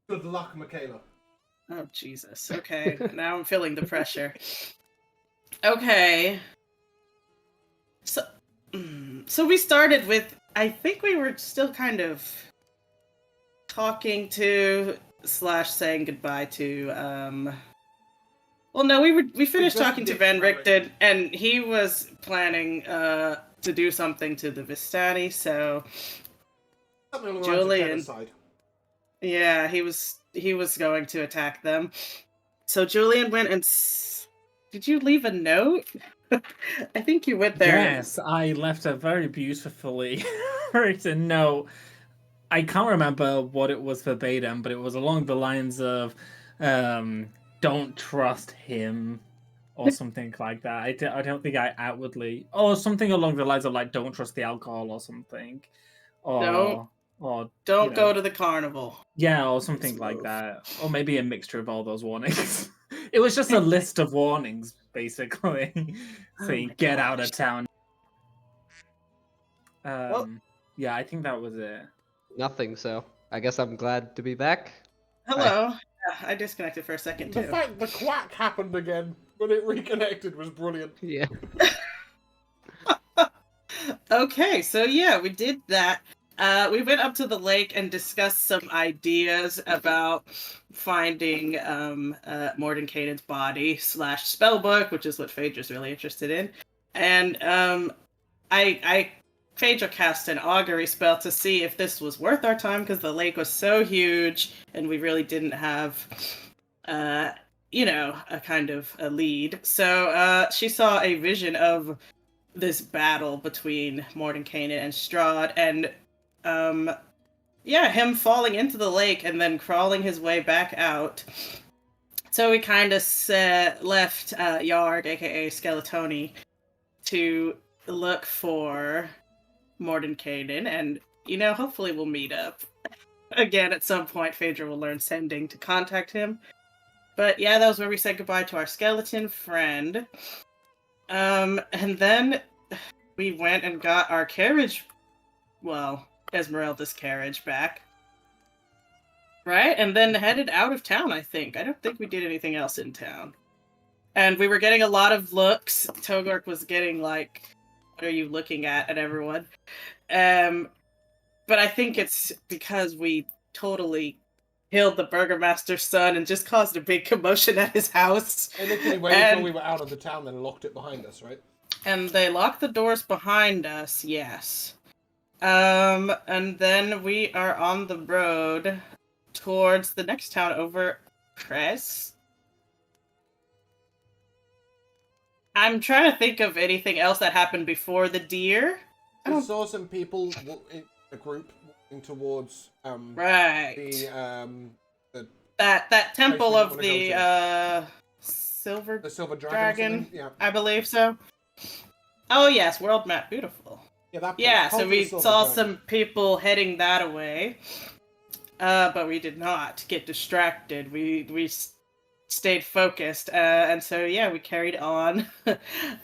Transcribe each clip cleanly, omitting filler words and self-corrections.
Good luck, Michaela. Oh, Jesus. Okay, now I'm feeling the pressure. Okay. So we started with, I think we were still kind of talking to / saying goodbye to, well, no, we finished talking to Van Richten, and he was planning to do something to the Vistani, so Julian, yeah, he was going to attack them. So Julian went and did you leave a note? I think you went there. Yes, I left a very beautifully written note. I can't remember what it was verbatim, but it was along the lines of, "Don't trust him," or something like that. I don't think I outwardly, or something along the lines of like, "Don't trust the alcohol" or something, or don't go to the carnival. Yeah, or something like that, or maybe a mixture of all those warnings. It was just a list of warnings, basically, saying get out of town. Yeah, I think that was it. Nothing, so I guess I'm glad to be back. Hello. Yeah, I disconnected for a second, too. The fact the quack happened again when it reconnected was brilliant. Yeah. Okay, so yeah, we did that. We went up to the lake and discussed some ideas about finding Mordenkainen's body / spellbook, which is what Phaedra's really interested in. And Phaedra cast an augury spell to see if this was worth our time, because the lake was so huge and we really didn't have a kind of a lead. So she saw a vision of this battle between Mordenkainen and Strahd, and him falling into the lake and then crawling his way back out. So we kind of left Yard, aka Skeletoni, to look for Mordenkainen, and hopefully we'll meet up again at some point. Phaedra will learn sending to contact him. But yeah, that was where we said goodbye to our skeleton friend. And then we went and got our carriage, well, Esmeralda's carriage back. Right? And then headed out of town, I think. I don't think we did anything else in town. And we were getting a lot of looks. Togork was getting like, what are you looking at everyone? But I think it's because we totally killed the burgomaster's son and just caused a big commotion at his house. They literally waited until we were out of the town, then locked it behind us, right? And they locked the doors behind us, yes. And then we are on the road towards the next town over Cress. I'm trying to think of anything else that happened before the deer. We saw some people in a group walking towards right. That temple of the silver dragon. Yeah. I believe so. Oh yes, world map, beautiful. Yeah, so we saw some people heading that way. But we did not get distracted. We stayed focused, and so yeah, we carried on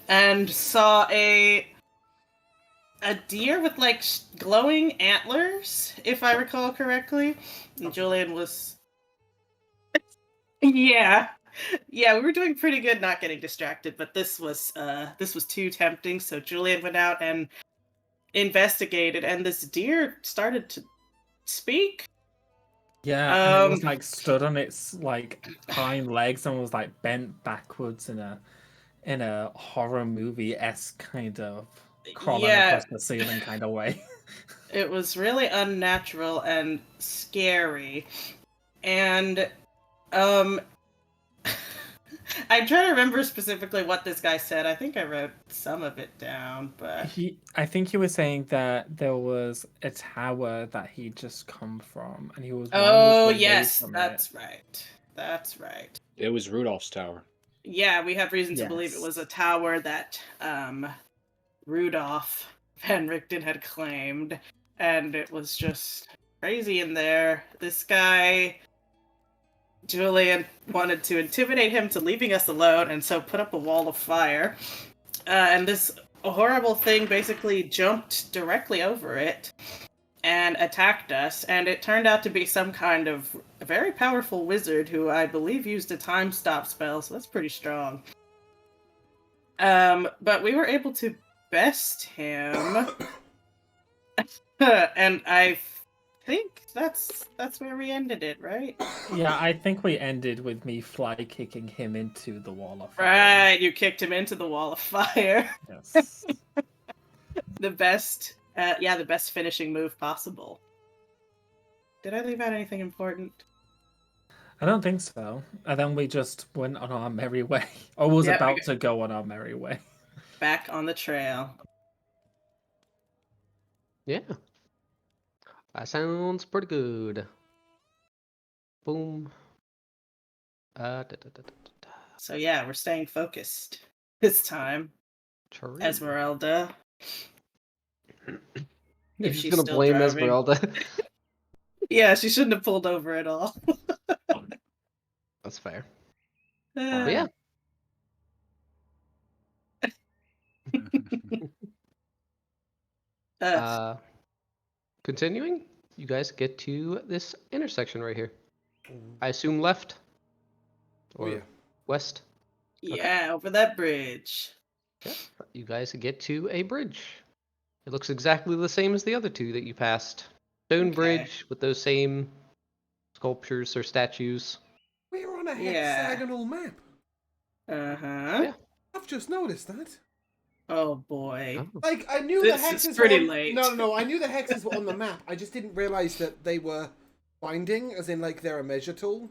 and saw a deer with like glowing antlers, if I recall correctly. And Julian was yeah, we were doing pretty good not getting distracted, but this was too tempting. So Julian went out and investigated, and this deer started to speak. Yeah, and it was like stood on its like hind legs and was like bent backwards in a horror movie-esque kind of crawling across the ceiling kind of way. It was really unnatural and scary. And I'm trying to remember specifically what this guy said. I think I wrote some of it down, but I think he was saying that there was a tower that he'd just come from, and he was. Oh yes, that's right. That's right. It was Rudolph's tower. Yeah, we have reason to believe it was a tower that Rudolph Van Richten had claimed, and it was just crazy in there. This guy, Julian, wanted to intimidate him to leaving us alone, and so put up a wall of fire. And this horrible thing basically jumped directly over it and attacked us, and it turned out to be some kind of a very powerful wizard who I believe used a time stop spell, so that's pretty strong. But we were able to best him, and I think that's where we ended it, right? Yeah, I think we ended with me fly kicking him into the wall of fire. Right, you kicked him into the wall of fire. Yes. The best finishing move possible. Did I leave out anything important? I don't think so. And then we just went on our merry way. Or was Yeah, about to go on our merry way. Back on the trail. Yeah. That sounds pretty good. Boom. So yeah, we're staying focused this time. True. Esmeralda. You're If just she's gonna still blame driving. Esmeralda. Yeah, she shouldn't have pulled over at all. That's fair. Uh, But yeah. Continuing, you guys get to this intersection right here. I assume left? Or Oh, yeah. west? yeah, over that bridge. Yeah. You guys get to a bridge. It looks exactly the same as the other two that you passed. Stone Okay. bridge with those same sculptures or statues. We're on a Yeah. hexagonal map. Uh-huh. Yeah. I've just noticed that. Oh boy. Oh. Like, I knew This the is hexes pretty were on... late. No. I knew the hexes were on the map. I just didn't realize that they were binding, as in, like, they're a measure tool.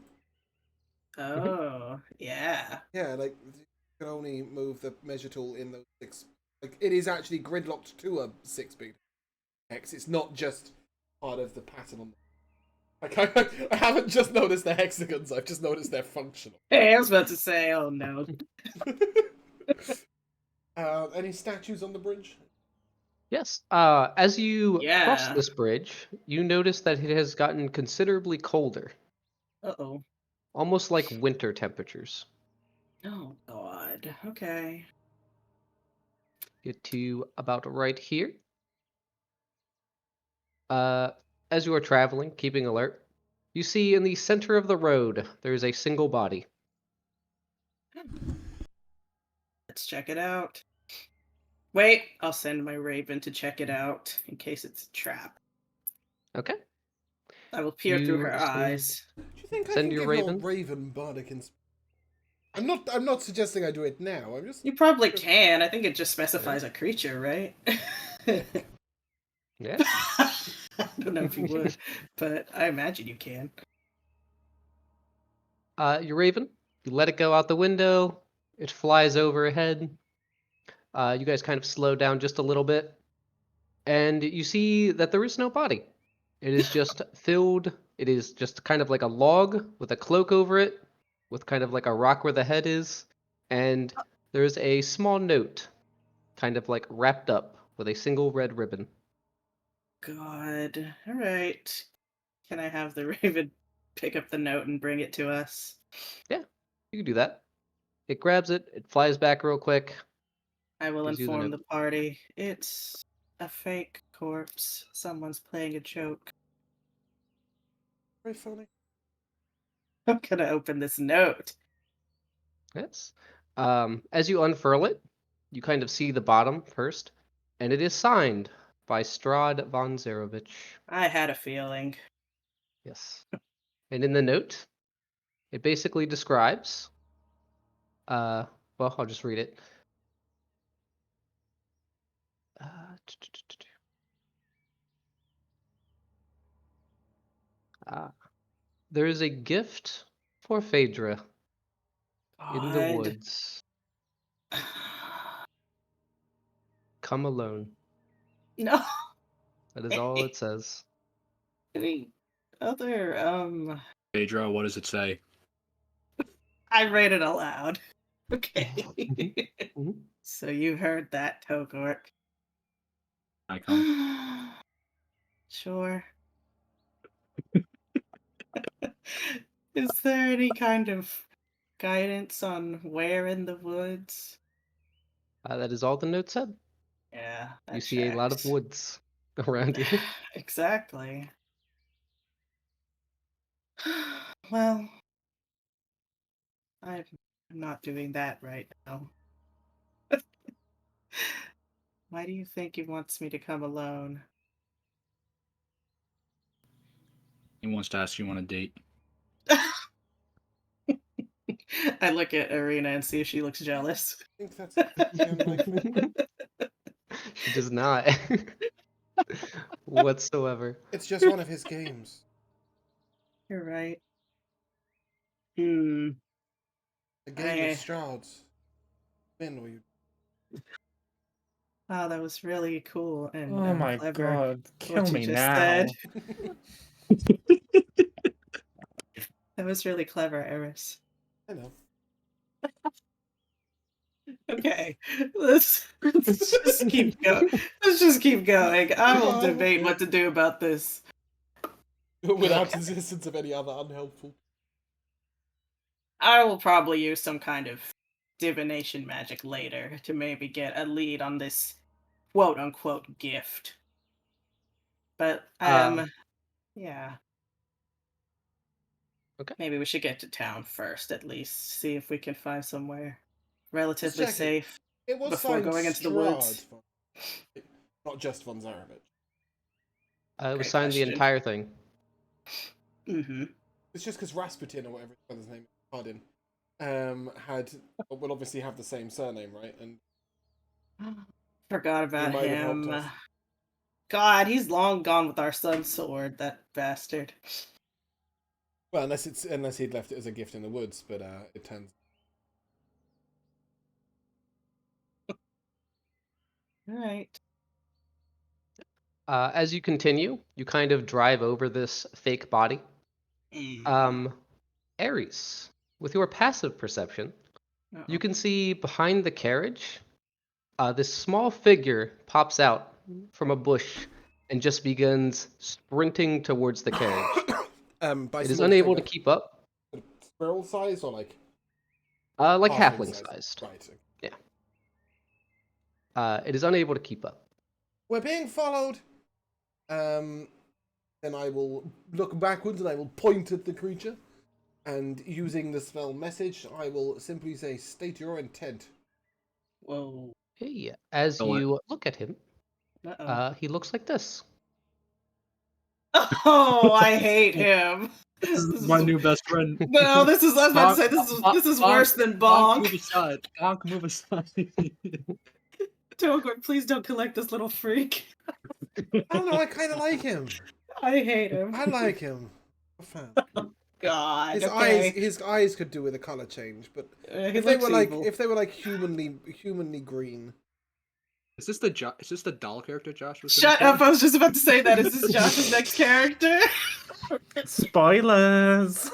Oh, yeah. Yeah, like, you can only move the measure tool in those 6... Like, it is actually gridlocked to a 6-speed hex. It's not just part of the pattern on the... Like, I haven't just noticed the hexagons, I've just noticed they're functional. Hey, I was about to say, oh no. Any statues on the bridge? Yes. As you cross Yeah. this bridge, you notice that it has gotten considerably colder, Uh-oh. almost like winter temperatures. Oh god. Okay. Get to about right here. As you are traveling, keeping alert, you see in the center of the road there is a single body. Let's check it out. Wait, I'll send my raven to check it out in case it's a trap. Okay. I will peer through her You send- eyes. Do you think I Send can your give raven? your raven bardic I'm not suggesting I do it now. I'm just... You probably can. I think it just specifies a creature, right? Yeah. I don't know if you would, but I imagine you can. Your raven, you let it go out the window. It flies overhead. You guys kind of slow down just a little bit, and you see that there is no body. It is just filled. It is just kind of like a log with a cloak over it, with kind of like a rock where the head is, and there's a small note, kind of like wrapped up with a single red ribbon. God. All right. Can I have the raven pick up the note and bring it to us? Yeah, you can do that. It grabs it. It flies back real quick. I will Gives you the inform note. the party. It's a fake corpse. Someone's playing a joke. Very funny. I'm gonna open this note. Yes. As you unfurl it, you kind of see the bottom first, and it is signed by Strahd von Zarovich. I had a feeling. Yes. And in the note, it basically describes. Well, I'll just read it. There is a gift for Phaedra in the God. woods. Come alone. No. That is all it says. Any other Phaedra, what does it say? I read it aloud. Okay. Mhm. So you heard that, Togork. Icon. Sure. Is there any kind of guidance on where in the woods? That is all the note said. Yeah, that You see a lot of checks. woods around here. Exactly. Well, I'm not doing that right now. Why do you think he wants me to come alone? He wants to ask you on a date. I look at Arena and see if she looks jealous. I think that's unlikely. She does not. Whatsoever. It's just one of his games. You're right. Hmm. A game of I- Strahd's. When were you? Wow, that was really cool and Oh my clever. god, kill what you me just now. said. That was really clever, Eris. I know. Okay, let's just keep going. Let's just keep going. I will debate what to do about this. Without assistance of any other unhelpful. I will probably use some kind of divination magic later to maybe get a lead on this quote-unquote gift. But yeah. Okay. Maybe we should get to town first, at least. See if we can find somewhere relatively checking. safe. It was Before signed going into the Strahd woods. not just von Zarovich. It was Great signed the question. entire thing. Mm-hmm. It's just because Rasputin, or whatever his brother's name is, pardon, would obviously have the same surname, right? And Forgot about might have helped him. us. God, he's long gone with our son's sword, that bastard. Well, unless he'd left it as a gift in the woods, but it turns. Alright. As you continue, you kind of drive over this fake body. Ares, with your passive perception, you can see behind the carriage, this small figure pops out from a bush and just begins sprinting towards the carriage. By It is small unable to figure, keep up, squirrel size or like like halfling halfling sized. Right. It is unable to keep up. We're being followed. Then I will look backwards and I will point at the creature, and using the spell message, I will simply say, "State your intent." Whoa. Hey, as Oh, what? you look at him, Uh-oh. he looks like this. Oh, I hate him. This is my new best friend. No, this is. I was about to say this is worse than Bonk, move Bonk. aside. Bonk, move aside. Togor, please don't collect this little freak. I don't know. I kind of like him. I hate him. I like him. I'm a fan. God. His okay. his eyes could do with a color change, but He if they looks were like evil. humanly green. Is this the doll character Josh was? Shut gonna up! I was just about to say that. Is this Josh's next character? Spoilers!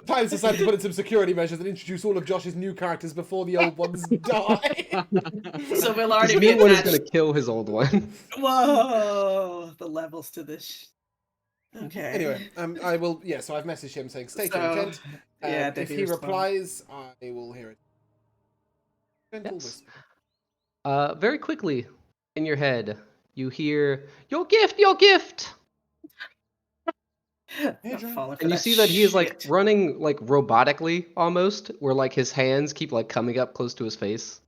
Times decided to put in some security measures and introduce all of Josh's new characters before the old ones die. So we'll His already be new one is attached. going to kill his old one. Whoa! The levels to this. Okay. Anyway, I will. Yeah, so I've messaged him saying, "State your So, intent." yeah, if did he he respond? replies, I will hear it. Gentle Yes. whisper. Very quickly, in your head, you hear, "Your gift, your gift!" Not falling for And you that see that he is like shit. running like robotically almost, where like his hands keep like coming up close to his face.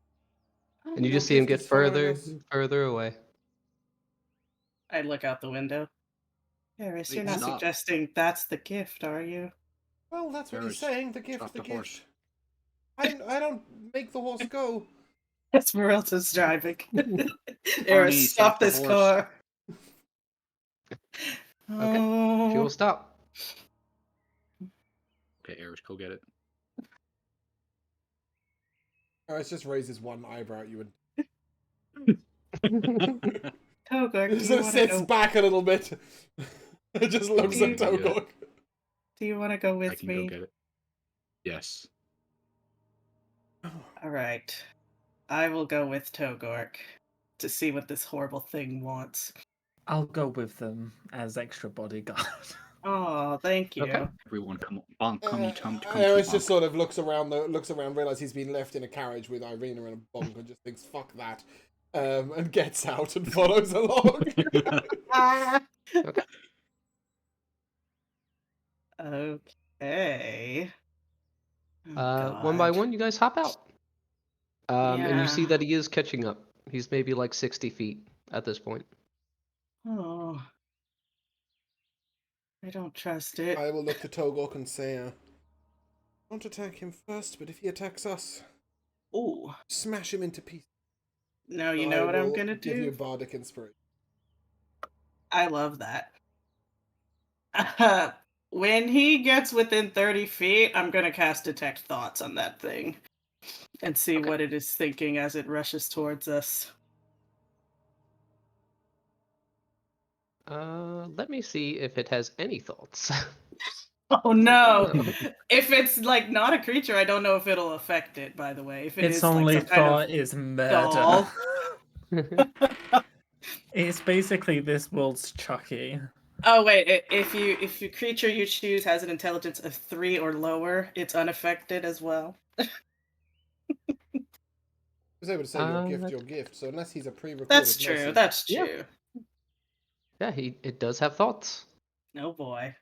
And you Your just see him gift get is following further us. and further away. I look out the window. Harris, you're Wait, not stop. suggesting that's the gift, are you? Well, that's what he's Harris, saying. The gift, stop the the gift. horse. I don't make the horse go. Esmeralda's driving. Barney, Harris, stop stop the this horse. car. Okay. She Oh. will stop. Okay, Eric, go get it. It just raises one eyebrow at you Togor, and do you sort of want to sits go? back a little bit. It just looks at Yeah. Togor. Do you want to go I with can me? go get it. Yes. All right. I will go with Togork to see what this horrible thing wants. I'll go with them as extra bodyguard. Oh, thank you. Okay. Everyone, come on. Bonk, come to Eris Bonk. just sort of looks around, realizes he's been left in a carriage with Irina and a bonk, and just thinks, "Fuck that," and gets out and follows along. Ah. Okay. Okay. Oh, One by God. one, you guys hop out. And you see Yeah. that he is catching up. He's maybe like 60 feet at this point. Oh. I don't trust it. I will look to Togok and say, don't attack him first, but if he attacks us, Ooh. smash him into pieces. No, you I know what I'm will gonna give you do? bardic inspiration. I love that. When he gets within 30 feet, I'm gonna cast Detect Thoughts on that thing and see Okay. what it is thinking as it rushes towards us. Let me see if it has any thoughts. Oh no! No. If it's like not a creature, I don't know if it'll affect it, by the way. If it Its is like only some kind of thought is murder. doll. It's basically this world's Chucky. Oh wait, if your creature you choose has an intelligence of 3 or lower, it's unaffected as well. I was able to say that- your gift, so unless he's a pre-recorded That's true. message. That's Yeah. true. Yeah, it does have thoughts. Oh boy.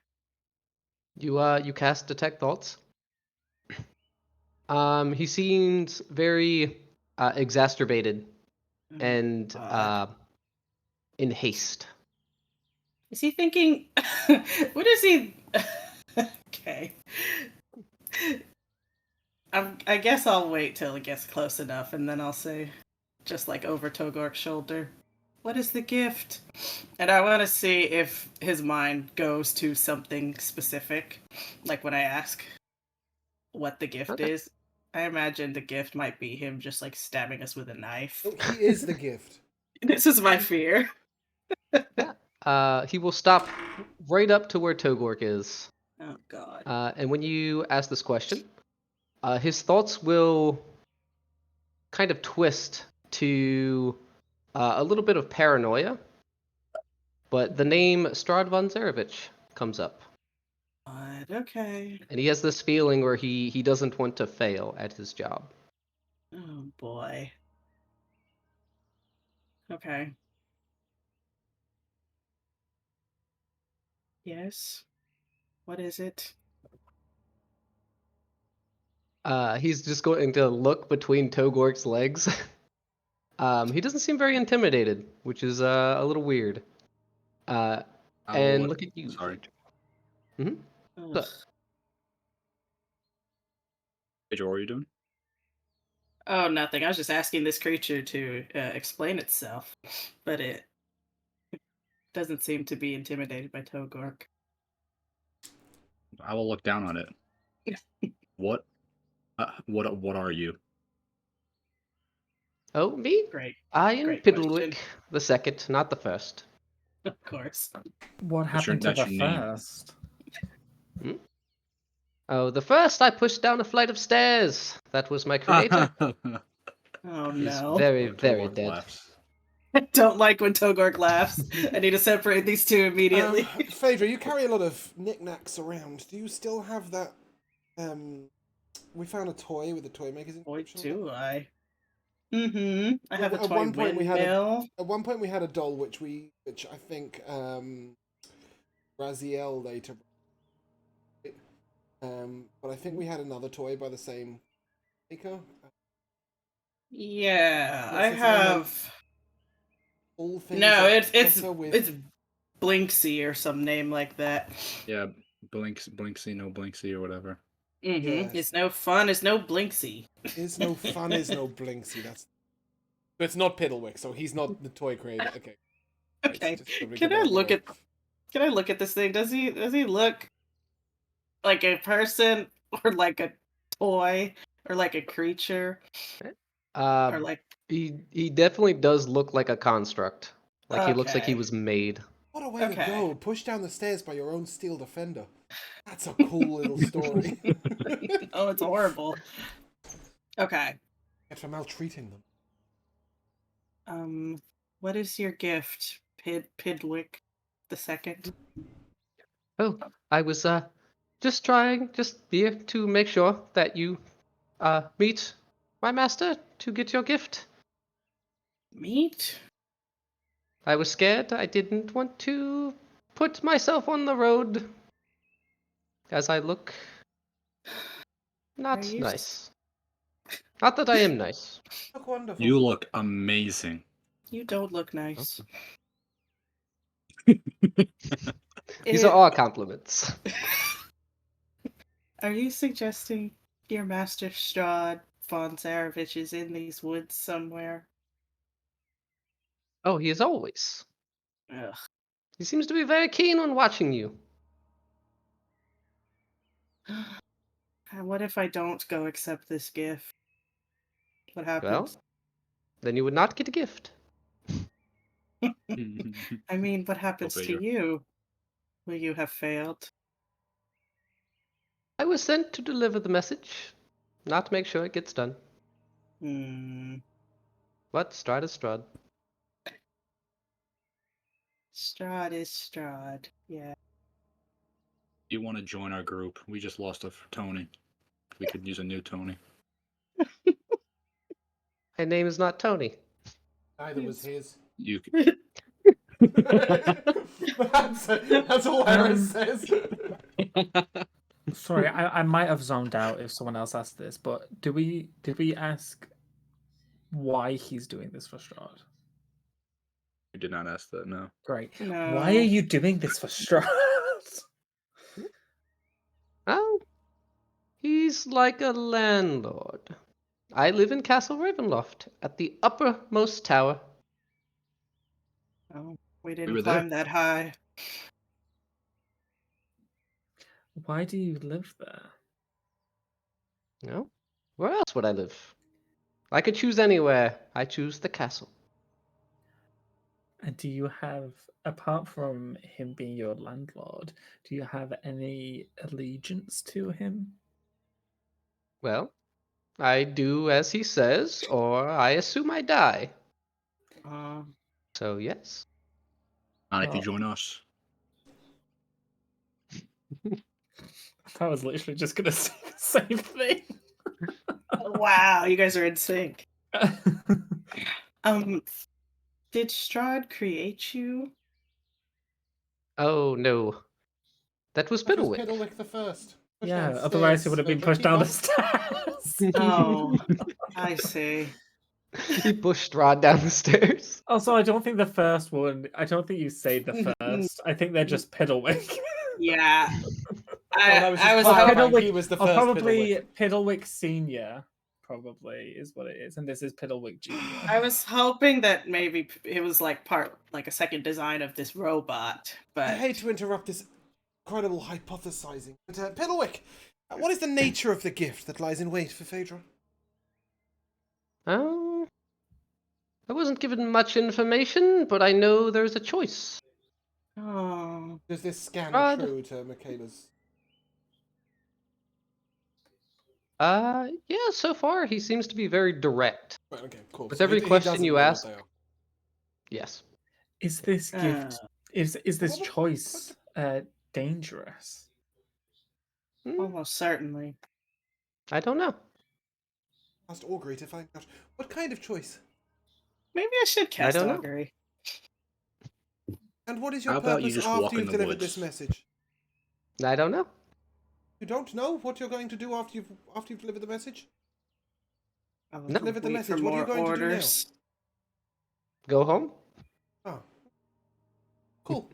You cast Detect Thoughts. He seems very exacerbated and God. in haste. Is he thinking? What is he? Okay. I guess I'll wait till it gets close enough, and then I'll say, just like over Togork's shoulder, "What is the gift?" And I want to see if his mind goes to something specific, like when I ask what the gift Okay. is. I imagine the gift might be him just like stabbing us with a knife. Oh, he is the gift. This is my fear. Yeah. He will stop right up to where Togork is. Oh God. And when you ask this question, his thoughts will kind of twist to a little bit of paranoia, but the name Strahd von Zarovich comes up. God. Okay. And he has this feeling where he doesn't want to fail at his job. Oh boy. Okay. Yes. What is it? He's just going to look between Togork's legs. He doesn't seem very intimidated, which is a little weird. I And will- look at you. Sorry. Mm-hmm. Ugh. Pedro, what are you doing? Oh, nothing. I was just asking this creature to explain itself, but it doesn't seem to be intimidated by Togork. I will look down on it. What? What are you? Oh, me? Great. I am Great Piddlewick question. the second, not the first. Of course. What That's your- happened to that's the your name. first? Oh, the first I pushed down a flight of stairs. That was my creator. Oh He's no. very, very Togork dead. laughs. I don't like when Togork laughs. I need to separate these two immediately. Phaedra, you carry a lot of knickknacks around. Do you still have that? We found a toy with a toy maker's Boy, inscription on it. do I. Mm-hmm. I have a At toy one point we had windmill. At one point we had a doll which I think Raziel later. But I think we had another toy by the same maker. Yeah, I Yes, it's one of them. have. All things No, are it's better with. it's Blinksy or some name like that. Yeah, Blinksy, no Blinksy or whatever. Mm-hmm. Yes. It's no fun. It's no Blinksy. Is no fun, is no Blinksy. That's. But it's not Piddlewick, so he's not the toy creator. Okay. Okay. Just somebody Can get I out of the look way. at? Can I look at this thing? Does he look like a person or like a toy or like a creature or Uh, like? he definitely does look like a construct. Like he looks like he Okay. was made. What a way to Okay. go! Push down the stairs by your own steel defender. That's a cool little story. Oh, it's horrible. Okay. Get for maltreating them. What is your gift, Pidwick the second? Oh, I was just here to make sure that you meet my master to get your gift. Meat? I was scared. I didn't want to put myself on the road. as I look not Are you nice. Not that I am nice. Look wonderful. You look amazing. You don't look nice. These are all compliments. Are you suggesting your Master Strahd von Zarovich is in these woods somewhere? Oh, he is always. Ugh. He seems to be very keen on watching you. And what if I don't go accept this gift? What happens? Well, then you would not get a gift. I mean, what happens to figure. you? Will you have failed? I was sent to deliver the message, not to make sure it gets done. Hmm. But Strahd is Strahd. Strahd is Strahd. Yeah. You want to join our group? We just lost a Tony. We could use a new Tony. My name is not Tony. Neither was his. You. That's all Eris says. Sorry, I might have zoned out if someone else asked this, but did we ask why he's doing this for Strahd? You did not ask that. No. Great. No. Why are you doing this for Strahd? Oh, he's like a landlord. I live in Castle Ravenloft, at the uppermost tower. Oh, we didn't were there. climb that high. Why do you live there? No? Where else would I live? I could choose anywhere. I choose the castle. And do you have, apart from him being your landlord, do you have any allegiance to him? Well, I do as he says, or I assume I die. So, yes. Not if you Well- join us. I was literally just going to say the same thing. Wow, you guys are in sync. Did Strahd create you? Oh, no. That was That was Piddlewick. Piddlewick the first. Push Yeah, downstairs, otherwise he would have been Phaedra, pushed keep down the up. stairs. Oh, I see. He pushed Strahd down the stairs. Also, I don't think the first one, I don't think you say the first. I think they're just Piddlewick. Yeah. I was just I was clarifying, hoping. he was the or first probably Piddlewick. Piddlewick Senior, probably is what it is, and this is Piddlewick Junior. I was hoping that maybe it was like a second design of this robot, I but hate to interrupt this incredible hypothesizing, but Piddlewick, what is the nature of the gift that lies in wait for Phaedra? Oh, I wasn't given much information, but I know there's a choice. oh, Does this scan Strahd. true to Michaela's? Yeah, so far he seems to be very direct. Right, okay, cool. With So every he question doesn't you know what ask- they are. Yes. Is this gift, is this What- choice dangerous? Hmm, almost certainly. I don't know. Asked Augury to find out what kind of choice. Maybe I should cast don't know. augury. And what is your How about you purpose just after walk in you've the delivered woods? this message? I don't know. You don't know what you're going to do after you've delivered the message? I'll Deliver the wait message. for What are you more going to do now? orders. Go home? Oh. Cool.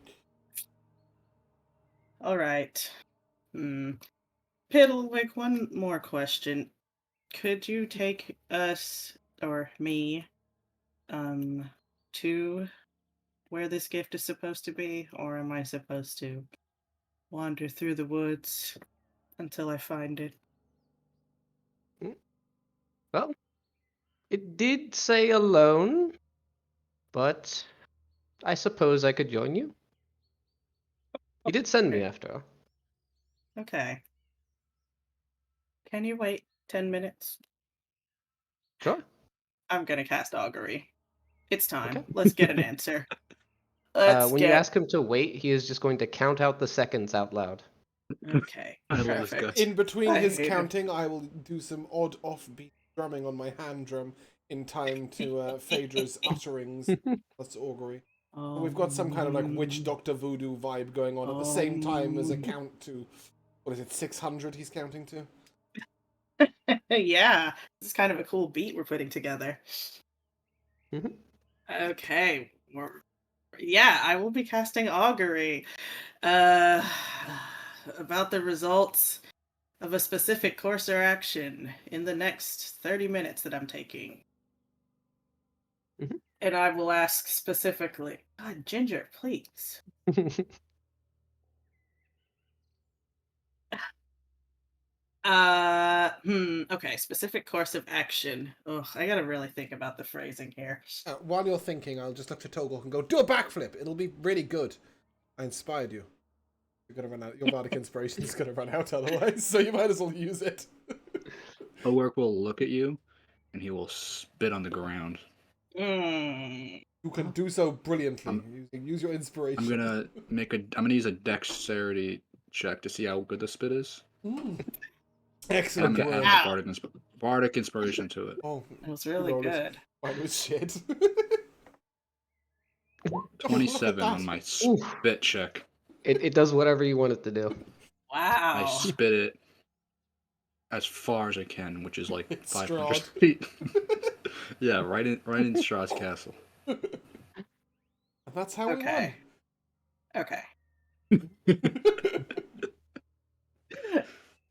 All right. Piddlewick, one more question. Could you take us or me to where this gift is supposed to be, or am I supposed to wander through the woods until I find it? Well, it did say alone, but I suppose I could join you. He did send me after all. Okay. Can you wait 10 minutes? Sure. I'm gonna cast augury. It's time. Okay. Let's get an answer. Let's When get... you ask him to wait, he is just going to count out the seconds out loud. Okay. I love this Perfect. guy. In between I his hate it. counting, I will do some odd offbeat drumming on my hand drum in time to Phaedra's utterings. That's augury. So we've got some kind of like witch doctor voodoo vibe going on at the same time as a count to What is it, 600 he's counting to? Yeah, this is kind of a cool beat we're putting together. Mhm. Okay, yeah, I will be casting augury. Uh, about the results of a specific course or action in the next 30 minutes that I'm taking. Mhm. And I will ask specifically, God, Ginger, please. Okay, specific course of action. Ugh, I gotta really think about the phrasing here. While you're thinking, I'll just look to Togok and go, do a backflip. It'll be really good. I inspired you. You're gonna run out. Your bardic inspiration is gonna run out otherwise, so you might as well use it. Owerk will look at you, and he will spit on the ground. Mm. You can do so brilliantly. I'm- Use your inspiration. I'm gonna use a dexterity check to see how good the spit is. Mm. And I'm Excellent gonna word. add my bardic inspiration to it. Oh, It was really roll it. good. Mine was shit. 27 that. on my Oof. spit check. It does whatever you want it to do. I Wow. spit it as far as I can, which is like It's 500 Strahd. feet. Yeah, right in Strahd's castle. And that's how Okay. Okay. we won.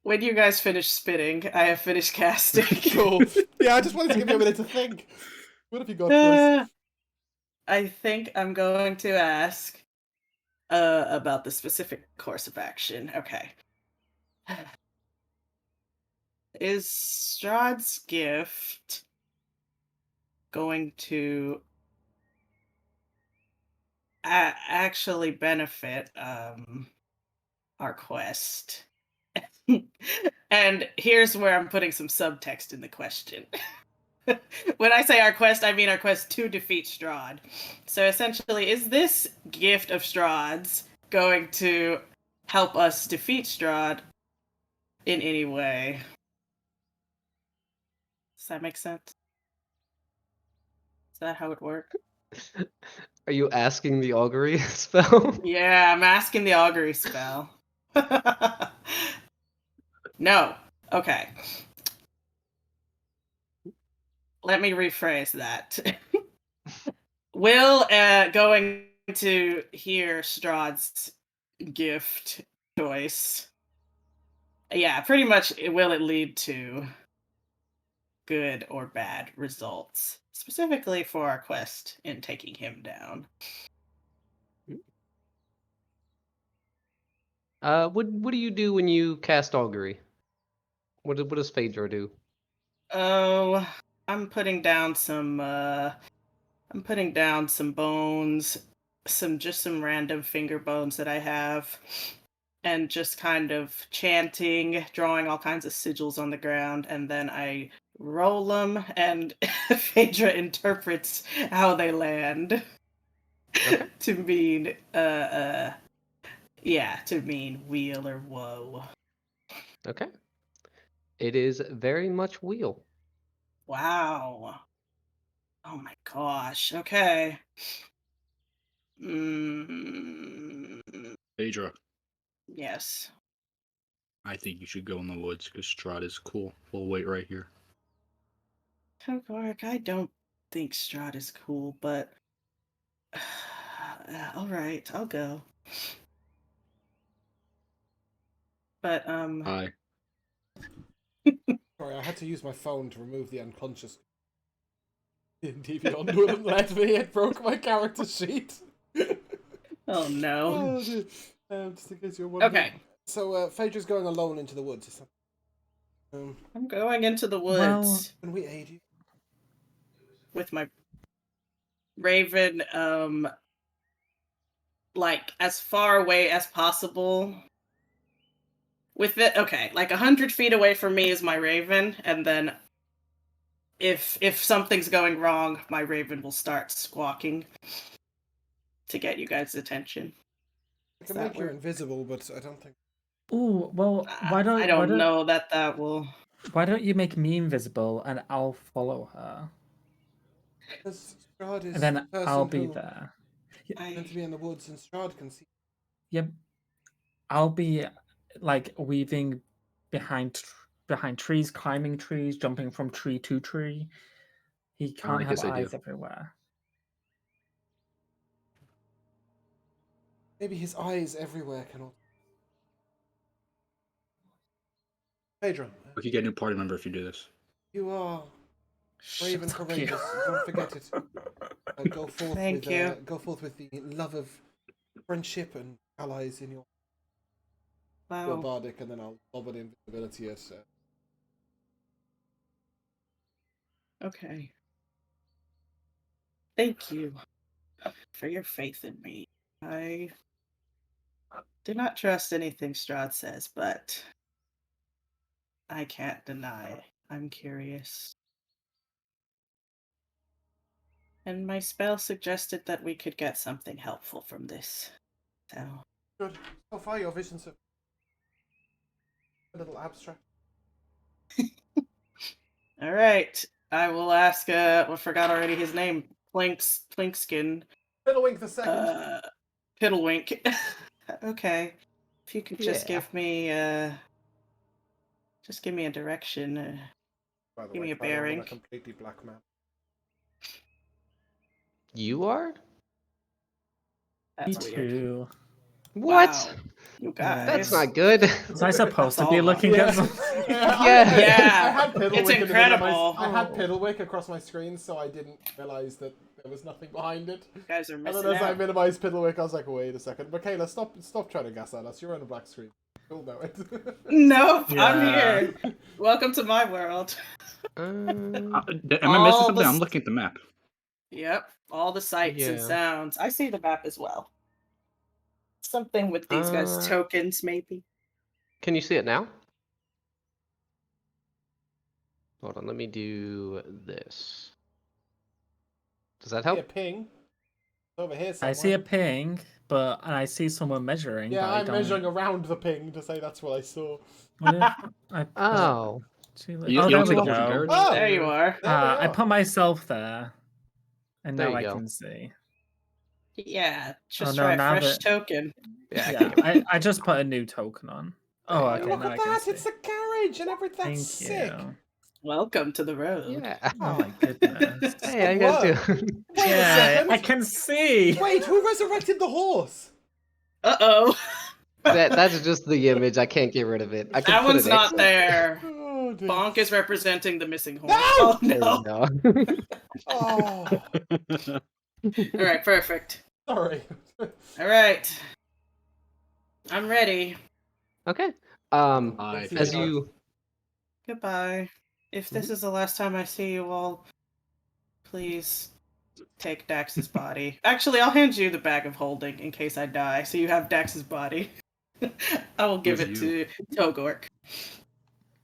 When you guys finish spitting, I have finished casting. Cool. Yeah, I just wanted to give you a minute to think. What have you got for us? I think I'm going to ask about the specific course of action. Okay. Is Strahd's gift going to actually benefit our quest? And here's where I'm putting some subtext in the question. When I say our quest, I mean our quest to defeat Strahd. So essentially, is this gift of Strahd's going to help us defeat Strahd in any way? Does that make sense? Is that how it works? Are you asking the augury spell? Yeah, I'm asking the augury spell. No. Okay. Let me rephrase that. Will going to hear Strahd's gift choice? Yeah, pretty much. Will it lead to good or bad results, specifically for our quest in taking him down? What do you do when you cast augury? What does Phaedra do? Oh, I'm putting down some bones, some random finger bones that I have, and just kind of chanting, drawing all kinds of sigils on the ground, and then I roll them, and Phaedra interprets how they land Okay. to mean to mean weal or woe. Okay. It is very much wheel. Wow. Oh my gosh. Okay. Phaedra, Yes. I think you should go in the woods because Strahd is cool. We'll wait right here. Togork, I don't think Strahd is cool, but all right, I'll go. But Hi. Sorry, I had to use my phone to remove the unconscious. D&D wouldn't let me. It broke my character sheet. oh no. Oh, dear. Just in case you're wondering. Okay, So, Phaedra's going alone into the woods. Is that... I'm going into the woods Well- can we aid you? with my raven, like as far away as possible. With it, okay, like 100 feet away from me is my raven, and then if something's going wrong, my raven will start squawking to get you guys' attention. I can Does that make you work? invisible, but I don't think... Ooh, well, I don't know that will. Why don't you make me invisible and I'll follow her, Because Strahd is and then the person I'll be who there. meant to be in the woods, and Strahd can see. Yep, I'll be like weaving behind trees, climbing trees, jumping from tree to tree. He can't I have guess I do. eyes everywhere. Maybe his eyes everywhere cannot. Pedro, We could get a new party member if you do this. you are brave and Shut up, you. courageous. Don't forget it. Go forth Thank with you. go forth with the love of friendship and allies in your Wow. bardic, and then I'll lob an invisibility at. Okay. Thank you for your faith in me. I do not trust anything Strahd says, but I can't deny I'm curious. And my spell suggested that we could get something helpful from this. So, Good. So far, your visions are a little abstract. all right. I will ask. I forgot already his name. Plankskin. Fiddlewink the second. Piddlewink. Okay. If you could just Yeah. give me a direction. By the give way, me a Tyler, I'm bearing. a completely black man. You are? Me That's weird. too. What? Wow. You Yeah. guys. That's not good. Was I supposed to That's be all looking Yeah. at something? Yeah. I had Piddlewick It's in the middle of incredible. I had Piddlewick across my screen, so I didn't realize that there was nothing behind it. You guys are And missing then as I out. minimized Piddlewick, I was like, wait a second. Michaela, stop trying to gas at us. You're on a black screen. You'll know it. Nope, I'm Yeah. here. Welcome to my world. Am I missing All something? the I'm looking at the map. Yep, all the sights and Yeah. sounds. I see the map as well. Something with these guys' tokens, maybe. Can you see it now? Hold on, let me do this. Does that See a help? ping. It's over here somewhere. I see a ping, but I see someone measuring. Yeah, but I I'm don't... measuring around the ping to say that's what I saw. What if I put Oh. You there don't see we the horse and go. carriage? Oh! There you are. There we I are. put myself there, and There now you I go. can see. Yeah, just no, try a now fresh that- token. Yeah. I just put a new token on. There Oh, you okay, go. Look now at I can that! see. It's a carriage and everything. That's Thank sick. you. Welcome to the road. Yeah. Oh my goodness. Hey, how you guys Work. doing? Wait a Yeah, second. I can see. Wait, who resurrected the horse? Uh-oh. That's just the image. I can't get rid of it. I can That put one's an not X. there. Oh, dear. Bonk is representing the missing horse. No! Oh, There no. we go. Oh, All right, perfect. sorry. All right. I'm ready. Okay. Let's see As if I- you Goodbye. If this is the last time I see you all, please take Dax's body. Actually, I'll hand you the bag of holding in case I die, so you have Dax's body. I will give With it to Togork.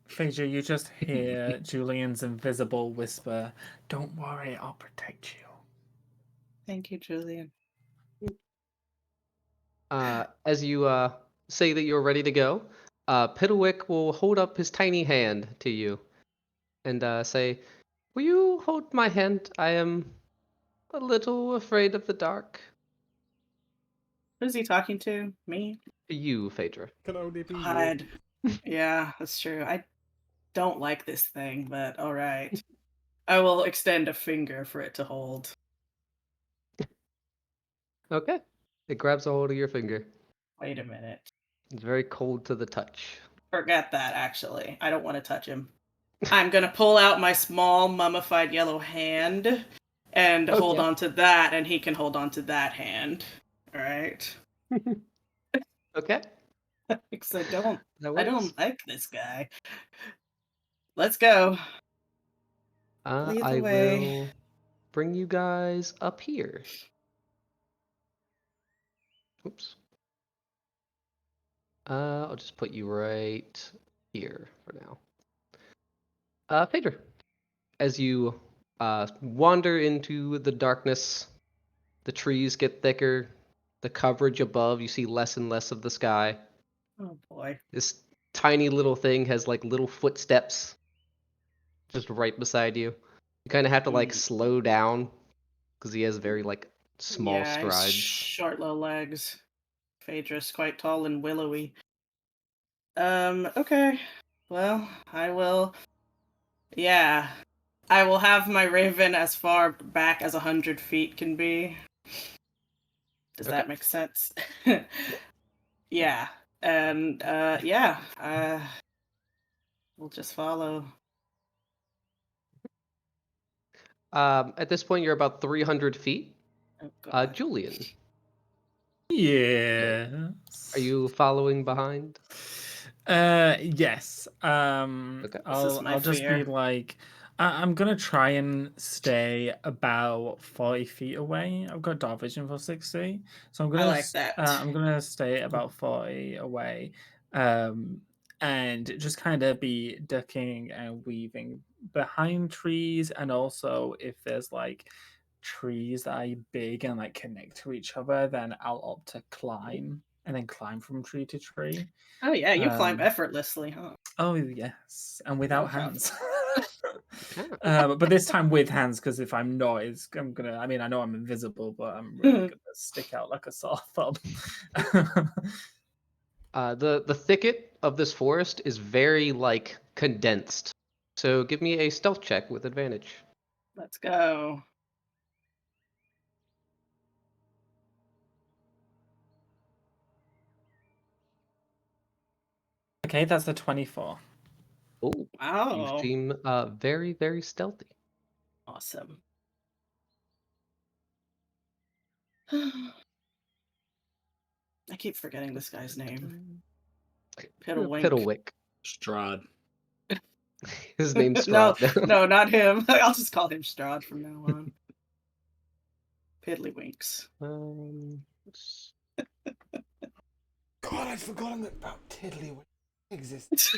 Phaedra, you just hear Julian's invisible whisper, "Don't worry, I'll protect you." Thank you, Julian. as you say that you're ready to go, Piddlewick will hold up his tiny hand to you and say, "Will you hold my hand? I am a little afraid of the dark." Who's he talking to? Me? You, Phaedra. Can only be you. God. Yeah, that's true. I don't like this thing, but all right. I will extend a finger for it to hold. Okay. It grabs a hold of your finger. Wait a minute. It's very cold to the touch. Forget that, actually. I don't want to touch him. I'm going to pull out my small mummified yellow hand and hold Okay. on to that, and he can hold on to that hand. All right? Okay. Because I don't That works. like this guy. Let's go. Lead the I way. will bring you guys up here. Oops. I'll just put you right here for now. Phaedra, as you wander into the darkness, the trees get thicker, the coverage above, you see less and less of the sky. Oh, boy. This tiny little thing has like little footsteps just right beside you. You kind of have to like slow down because he has very like small Yeah, he's strides. short, low legs. Phaedra's quite tall and willowy. Okay. Well, I will. Yeah. I will have my raven as far back as 100 feet can be. Does Okay. that make sense? Yeah. And, yeah. We'll just follow. At this point, you're about 300 feet. Oh, God. Julian, Yes. are you following behind? Yes. Okay. This is my I'll just be fear. like, I'm gonna try and stay about 40 feet away. I've got dark vision for 60, so I like that. I'm gonna stay about 40 away, and just kind of be ducking and weaving behind trees, and also if there's like trees that are big and like connect to each other, then I'll opt to climb and then climb from tree to tree. Oh, yeah, you climb Um, effortlessly, huh? oh yes, and without No problem. hands. Yeah. But this time with hands, because if I'm not, I'm gonna. I mean, I know I'm invisible, but I'm really gonna stick out like a sore thumb. The thicket of this forest is very like condensed. So give me a stealth check with advantage. Let's go. Okay, that's a 24. Oh, you Wow. seem very, very stealthy. Awesome. I keep forgetting this guy's name. Piddlewink. Piddlewick. Strahd. His name's No, Strahd. no, not him. I'll just call him Strahd from now on. Piddlywinks. S- God, I'd forgotten about Tiddlywinks exist.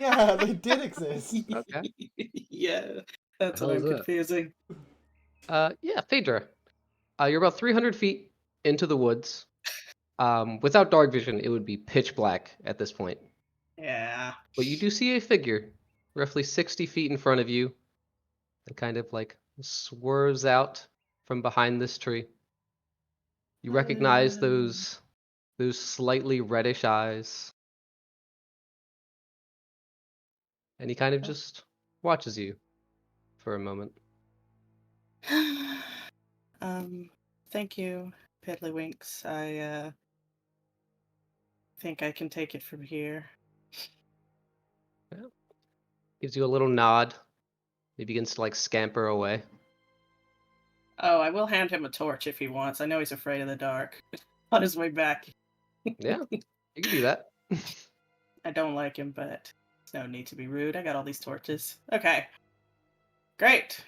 Yeah, they did exist. Okay. Yeah, that's Hell what is I'm that? confusing. Yeah, Phaedra. You're about 300 feet into the woods. Without dark vision, it would be pitch black at this point. Yeah. But you do see a figure, roughly 60 feet in front of you, that kind of like swerves out from behind this tree. You recognize those slightly reddish eyes. And he kind of just watches you for a moment. Thank you, Piddlywinks. I think I can take it from here. Gives you a little nod. He begins to like scamper away. Oh, I will hand him a torch if he wants. I know he's afraid of the dark. On his way back. Yeah, you can do that. I don't like him, but there's no need to be rude. I got all these torches. Okay. Great.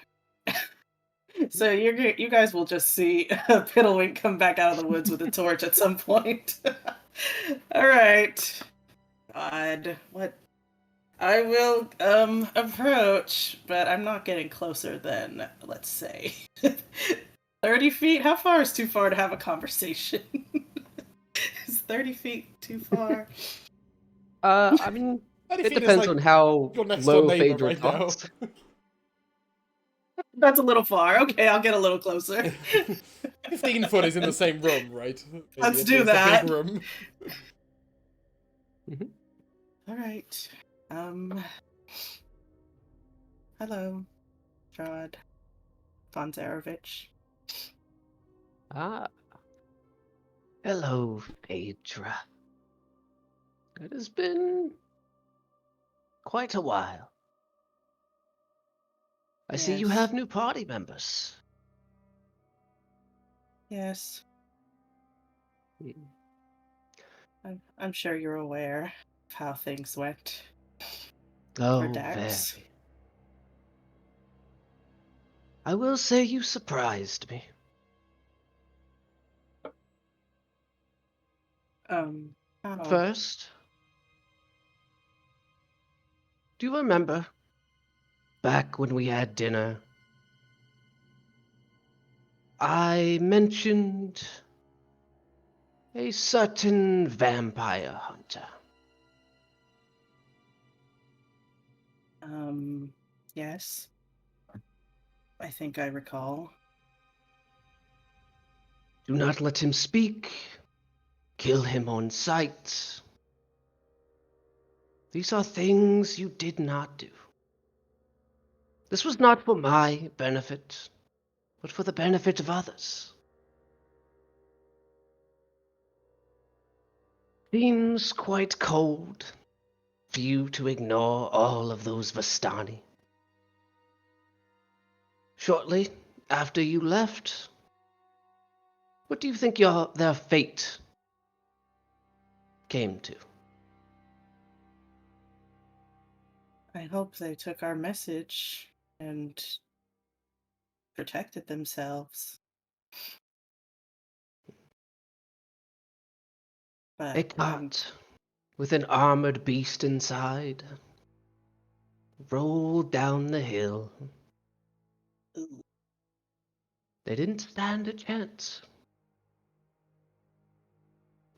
So you guys will just see Piddlewink come back out of the woods with a torch at some point. All right. God, what? I will approach, but I'm not getting closer than, let's say, 30 feet. How far is too far to have a conversation? Is 30 feet too far? I mean, 30 it feet is depends like on how your next door low neighbor Phaedra right talks. now. That's a little far. Okay, I'll get a little closer. 15 foot is in the same room, right? Let's Maybe do it's a that. big room. All right. Hello, Strahd von Zarovich. Ah, hello, Phaedra. It has been quite a while. I see you Yes. have new party members. Yes. I'm sure you're aware of how things went for Oh, Dax. very. I will say you surprised me. How? First, do you remember back when we had dinner? I mentioned a certain vampire hunter. Yes. I think I recall. Do not let him speak. Kill him on sight. These are things you did not do. This was not for my benefit, but for the benefit of others. Seems quite cold for you to ignore all of those Vistani. Shortly after you left, what do you think their fate came to? I hope they took our message and protected themselves. A But cart with an armored beast inside rolled down the hill. ooh, They didn't stand a chance.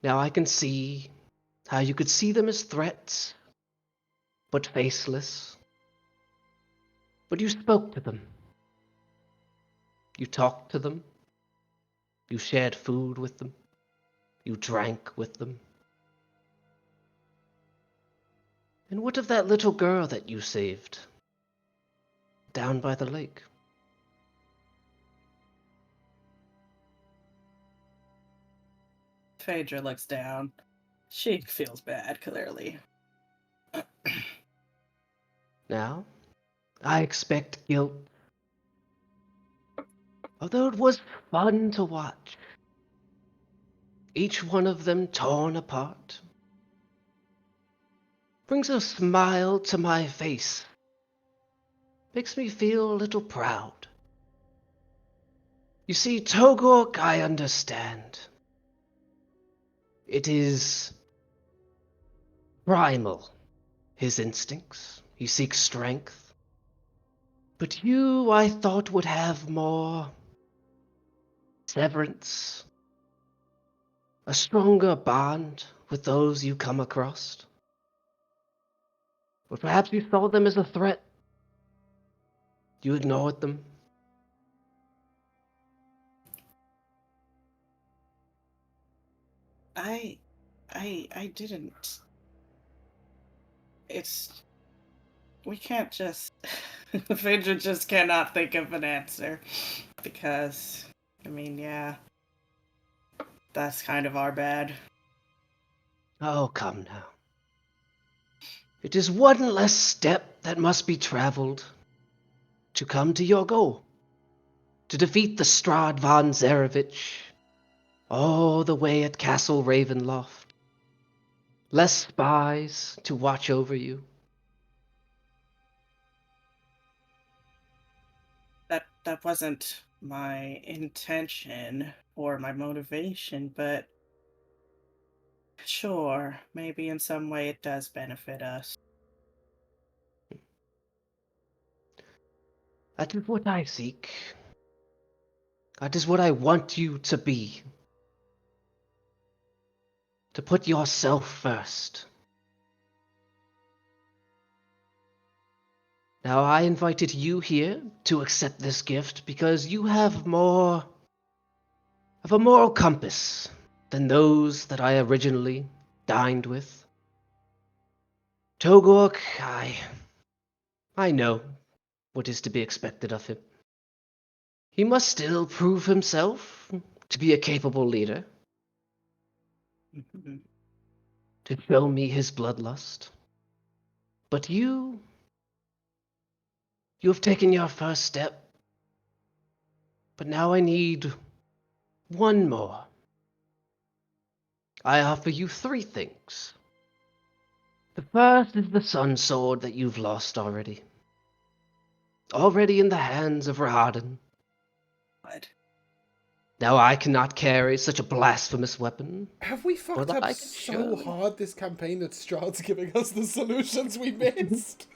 Now I can see how you could see them as threats, but faceless. But you spoke to them. You talked to them. You shared food with them. You drank with them. And what of that little girl that you saved down by the lake? Phaedra looks down. She feels bad, clearly. Now, I expect guilt. Although it was fun to watch. Each one of them torn apart. Brings a smile to my face. Makes me feel a little proud. You see, Togork, I understand. It is primal, his instincts. He seeks strength. But you, I thought, would have more severance, a stronger bond with those you come across. But perhaps you saw them as a threat. You ignored them. I didn't. It's... We can't just... Phaedra just cannot think of an answer. Because, I mean, yeah. That's kind of our bad. Oh, come now. It is one less step that must be traveled to come to your goal. To defeat the Strahd von Zarovich all the way at Castle Ravenloft. Less spies to watch over you. That wasn't my intention or my motivation, but sure, maybe in some way it does benefit us. That is what I seek. That is what I want you to be. To put yourself first. Now, I invited you here to accept this gift because you have more of a moral compass than those that I originally dined with. Togork, I know what is to be expected of him. He must still prove himself to be a capable leader, to show me his bloodlust. But you have taken your first step. But now I need one more. I offer you 3 things. The first is the sun sword that you've lost already. Already in the hands of Rahaden. What? Now I cannot carry such a blasphemous weapon. Have we fucked up I can so surely- hard this campaign that Strahd's giving us the solutions we missed?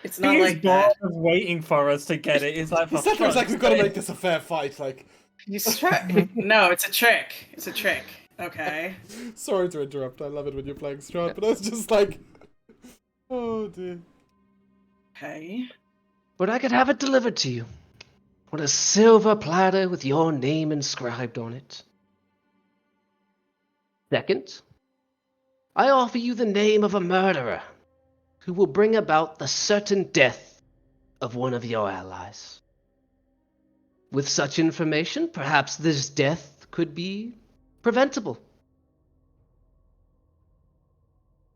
It's not He's like that. bored of waiting for us to get it. It's like, He for said there was like, fuck's we've got to sake. make this a fair fight. Like, No, it's a trick. It's a trick. Okay. sorry to interrupt. I love it when you're playing Strahd, but I was just like, oh dear. Okay. But I could have it delivered to you. On a silver platter with your name inscribed on it. Second, I offer you the name of a murderer who will bring about the certain death of one of your allies. With such information, perhaps this death could be preventable.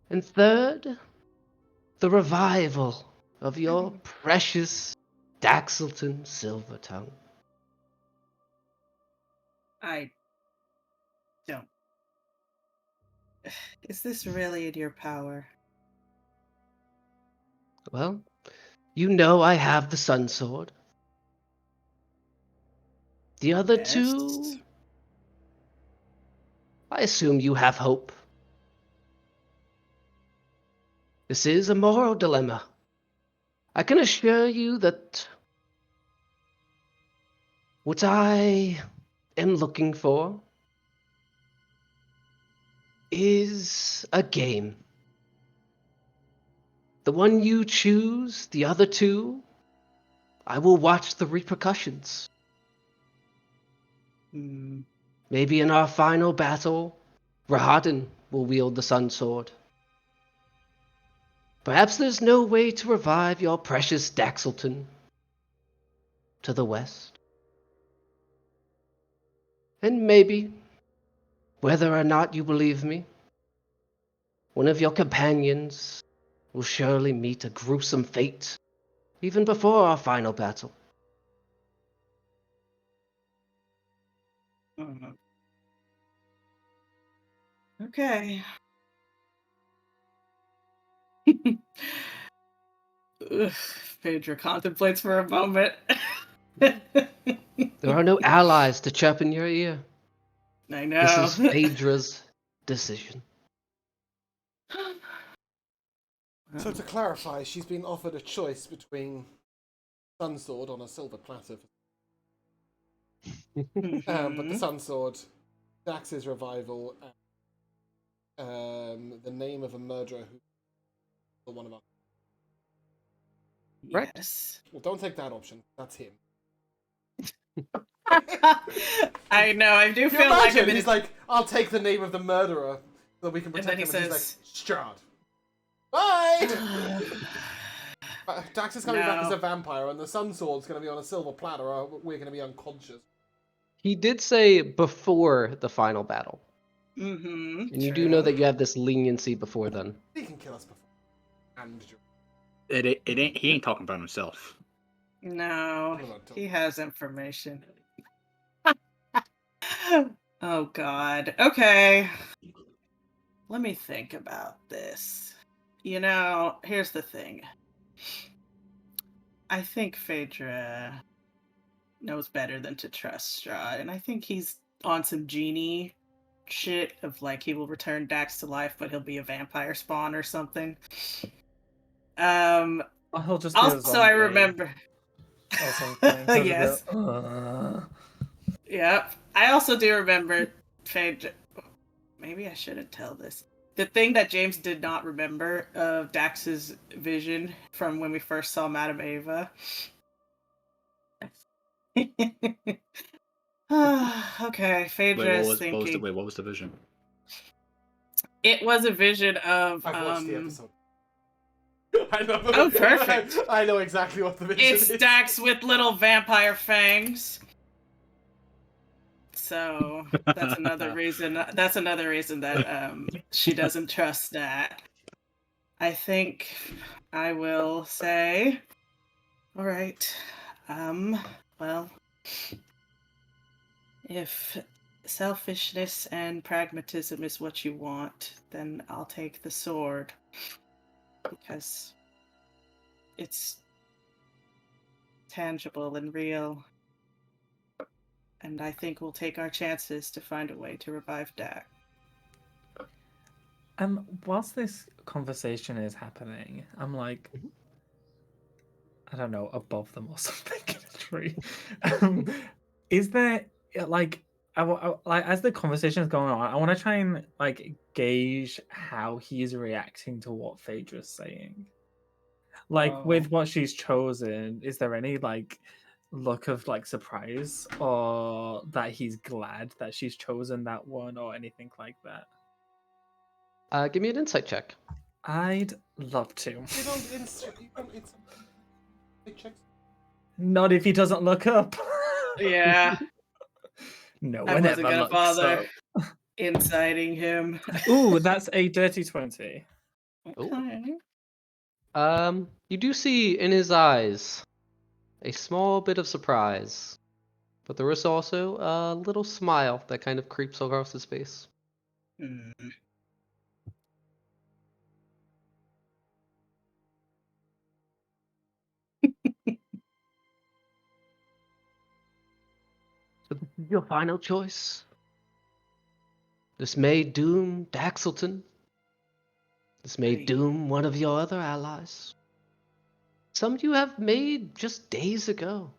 And third, the revival of your precious Daxton Silvertongue. I don't. Is this really in your power? Well, you know I have the Sun Sword. The other Yes. two, I assume you have hope. This is a moral dilemma. I can assure you that what I am looking for is a game. The one you choose, the other two, I will watch the repercussions. Hmm. Maybe in our final battle, Rahadin will wield the Sun Sword. Perhaps there's no way to revive your precious Daxton to the west. And maybe, whether or not you believe me, one of your companions will surely meet a gruesome fate even before our final battle. Okay. Ugh, Phaedra contemplates for a moment. There are no allies to chirp in your ear. I know. This is Phaedra's decision. So to clarify, she's been offered a choice between Sun Sword on a silver platter, but the Sun Sword, Dax's revival, the name of a murderer who one of us. Right. Yes. Well, don't take that option. That's him. I know. I do Can you feel like imagine? I'm in He's like, "I'll take the name of the murderer so we can And protect then him." he And says, he's like, "Strahd, bye." Dax is coming back as a No. vampire, and the Sun Sword's going to be on a silver platter, or we're going to be unconscious. He did say before the final battle. Mm-hmm. And you do know that you have this leniency before then. He can kill us before. And It ain't. He ain't talking about himself. No, he has information. Oh, God. Okay. Let me think about this. You know, here's the thing. I think Phaedra knows better than to trust Strahd, and I think he's on some genie shit of like he will return Dax to life, but he'll be a vampire spawn or something. Or he'll just be a Also, I zombie remember. or something. He'll just Yes. go, Yep. I also do remember Phaedra. Maybe I shouldn't tell this. The thing that James did not remember of Dax's vision from when we first saw Madame Ava. Okay, Phaedra is thinking. What was the vision? It was a vision of. I've watched the episode. I know. Oh, perfect. I know exactly what the vision It's is. Dax with little vampire fangs. So that's another reason. That's another reason that she doesn't trust that. I think I will say, all right. Well, if selfishness and pragmatism is what you want, then I'll take the sword because it's tangible and real. And I think we'll take our chances to find a way to revive Dax. whilst this conversation is happening, I'm like, I don't know, above them or something in a tree. Is there like, like as the conversation is going on, I want to try and like gauge how he's reacting to what Phaedra's saying. Like with what she's chosen, is there any like look of like surprise or that he's glad that she's chosen that one or anything like that? Give me an insight check. I'd love to. You don't it checks. Not if he doesn't look up. Yeah, No I one wasn't ever gonna looks bother up. inciting him. Ooh, that's a dirty 20. Okay. You do see in his eyes a small bit of surprise, but there is also a little smile that kind of creeps across his face. Hmm. So this is your final choice. This may doom Daxelton. This may doom one of your other allies. Some you have made just days ago.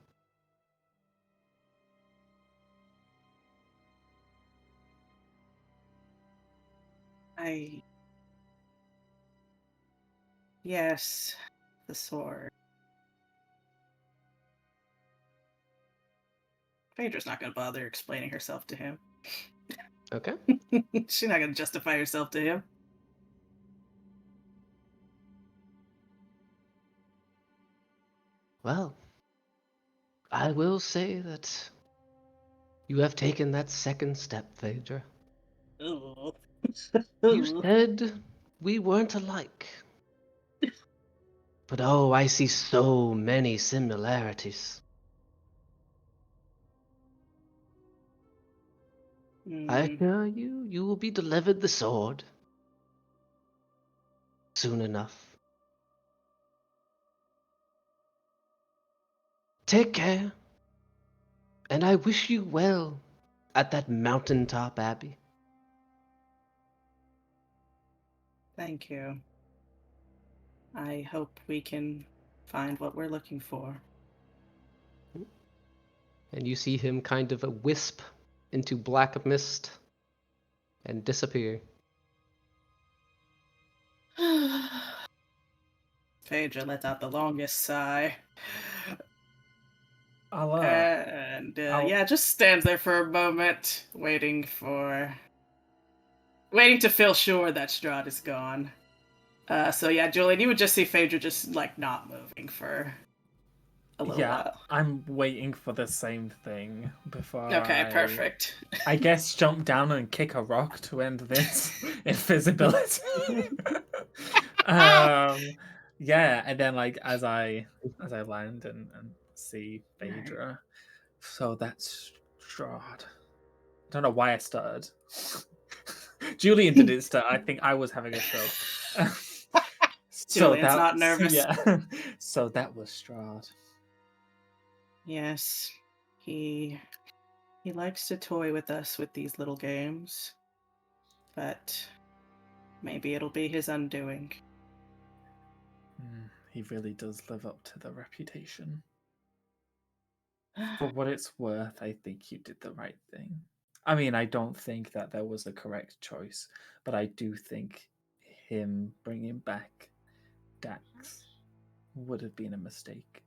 Yes, the sword. Phaedra's not gonna bother explaining herself to him. Okay. She's not gonna justify herself to him. Well, I will say that you have taken that second step, Phaedra. Ooh. You said we weren't alike. But oh, I see so many similarities. I assure you, you will be delivered the sword soon enough. Take care, and I wish you well at that mountaintop abbey. Thank you. I hope we can find what we're looking for. And you see him kind of a wisp into black mist and disappear. Phaedra let out the longest sigh. I'll, And yeah, just stands there for a moment, waiting to feel sure that Strahd is gone. So yeah, Julian, you would just see Phaedra just like not moving for a little while. I'm waiting for the same thing before Okay, perfect. I guess jump down and kick a rock to end this invisibility. Yeah, and then like as I land and see Phaedra, so that's Strahd. I don't know why I stuttered. Julian did it start. I think I was having a stroke. Julian's not nervous. Yeah. So that was Strahd. Yes, he likes to toy with us with these little games, but maybe it'll be his undoing. He really does live up to the reputation. For what it's worth, I think you did the right thing. I mean, I don't think that there was a correct choice, but I do think him bringing back Dax would have been a mistake.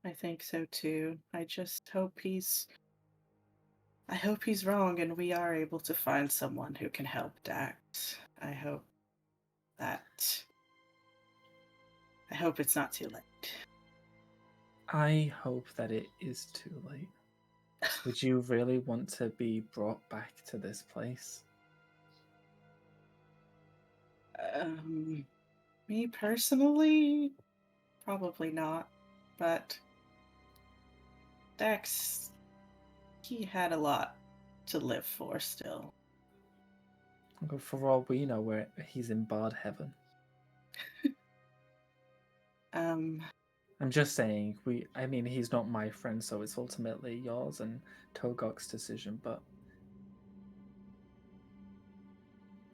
I think so too. I just hope he's wrong and we are able to find someone who can help Dax. I hope it's not too late. I hope that it is too late. Would you really want to be brought back to this place? Me personally, probably not. But Dax, he had a lot to live for still. For all we know, where he's in Bard Heaven. I'm just saying, I mean, he's not my friend, so it's ultimately yours and Togok's decision, but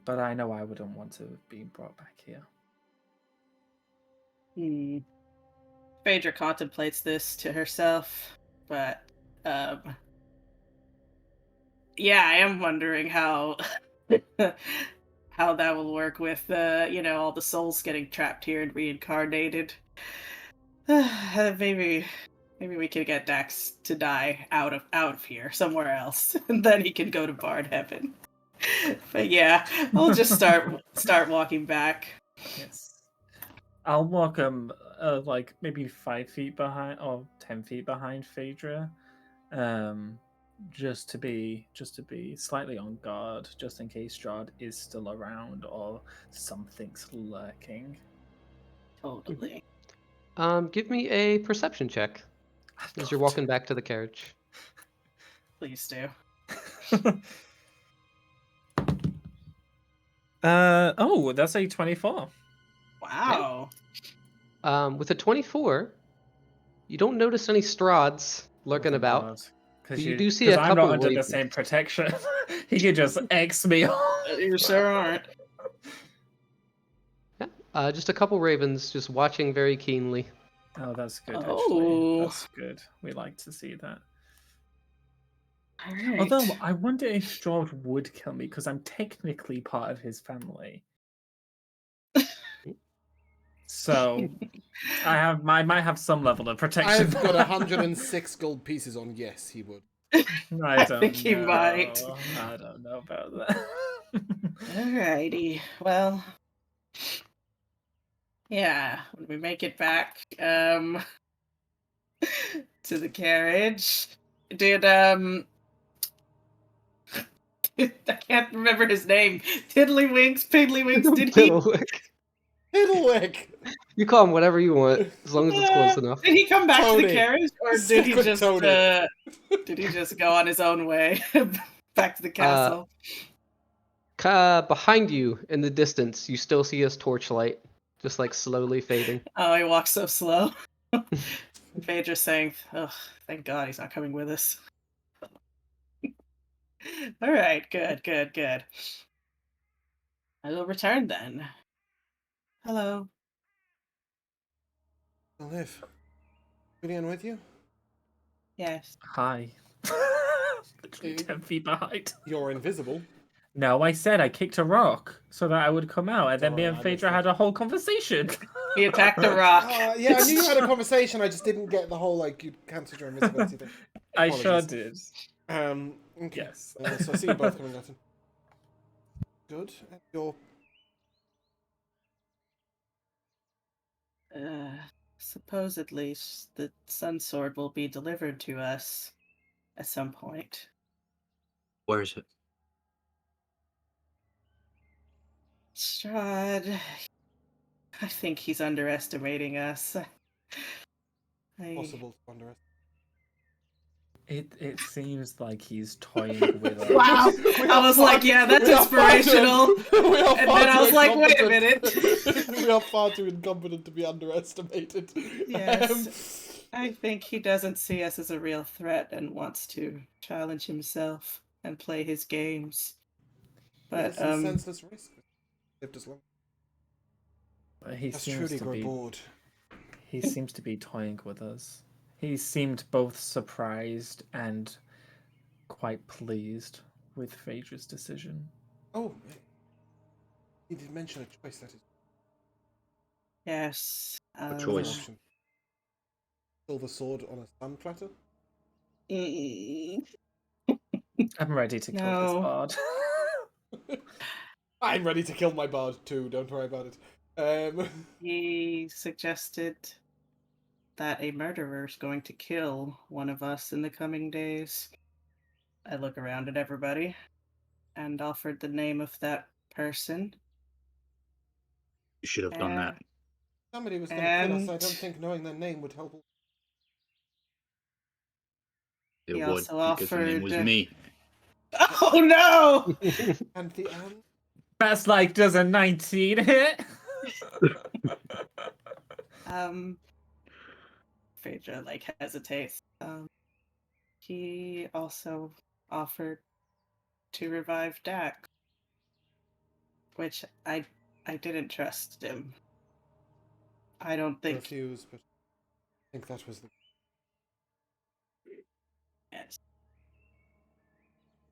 I know I wouldn't want to be brought back here. Phaedra contemplates this to herself, but yeah, I am wondering how how that will work with all the souls getting trapped here and reincarnated. Maybe we can get Dax to die out of here somewhere else, and then he can go to Bard Heaven. But yeah, I'll just start walking back. Yes. I'll walk like maybe 5 feet behind or 10 feet behind Phaedra. Just to be slightly on guard, just in case Strahd is still around or something's lurking. Totally. Give me a perception check as you're walking back to the carriage. Please do. Oh, that's a 24. Wow. With a 24, you don't notice any Strahds lurking about. But you do see a I'm couple not under the ravens. same protection. He could just X me off. You sure aren't. Yeah, just a couple ravens just watching very keenly. Oh, that's good, actually. Oh. That's good. We like to see that. All right. Although, I wonder if Strahd would kill me, because I'm technically part of his family. So, I might have some level of protection. I've got 106 gold pieces on yes, he would. I don't think he know. might. I don't know about that. Alrighty. Well, yeah. When we make it back, to the carriage, did I can't remember his name. Tiddlywinks, Piddlywinks. Did he? Piddlewick! You call him whatever you want, as long as it's close enough. Did he come back to Tony. the carriage, or did Stick he with just Tony. did he just go on his own way back to the castle? Behind you in the distance, you still see his torchlight, just like slowly fading. Oh, he walks so slow. Phaedra's saying, "Oh, thank God he's not coming with us." All right, good. I will return then. Hello. I'll live. Julian with you? Yes. Hi. Literally 10 feet behind. You're invisible. No, I said I kicked a rock so that I would come out, and then me Sorry, and I Phaedra missed had a whole conversation. He attacked a rock. Yeah, I knew you had a conversation. I just didn't get the whole you cancelled your invisibility thing. I sure Apologies. did. Okay. Yes. So I see you both coming at him. Good. And you're Supposedly, the Sun Sword will be delivered to us at some point. Where is it? Strahd, I think he's underestimating us. possible to underestimate. It seems like he's toying with us. Wow! I was like, yeah, that's inspirational. And then I was like, wait a minute. We are far too incompetent to be underestimated. Yes. I think he doesn't see us as a real threat and wants to challenge himself and play his games. But It's a senseless risk. Lived as long. He That's seems truly to grow be. bored. He seems to be toying with us. He seemed both surprised and quite pleased with Phaedra's decision. Oh, he did mention a choice. That is yes. A choice. option. Silver sword on a sun platter. I'm ready to kill this No. bard. I'm ready to kill my bard too. Don't worry about it. He suggested that a murderer is going to kill one of us in the coming days. I look around at everybody and offered the name of that person. You should have done that. Somebody was going to kill us. I And- don't think knowing their name would help. It He would, also because the name was offered- me. Oh no! And the That's like, does a 19 hit? Phaedra hesitates. He also offered to revive Dax, which I didn't trust him. I don't think. refuse, but I think that was the. Yes.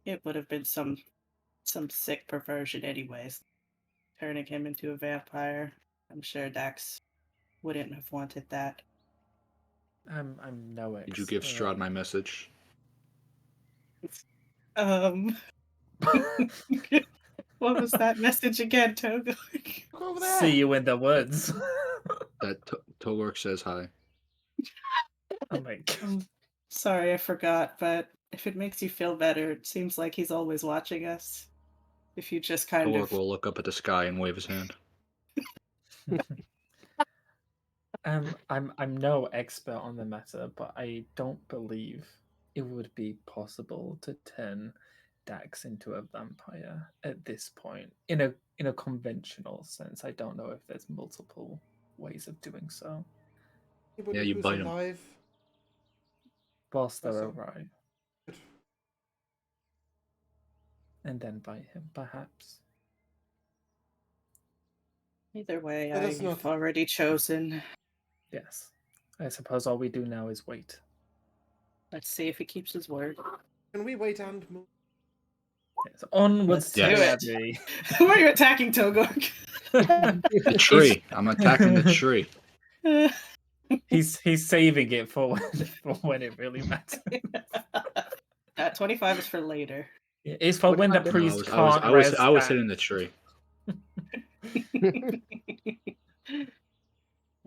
It would have been some sick perversion anyways. Turning him into a vampire. I'm sure Dax wouldn't have wanted that. I'm no expert. Did you give Strahd my message? What was that message again, Togo? Look over there. See you in the woods. That Togork says hi. I'm like, Sorry, I forgot, but if it makes you feel better, it seems like he's always watching us. If you just kind Togork of... will look up at the sky and wave his hand. I'm no expert on the matter, but I don't believe it would be possible to turn Dax into a vampire at this point. In a conventional sense, I don't know if there's multiple ways of doing so. Anybody Yeah, you who's bite him. alive. Whilst they're Also- alive, and then bite him, perhaps. Either way, Let us I've not- already chosen. Yes. I suppose all we do now is wait. Let's see if he keeps his word. Can we wait and move? Yes. Onwards to Let's the do it. Abbey. Why are you attacking Togork? The tree. I'm attacking the tree. He's saving it for when it really matters. 25 is for later. It's for when the No, priest I was, can't I was, rest I was Dax. hitting the tree.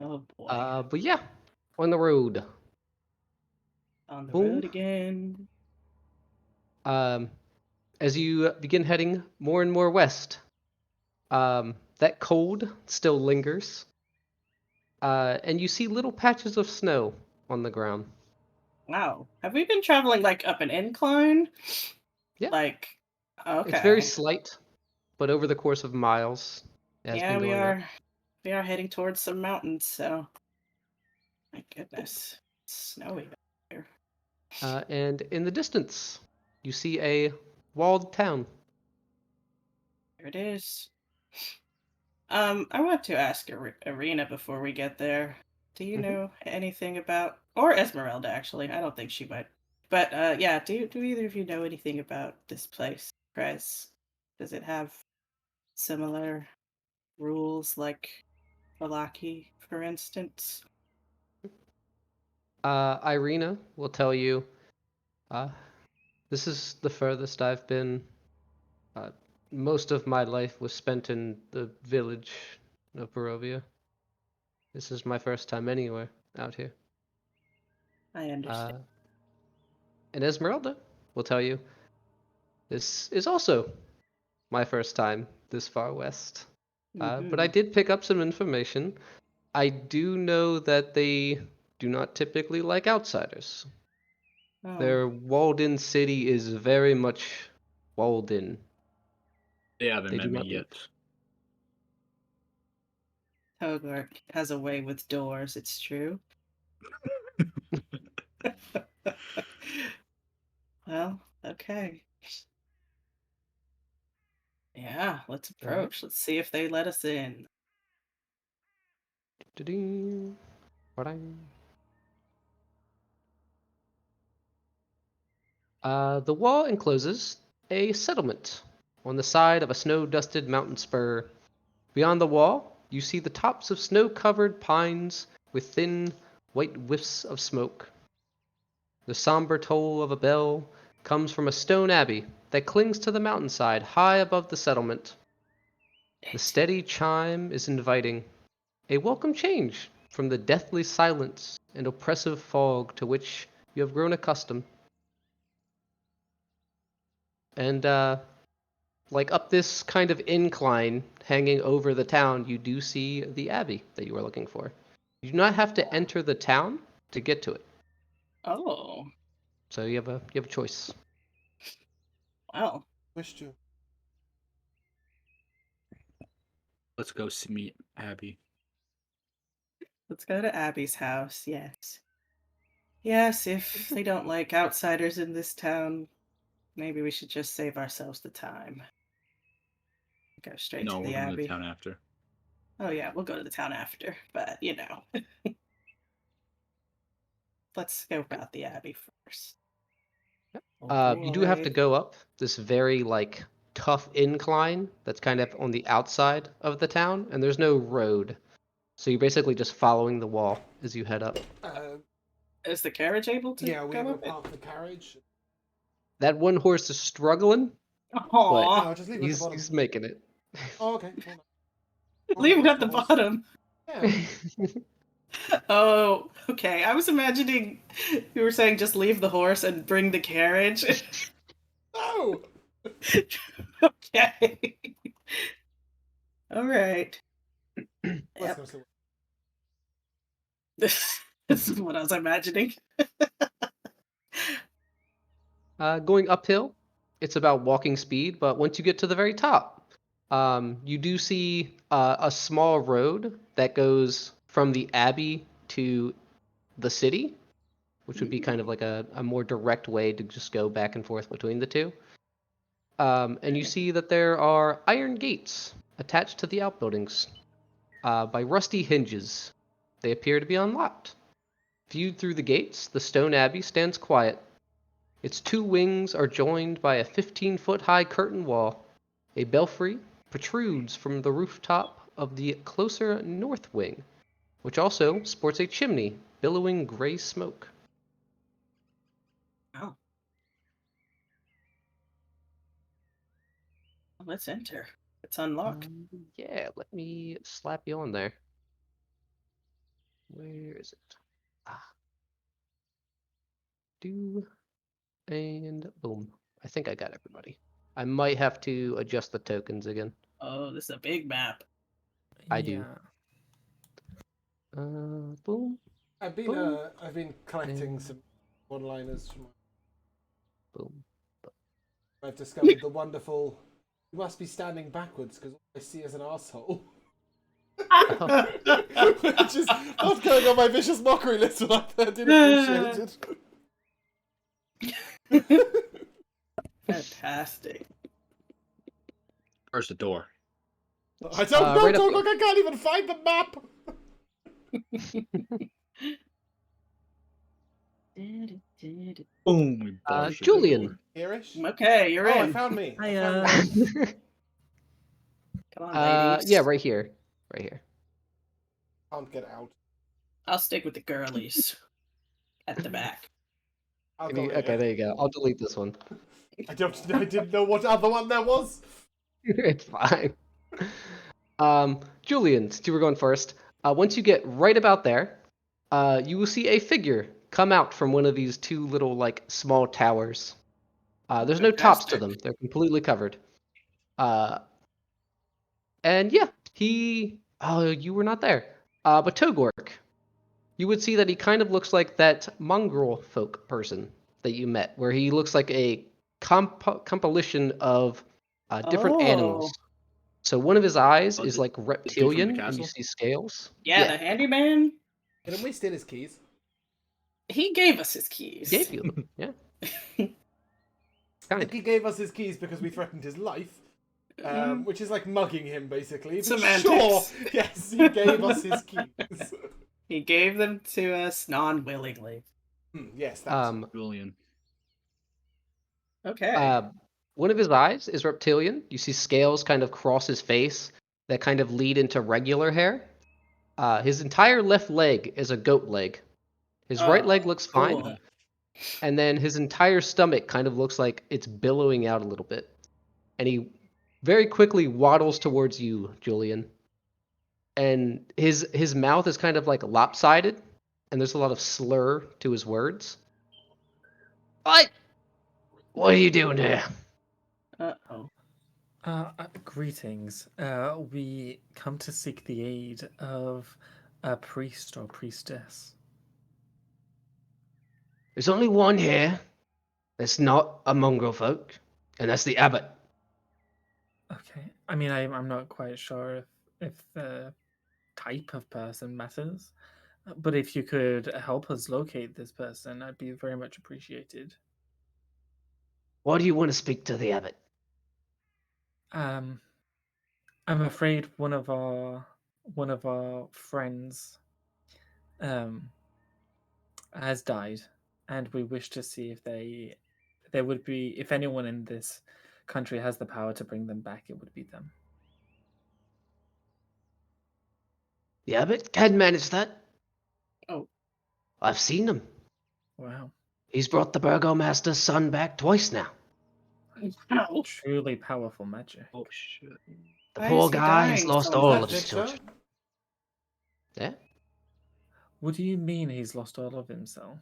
Oh boy. But yeah, on the road. On the boom. road again. As you begin heading more and more west, that cold still lingers, and you see little patches of snow on the ground. Wow. Have we been traveling like up an incline? Yeah. Like, okay. It's very slight, but over the course of miles, it has Yeah, been we going up. are. We are heading towards some mountains. So, my goodness, it's snowy back here. And in the distance, you see a walled town. There it is. I want to ask Arena before we get there. Do you Mhm. know anything about, or Esmeralda actually? I don't think she might. But yeah, do either of you know anything about this place, Prez? Does it have similar rules like Valaki, for instance? Irina will tell you, this is the furthest I've been. Most of my life was spent in the village of Barovia. This is my first time anywhere out here. I understand. And Esmeralda will tell you, this is also my first time this far west. But I did pick up some information. I do know that they do not typically like outsiders. Oh, Their walled-in city is very much walled in. They haven't They met do me not yet. Togor has a way with doors, it's true. Well, okay. Yeah, let's approach. Let's see if they let us in. Da-ding. Ba-dang. The wall encloses a settlement on the side of a snow-dusted mountain spur. Beyond the wall, you see the tops of snow-covered pines with thin, white whiffs of smoke. The somber toll of a bell comes from a stone abbey that clings to the mountainside high above the settlement. The steady chime is inviting, a welcome change from the deathly silence and oppressive fog to which you have grown accustomed. And like up this kind of incline hanging over the town, you do see the abbey that you are looking for. You do not have to enter the town to get to it. Oh, So you have a choice. wow. Wish to. Let's go meet Abbey. Let's go to Abby's house, yes. Yes, if they don't like outsiders in this town, maybe we should just save ourselves the time. Go straight No, to we're the going to Abbey. the town after. Oh yeah, we'll go to the town after, but you know. Let's scope out the Abbey first. You do have to go up this very like tough incline that's kind of on the outside of the town, and there's no road. So you're basically just following the wall as you head up. Is the carriage able to Yeah, we go will up it? park the carriage. That one horse is struggling, Aww. No, just leave it at the bottom. He's making it. Oh, okay. Well, no. Leave it at the Horse. bottom. Yeah. Oh, okay. I was imagining you were saying just leave the horse and bring the carriage. No. Okay. All right. Let's Yep. go see This is what I was imagining. Going uphill, it's about walking speed, but once you get to the very top, you do see a small road that goes from the Abbey to the city, which would be kind of like a more direct way to just go back and forth between the two. And you see that there are iron gates attached to the outbuildings by rusty hinges. They appear to be unlocked. Viewed through the gates, the stone abbey stands quiet. Its two wings are joined by a 15-foot-high curtain wall. A belfry protrudes from the rooftop of the closer north wing, which also sports a chimney billowing gray smoke. Oh. Let's enter. Let's unlock. Yeah, let me slap you on there. Where is it? Do and boom. I think I got everybody. I might have to adjust the tokens again. Oh, this is a big map. I do. Boom, I've been collecting some one-liners from. boom. I've discovered the wonderful. You must be standing backwards because all I see is an asshole. Which is not going on my vicious mockery list, but I did appreciate it. Fantastic. Where's the door? I don't know, right up don't look, I can't even find the map! Boom. We barged through the Julian. door. Here-ish? Okay, you're Oh, I in. found me. I Hiya. found me. Come on, ladies. Yeah, right here. Right here. Can't get out. I'll stick with the girlies at the back. I'll Can go you- here. okay, there you go. I'll delete this one. I didn't know what other one there was. It's fine. Julian, since you were going first, once you get right about there, you will see a figure come out from one of these two little, like, small towers. There's no tops to Fantastic. them. They're completely covered. And yeah, you were not there. But Togork, you would see that he kind of looks like that mongrel folk person that you met, where he looks like a compilation of different animals. So one of his eyes Oh, is the like dude from the reptilian, and you castle? see scales. Yeah, the handyman. Didn't we steal his keys? He gave us his keys. Gave you them, yeah. I Kind think he gave us his keys because we threatened his life. Which is like mugging him, basically. But Semantics. sure, yes, he gave us his keys. He gave them to us non-willingly. Yes, that's Julian. Okay. One of his eyes is reptilian. You see scales kind of cross his face that kind of lead into regular hair. His entire left leg is a goat leg. His right leg looks fine. cool. And then his entire stomach kind of looks like it's billowing out a little bit. And he very quickly waddles towards you, Julian. And his mouth is kind of like lopsided, and there's a lot of slur to his words. What are you doing here? Uh-oh. Greetings. We come to seek the aid of a priest or priestess. There's only one here that's not a mongrel folk, and that's the abbot. Okay. I mean, I'm not quite sure if the type of person matters, but if you could help us locate this person, I'd be very much appreciated. Why do you want to speak to the abbot? I'm afraid one of our friends has died, and we wish to see if there would be, if anyone in this country has the power to bring them back, it would be them. The abbot can manage that. Oh. I've seen him. Wow. He's brought the burgomaster's son back twice now. No. Truly powerful magic. Oh shit. The Why poor is he guy has dying lost so all Is of that his Victor? children. Yeah? What do you mean he's lost all of himself?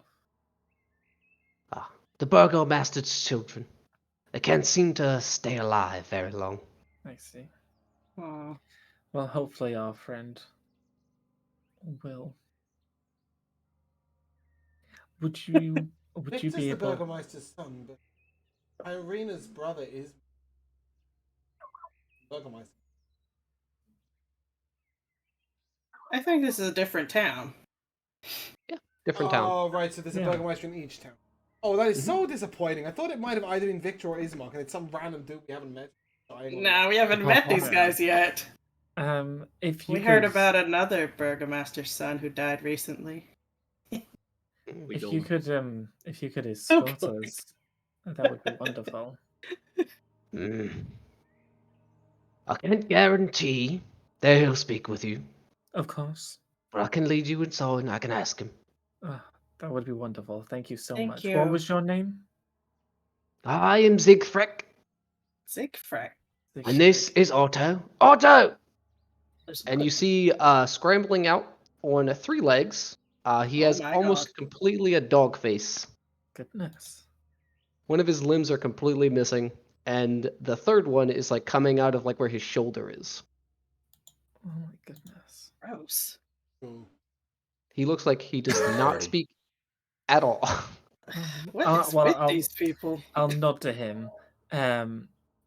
Ah, the burgomaster's children. They can't seem to stay alive very long. I see. Aw. Well, hopefully our friend will. Would you Victor's be the able? Burgomeister's son, but Irena's brother is Burgomeister. I think this is a different town. Different town. Oh, right, so there's a Yeah. Burgomeister in each town. Oh, that is Mhm. so disappointing. I thought it might have either been Victor or Ismark, and it's some random dude we haven't met. Nah, we haven't met these guys yet. If you We could, heard about another burgomaster's son who died recently. We if go. you could escort boy. us, that would be wonderful. Mm. I can't guarantee that he'll speak with you, Of course. but I can lead you inside and I can ask him. That would be wonderful. Thank you so Thank much. you. What was your name? I am Zigfreck, Siegfried. and this is Otto. Otto! There's And you see scrambling out on 3 legs. He Oh has my almost completely a dog face. Goodness. One of his limbs are completely missing, and the third one is like coming out of like where his shoulder is. Oh my goodness. gross. He looks like he does not Alrighty. speak at all. What is well, with these people? I'll nod to him.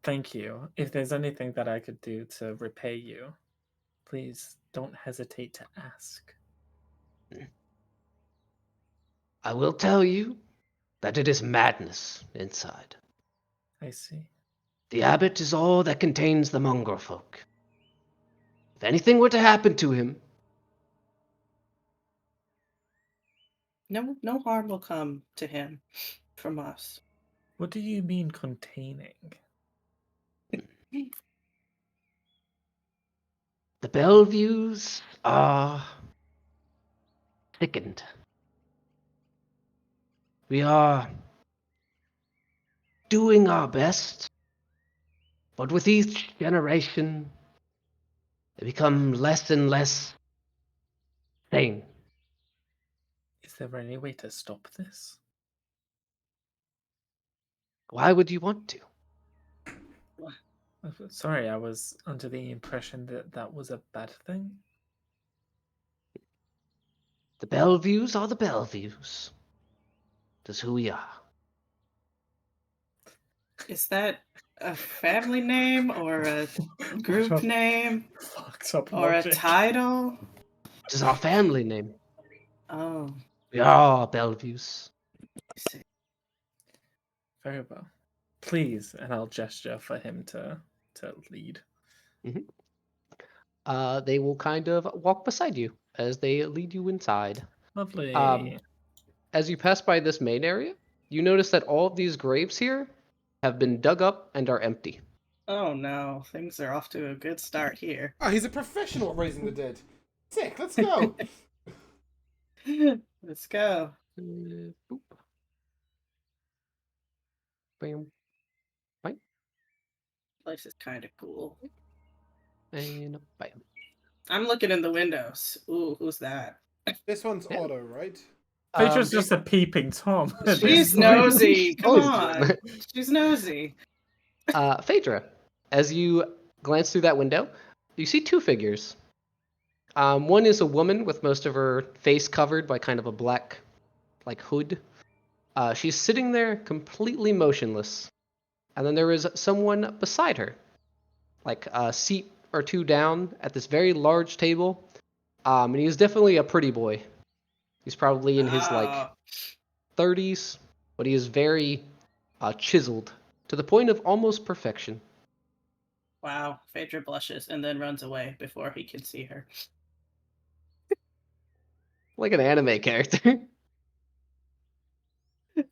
Thank you. If there's anything that I could do to repay you, please don't hesitate to ask. I will tell you that it is madness inside. I see. The abbot is all that contains the mongrel folk. If anything were to happen to him, No harm will come to him from us. What do you mean containing? the Belleviews are thickened. We are doing our best, but with each generation, they become less and less sane. Is there any way to stop this? Why would you want to? Sorry, I was under the impression that that was a bad thing. The Belleviews are the Belleviews. That's who we are. Is that a family name or a group name Fucked up or a logic. title? This is our family name. Oh, We are all Belleviews. I see. Very well. Please, and I'll gesture for him to lead. They will kind of walk beside you as they lead you inside. Lovely. As you pass by this main area, you notice that all of these graves here have been dug up and are empty. Oh no, things are off to a good start here. Oh, he's a professional at raising the dead. Sick, let's go. Let's go. Boop. Bam. Bam. Place is kind of cool. And bam. I'm looking in the windows. Ooh, who's that? This one's Yeah. Otto, right? Petra's just a peeping Tom. at She's this point. nosy. Come Always on. doing She's nosy. Phaedra, as you glance through that window, you see 2 figures. One is a woman with most of her face covered by kind of a black, like, hood. She's sitting there completely motionless. And then there is someone beside her, like a seat or 2 down at this very large table. And he's definitely a pretty boy. He's probably in his, like, Oh, 30s, but he is very chiseled to the point of almost perfection. wow. Phaedra blushes and then runs away before he can see her. Like an anime character.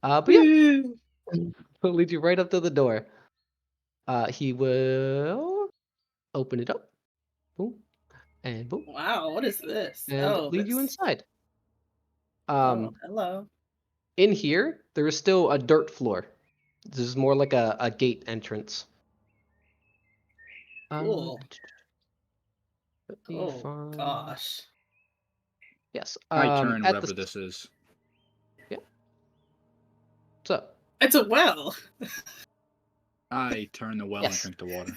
But yeah, he'll lead you right up to the door. He will open it up. Boom. And boom. Wow, what is this? And Oh, lead you this- inside. Oh, hello. In here, there is still a dirt floor. This is more like a gate entrance. Cool. Let me Oh find... gosh. Yes. I turn at whatever the... this is. Yeah. So, It's a well. I turn the well and Yes. drink the water.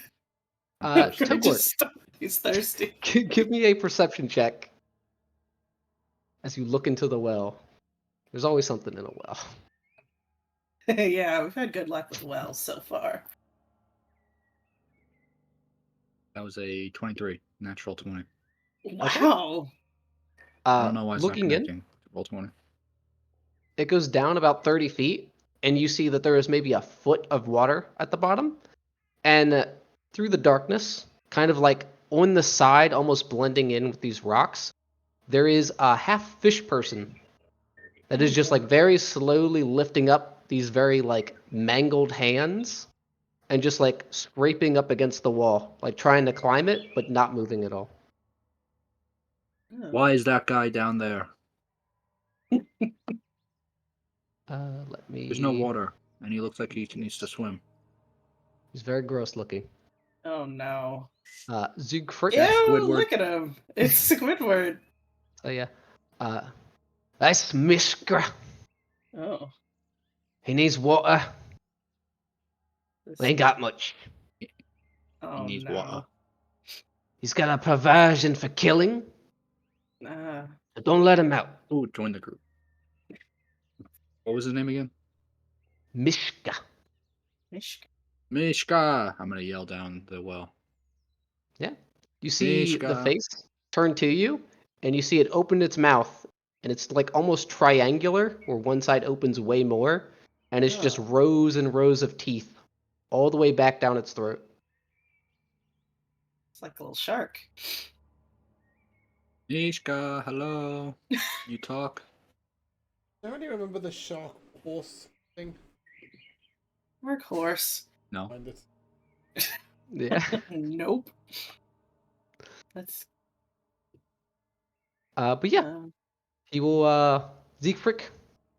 Uh, Can I Togor, just stop? He's thirsty. give me a perception check as you look into the well. There's always something in a well. Yeah, we've had good luck with wells so far. That was a 23, natural 20. Wow. I don't know why it's not Looking in, connecting. Roll 20. it goes down about 30 feet, and you see that there is maybe a foot of water at the bottom. And through the darkness, kind of like on the side, almost blending in with these rocks, there is a half fish person that is just like very slowly lifting up these very like mangled hands and just like scraping up against the wall, like trying to climb it, but not moving at all. Oh. Why is that guy down there? Let me... There's no water, and he looks like he needs to swim. He's very gross looking. Oh no. Siegfried. Ew, Squidward. look at him. It's Squidward. So yeah. That's Mishka. Oh. He needs water. We ain't got much. Oh He needs no. water. He's got a perversion for killing. Uh, So don't let him out. Ooh, join the group. What was his name again? Mishka. Mishka. Mishka! I'm gonna yell down the well. Yeah. You see the Mishka. face turn to you, and you see it open its mouth, and it's like almost triangular, where one side opens way more, and it's just Oh. rows and rows of teeth all the way back down its throat. It's like a little shark. Mishka, hello. You talk? I only remember the shark horse thing. Mark horse. No. Find it. Yeah. Nope. That's But yeah, he will, Siegfried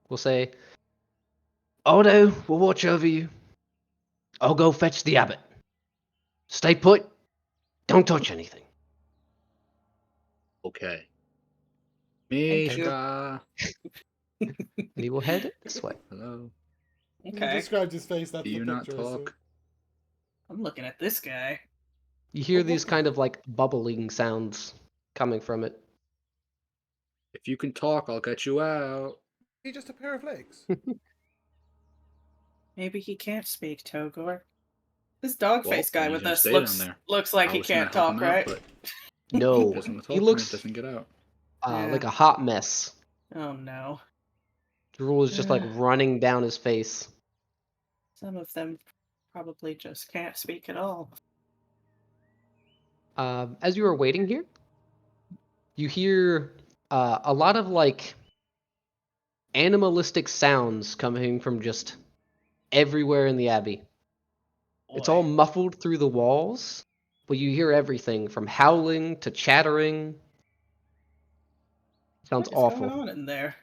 will say, Odo will watch over you. I'll go fetch the abbot. Stay put. Don't touch anything. Okay. Thank you. Mishka. And he will head this way. Hello. You Okay. described his face, that's Do the you not picture I saw. talk? I'm looking at this guy. You hear But what these the- kind of like bubbling sounds coming from it. If you can talk, I'll get you out. He just a pair of legs. Maybe he can't speak, Togor. This dog Well, face then guy he's with gonna us stay down looks there. looks like I he was gonna can't help talk, him out, right? but No, he doesn't want to he talk looks and it doesn't get out. Yeah. like a hot mess. Oh no. Drool is just like running down his face. Some of them probably just can't speak at all. As you are waiting here, you hear a lot of like animalistic sounds coming from just everywhere in the abbey. It's all Boy. muffled through the walls, but you hear everything from howling to chattering. Sounds What is going awful. on in there?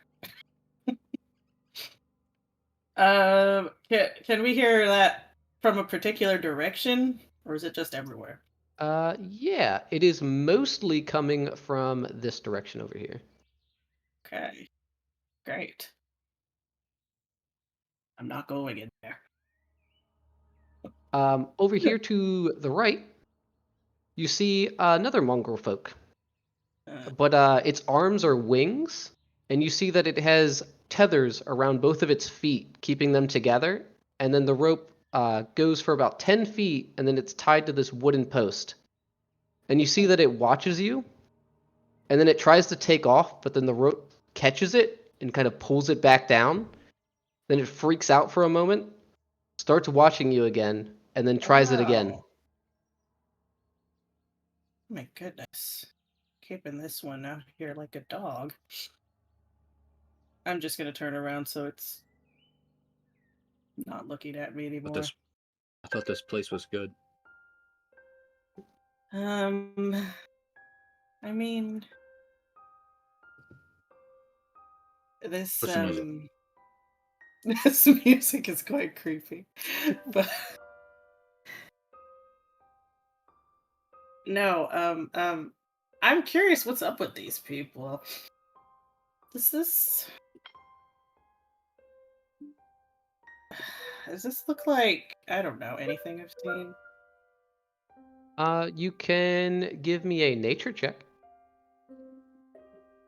Can we hear that from a particular direction, or is it just everywhere? Yeah, it is mostly coming from this direction over here. Okay, great. I'm not going in there. Over here to the right, you see another mongrel folk, but its arms are wings, and you see that it has tethers around both of its feet, keeping them together, and then the rope goes for about 10 feet, and then it's tied to this wooden post. And you see that it watches you, and then it tries to take off, but then the rope catches it and kind of pulls it back down. Then it freaks out for a moment, starts watching you again, and then tries it again. Wow. My goodness. Keeping this one out here like a dog. I'm just gonna turn around so it's not looking at me But anymore. I thought this place was good. I mean, this Listen, This music is quite creepy. But no, I'm curious what's up with these people. Does this look like, I don't know, anything I've seen? You can give me a nature check.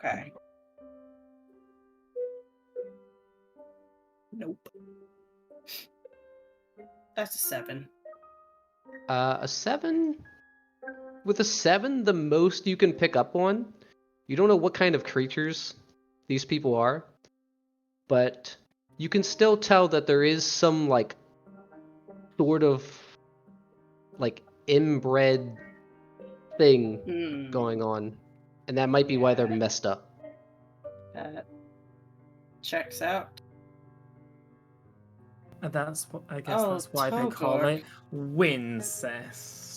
Okay. Nope. That's a 7. A 7. With a 7, the most you can pick up on. You don't know what kind of creatures these people are, but you can still tell that there is some like sort of like inbred thing going on, and that might be why they're Yeah. messed up. That checks out. And that's what I guess Oh, that's why they call Togor. it Wincest.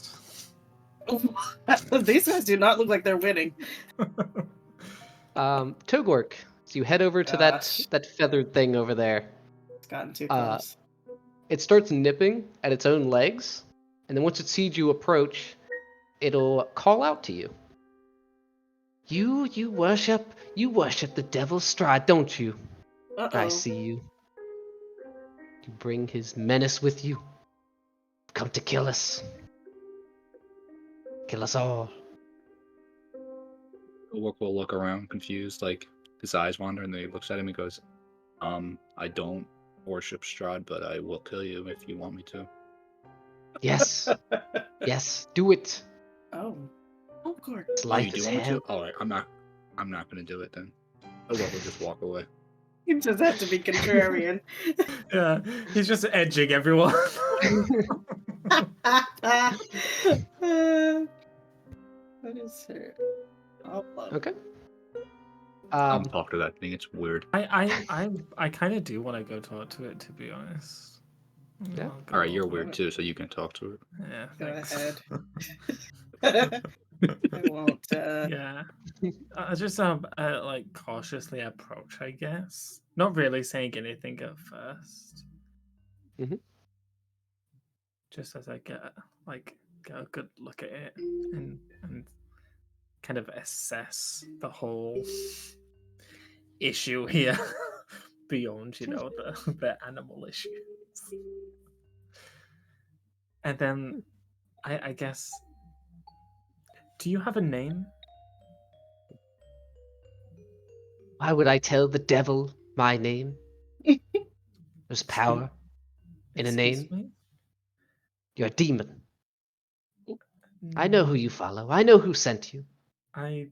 These guys do not look like they're winning. Togork, so you head over to Gosh. that feathered thing over there. It's gotten too close. It starts nipping at its own legs, and then once it sees you approach, it'll call out to you. You worship the devil Strahd, don't you? Uh-oh. I see you. You bring his menace with you. Come to kill us. Kill us all. Ulrich will look around, confused, like his eyes wander, and then he looks at him and goes, I don't worship Strahd, but I will kill you if you want me to. Yes. Yes, do it. Oh. Oh, Gord. This Oh, life you do is want me hell. to? Alright, I'm not gonna do it then. Ulrich will just walk away. You just have to be contrarian. Yeah, he's just edging everyone. What is her? Oh, love. Okay. I'll talk to that thing. It's weird. I kind of do want to go talk to it, to be honest. Yeah. I'll go Alright, you're over weird it. too, so you can talk to it. Yeah, Go thanks. ahead. I won't. Yeah, I just like cautiously approach, I guess. Not really saying anything at first. Mhm. Just as I get a good look at it and kind of assess the whole issue here beyond the animal issues. And then I guess, do you have a name? Why would I tell the devil my name? There's power in a Excuse name. me? You're a demon. I know who you follow. I know who sent you. Who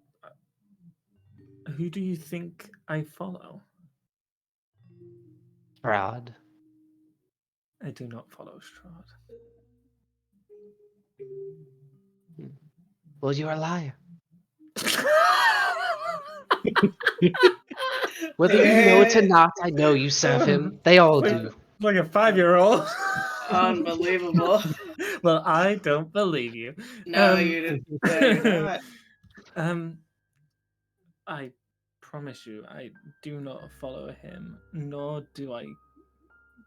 do you think I follow? Strahd. I do not follow Strahd. Well, you're a liar. Whether you know it or not, I know you serve him. They all do. Like a 5-year-old. Unbelievable. Well, I don't believe you. No, you didn't. No, you're not. I promise you, I do not follow him, nor do I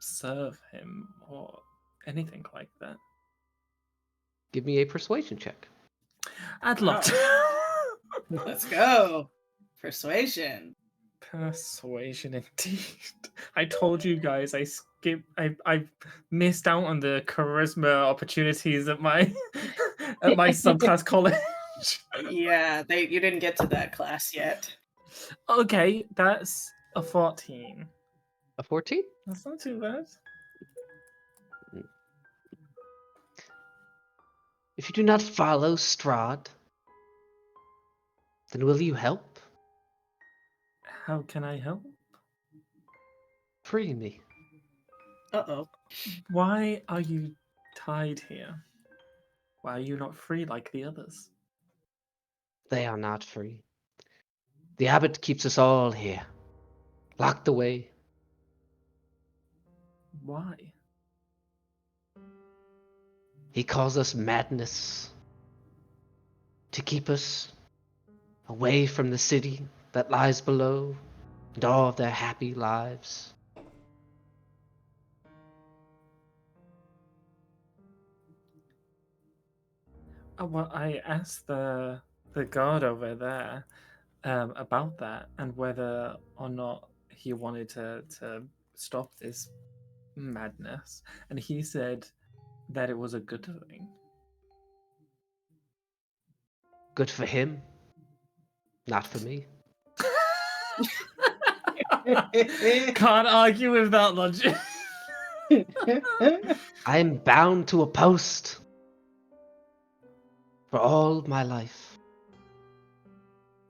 serve him or anything like that. Give me a persuasion check. I'd love to. Let's go. Persuasion. Persuasion, indeed. I told you guys I missed out on the charisma opportunities at my subclass college. Yeah, you didn't get to that class yet. Okay, that's a 14. A 14? That's not too bad. If you do not follow Strahd, then will you help? How can I help? Free me. Uh-oh. Why are you tied here? Why are you not free like the others? They are not free. The abbot keeps us all here, locked away. Why? He calls us madness to keep us away from the city that lies below and all of their happy lives. Well, I asked the guard over there about that and whether or not he wanted to stop this madness, and he said that it was a good thing. Good for him, not for me. Can't argue with that logic. I'm bound to a post for all my life.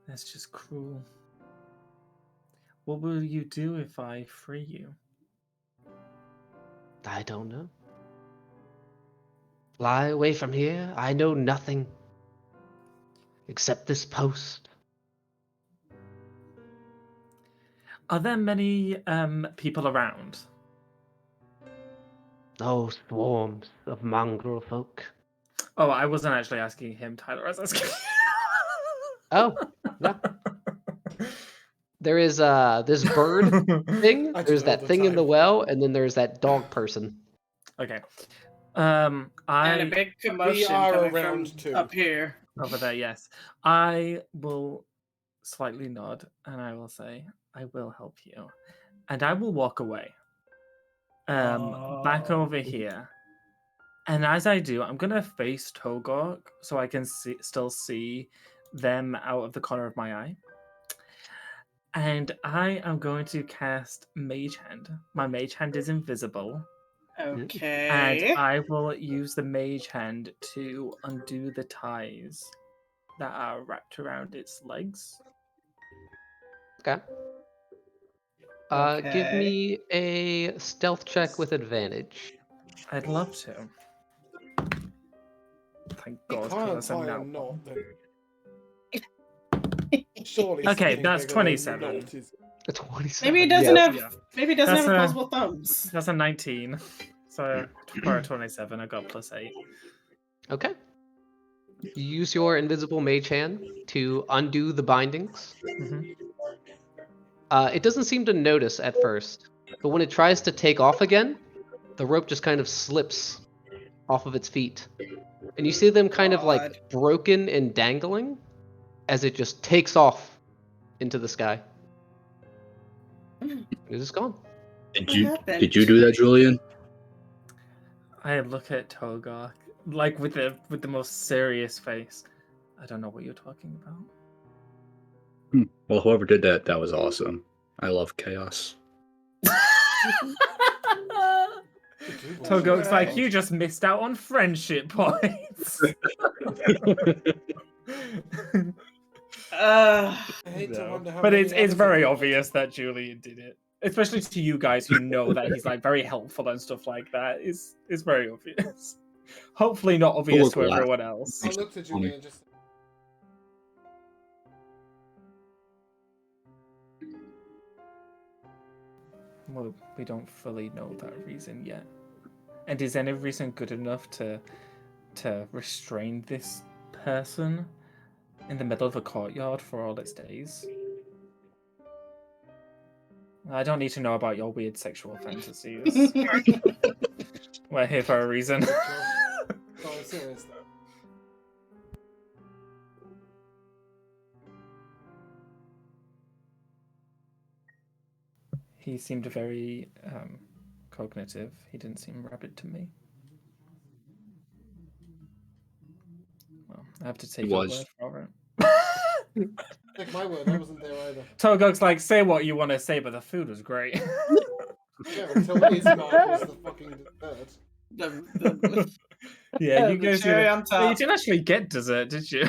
That's just cruel. What will you do if I free you? I don't know. Fly away from here. I know nothing except this post. Are there many people around? Oh, swarms of mongrel folk. Oh, I wasn't actually asking him, Tyler. I was asking. Oh, no. There is this bird thing. I do There's all that the thing in the time. well, and then there's that dog person. Okay. And a I big commotion are coming around from too. up here. over there. Yes, I will slightly nod, and I will say, "I will help you," and I will walk away. Back over here. And as I do, I'm gonna face Togok so I can still see them out of the corner of my eye. And I am going to cast Mage Hand. My Mage Hand is invisible, Okay. and I will use the Mage Hand to undo the ties that are wrapped around its legs. Okay. Give Okay. me a stealth check with advantage. I'd love to. Thank You God, can't because I'm tie now. a knot. Then. Surely Okay, something that's bigger than 27. knot is- A 27. Maybe he doesn't yeah. have. Yeah. Maybe he doesn't That's have a- opposable thumbs. That's a 19. So for a 27, I got +8. Okay. You use your invisible mage hand to undo the bindings. Mhm. It doesn't seem to notice at first, but when it tries to take off again, the rope just kind of slips off of its feet. And you see them kind of God. like broken and dangling as it just takes off into the sky. It is gone. Did What you happened? did you do that, Julian? I look at Togok like with the most serious face. I don't know what you're talking about. Well, whoever did that, that was awesome. I love chaos. Togok's like, Right. you just missed out on friendship points. Uh, I hate to No. wonder how But many it's others very have done obvious that Julian did it. Especially to you guys who know that he's like very helpful and stuff like that. It's very obvious. Hopefully not obvious look to laugh. everyone else. it. I looked at Julian and just. Well, we don't fully know that reason yet. And is any reason good enough to restrain this person in the middle of a courtyard for all its days? I don't need to know about your weird sexual fantasies. We're here for a reason. No, I'm serious. He seemed very cognitive. He didn't seem rabid to me. Well, I have to take your was. word for it. Take my word, I wasn't there either. Togok's like, say what you want to say, but the food was great. Yeah, until Ismark was the fucking dessert. Yeah, you The guys cherry didn't. on top. You didn't actually get dessert, did you?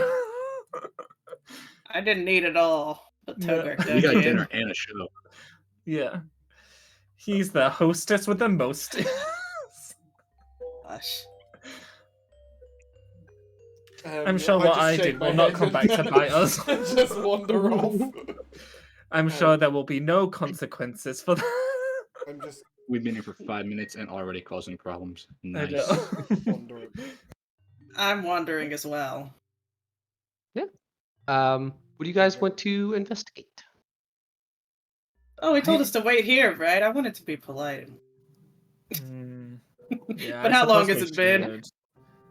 I didn't eat it all, but No. Togok We got did. dinner and a show. Yeah. He's the hostess with the most. Gosh. I'm sure what just I shake did my will not head come back to and bite us. just wander off. I'm sure there will be no consequences for that. I'm just We've been here for 5 minutes and already causing problems. I Nice. know. wandering. I'm wondering as well. What do you guys want to investigate? Oh, he told us to wait here, right? I wanted to be polite. Hmm. Yeah, But I how long suppose has we it been? should.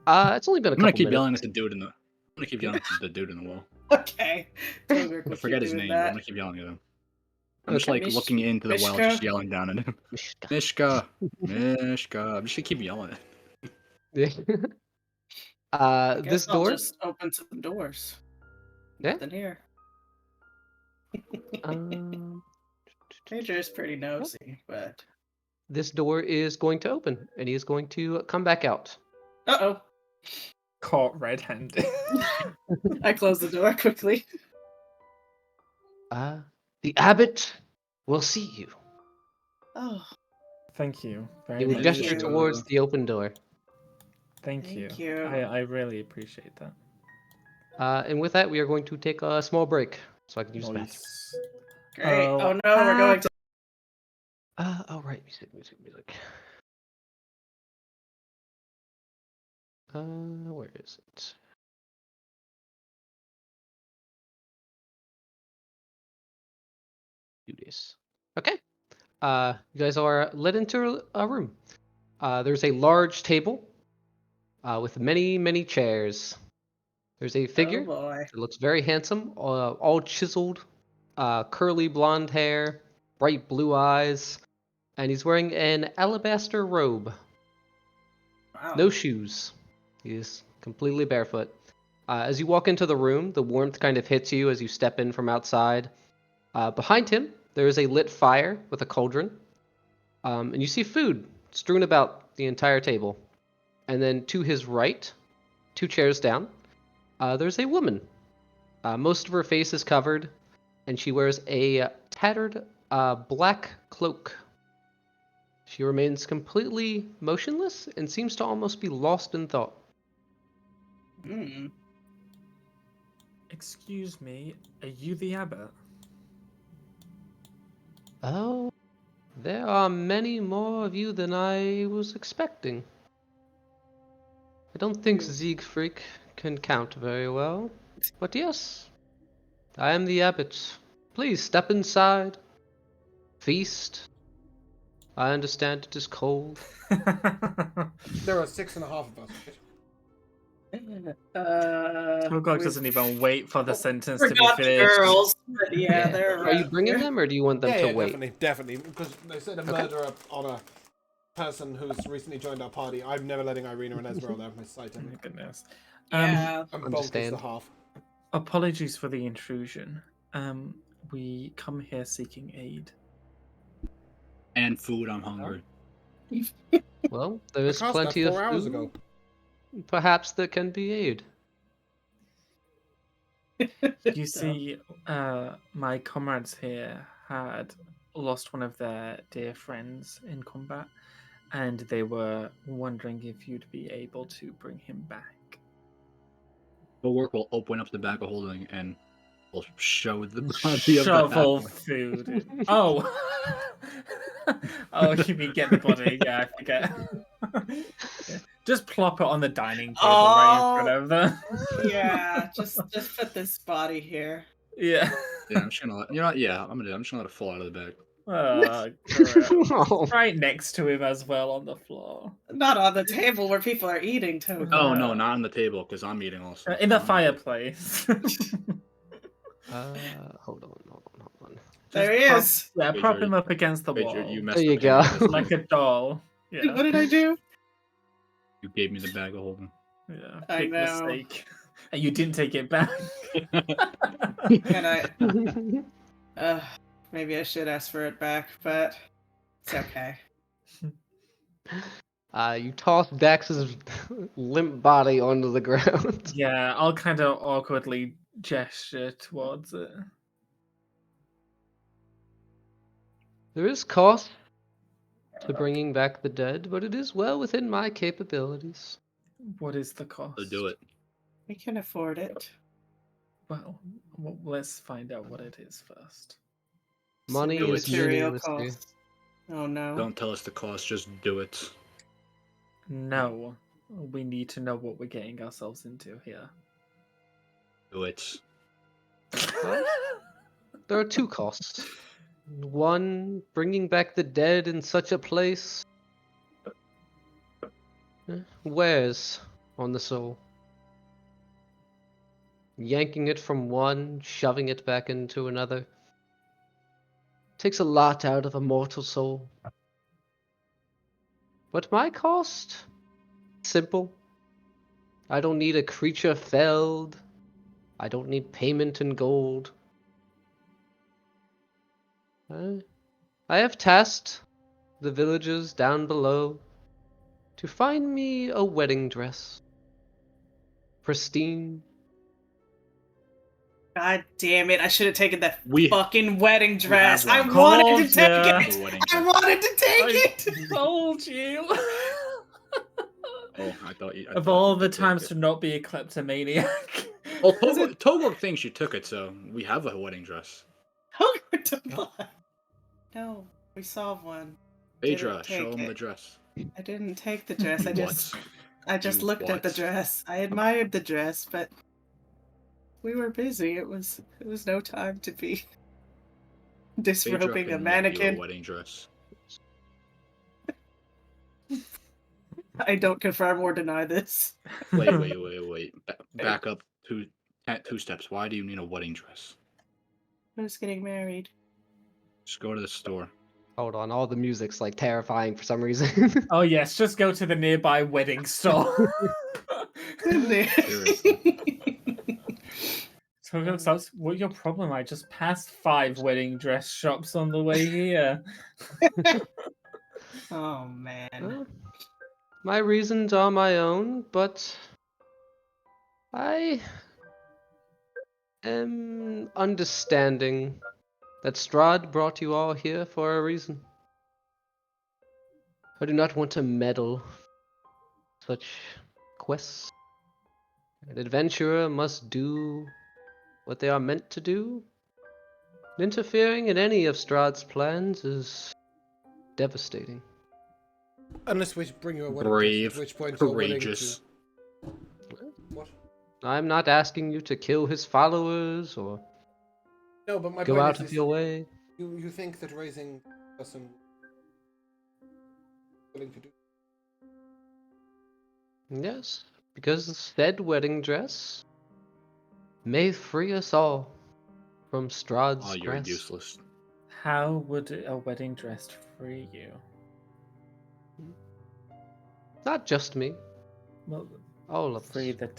It's only been a I'm gonna couple keep minutes. yelling at the dude in the. I'm gonna keep yelling at the dude in the wall. Okay. Togurk I will forget keep his doing name, but I'm that. gonna keep yelling at him. I'm just Okay. like looking into the well, Mishka? just yelling down at him. Mishka, Mishka. I'm just gonna keep yelling at him. Yeah. I guess This I'll door. just open some doors. Yeah. Nothing here. Um, Major is pretty nosy, but this door is going to open, and he is going to come back out. uh-oh. Caught red-handed. I closed the door quickly. The abbot will see you. Oh, Thank you very He will much. gesture you. towards the open door. Thank you. Thank you. I really appreciate that. And with that, we are going to take a small break, so I can use the bathroom. Nice. Great. Oh, Oh no, we're going to. Oh, right, music. Where is it? Do this. Okay. You guys are led into a room. There's a large table with many chairs. There's a Oh figure boy. that looks very handsome, all chiseled, curly blonde hair, bright blue eyes, and he's wearing an alabaster robe. Wow. No shoes. He is completely barefoot. As you walk into the room, the warmth kind of hits you as you step in from outside. Behind him, there is a lit fire with a cauldron. And you see food strewn about the entire table. And then to his right, 2 chairs down, there's a woman. Most of her face is covered, and she wears a tattered black cloak. She remains completely motionless and seems to almost be lost in thought. Hmm. Excuse me, are you the abbot? Oh, there are many more of you than I was expecting. I don't think Siegfried can count very well, but yes, I am the abbot. Please step inside. Feast. I understand it is cold. There are 6.5 of us. Togog doesn't even wait for the sentence to be Forgot the finished. girls, but yeah, they're Are you around bringing here. them, or do you want them Yeah, to yeah, wait? definitely, because they said a murderer on a person who's recently joined our party. I'm never letting Irina and Ezreal out of my sight. Oh my goodness. Yeah. I'm bonkers Understand. the half. Apologies for the intrusion. We come here seeking aid. And food, I'm hungry. Well, there I is cast plenty that of 4 hours food. ago. Perhaps there can be aid. You see, my comrades here had lost one of their dear friends in combat, and they were wondering if you'd be able to bring him back. Bulwark will open up the bag of holding and will show the body of the Shovel halfling. food. Oh. Oh, you mean get the body? Yeah, I forget. Yeah. Just plop it on the dining table right in front of them. Yeah, just put this body here. Yeah. Yeah, I'm just gonna let, you know what? Yeah, I'm just gonna let it fall out of the bag. Oh, gross. Oh. Right next to him as well on the floor. Not on the table where people are eating, Togo. Oh no, not on the table because I'm eating also. In the Not on table. fireplace. Hold on. There he is. Yeah, Pedro, prop him up against the Pedro, wall. you messed There you up go. handing this Like to a me. doll. Yeah. What did I do? You gave me the bag of holding. Yeah. I Big know. mistake. And you didn't take it back. And maybe I should ask for it back, but it's okay. You toss Dax's limp body onto the ground. Yeah, I'll kind of awkwardly gesture towards it. There is cost to bringing back the dead, but it is well within my capabilities. What is the cost? So do it. We can afford it. Well, let's find out what it is first. Money Assuming is material meaningless here. costs. Oh no. Don't tell us the cost. Just do it. No, we need to know what we're getting ourselves into here. Do it. Well, there are 2 costs. One, bringing back the dead in such a place. Wares. on the soul. Yanking it from one, shoving it back into another. Takes a lot out of a mortal soul. But my cost? Simple. I don't need a creature felled. I don't need payment in gold. I have tasked the villagers down below to find me a wedding dress. Pristine. God damn it! I should have taken that We- fucking wedding dress. I one. wanted to take Told ya. it. The wedding I dress. wanted to take I it. told you. Oh, I thought you. I Of thought all you the did take times it. to not be a kleptomaniac. Well, Togok thinks you took it, so we have a wedding dress. No, we saw one. Phaedra, Didn't show take him the it. dress. I didn't take the dress. I just You looked at the what? dress. I admired the dress, but we were busy. It was no time to be Phaedra disrobing can a make you mannequin. a wedding dress. I don't confirm or deny this. Wait. Back up two steps. Why do you need a wedding dress? I was getting married. Just go to the store. Hold on, all the music's like terrifying for some reason. Oh yes, just go to the nearby wedding store. So that's what your problem? I just passed 5 wedding dress shops on the way here. Oh man. Well, my reasons are my own, but I am understanding that Strahd brought you all here for a reason. I do not want to meddle such quests. An adventurer must do what they are meant to do. Interfering in any of Strahd's plans is devastating. Unless we bring you a wedding Brave, dress, at which point you're willing courageous. to... What? I'm not asking you to kill his followers or No, but my go point out is of this, your way. you think that raising a person willing to do... Yes, because said wedding dress may free us all from Strahd's Oh, you're grasp. useless. How would a wedding dress free you? Not just me, Well, all of free us.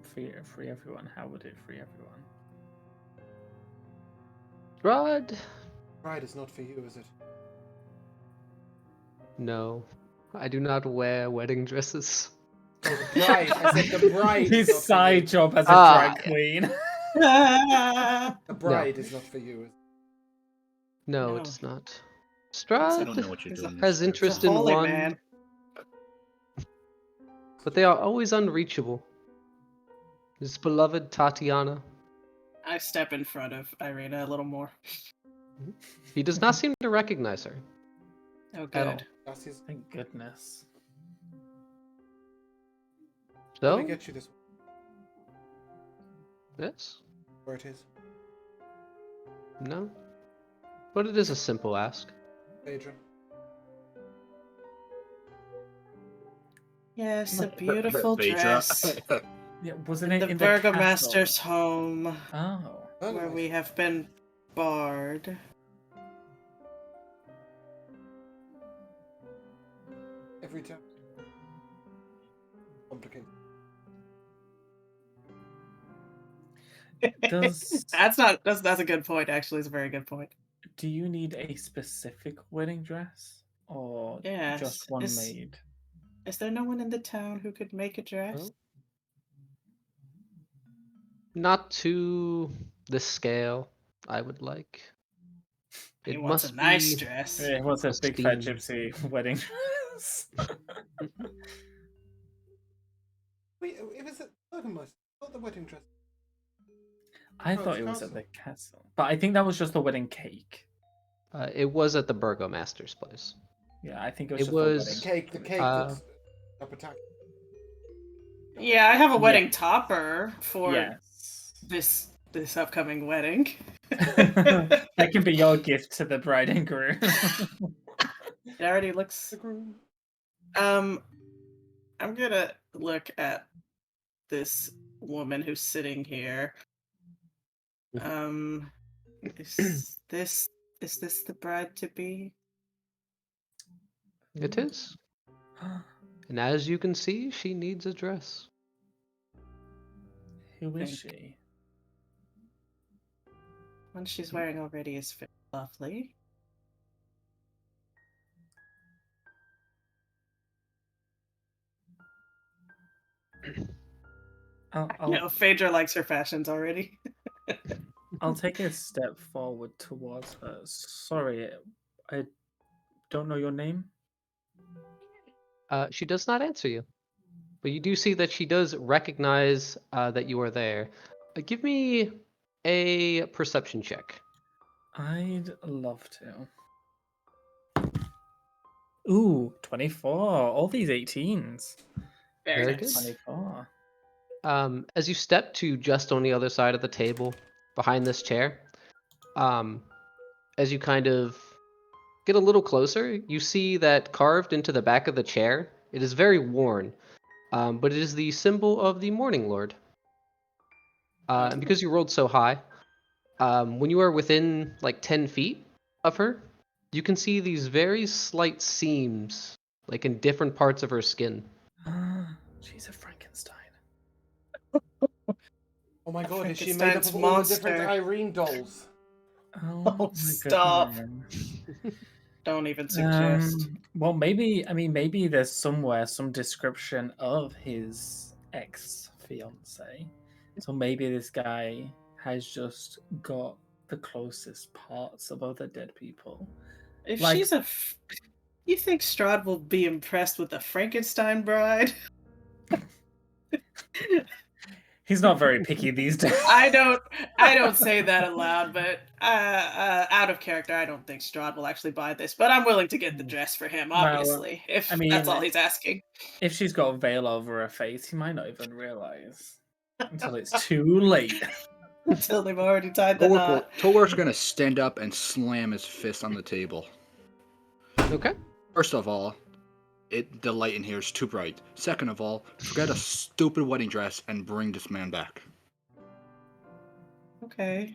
free everyone. How would it free everyone? Strahd? Pride is not for you, is it? No, I do not wear wedding dresses. Oh, the bride. I said the bride. is His not side for job as a Ah, drag queen. you. The bride is not for you. Is it? No, No. it is not. I Strahd don't know what you're He's a- doing. has Mr. interest a in holy one, man. but they are always unreachable. His beloved Tatiana. I step in front of Irina a little more. He does not seem to recognize her. Oh, At all. good. That's his... Thank goodness. Let So, me get you this yes, where it is. no, but it is a simple ask. Phaedra. Yes, a beautiful Phaedra. dress. Yeah, wasn't In it the in Burgomaster's castle? home, Oh. where we have been barred. Every time. Complicated. Does That's a good point. Actually, it's a very good point. do you need a specific wedding dress or Yes, just one is- made? Is there no one in the town who could make a dress? Well, not to the scale I would like. He It wants must a nice be dress. It was a big fat pristine. gypsy wedding dress. Wait, it was at Burgomaster, not the wedding dress. I Oh, thought it's it was at castle. the castle, but I think that was just the wedding cake. It was at the Burgomaster's place. Yeah, I think it was It just was- the The wedding. cake Uh, that's up attack. Yeah, I have a Yeah. wedding topper for Yes. this upcoming wedding. That can be your gift to the bride and groom. It already looks. The groom. I'm gonna look at this woman who's sitting here. Is this the bride to be? It is. And as you can see, she needs a dress. Who is Think. she? One she's wearing already is very lovely. Phaedra likes her fashions already. I'll take a step forward towards her. Sorry, I don't know your name. She does not answer you. But you do see that she does recognize that you are there. Give me a perception check. I'd love to. Ooh, 24. All these 18s. Very nice. good. 24. As you step to just on the other side of the table, behind this chair, as you kind of get a little closer, you see that carved into the back of the chair, it is very worn, but it is the symbol of the Morning Lord. And because you rolled so high, when you are within like 10 feet of her, you can see these very slight seams, like in different parts of her skin. She's a Frankenstein. Oh my god, is she made up Frankenstein's of all the different monster. Irene dolls? Oh, my stop. goodness. Don't even suggest. Well, maybe there's somewhere some description of his ex-fiance. So maybe this guy has just got the closest parts of other dead people. If Like- she's you think Strahd will be impressed with the Frankenstein bride? He's not very picky these days. I don't say that aloud, but out of character, I don't think Strahd will actually buy this. But I'm willing to get the dress for him, obviously, if that's all he's asking. If she's got a veil over her face, he might not even realize until it's too late. Until they've already tied the knot. Tolwork's gonna stand up and slam his fist on the table. Okay. First of all, the light in here is too bright. Second of all, forget a stupid wedding dress and bring this man back. Okay.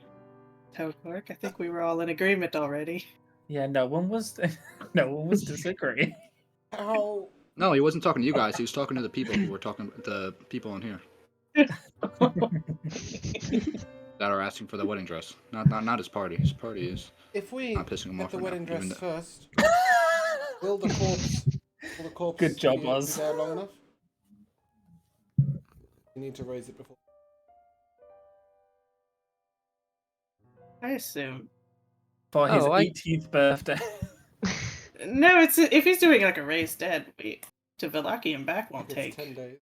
Toadwork, I think we were all in agreement already. Yeah, no one was disagreeing. How? No, he wasn't talking to you guys. He was talking to the people who were talking. The people in here that are asking for the wedding dress. Not his party. His party is If we not pissing him get off the right wedding now, dress even first, will the corpse Good job, be Oz. there long enough? You need to raise it before. I assume. For his Oh, 18th birthday. No, it's if he's doing like a raised dead, to Velaki and back won't It's take. 10 days.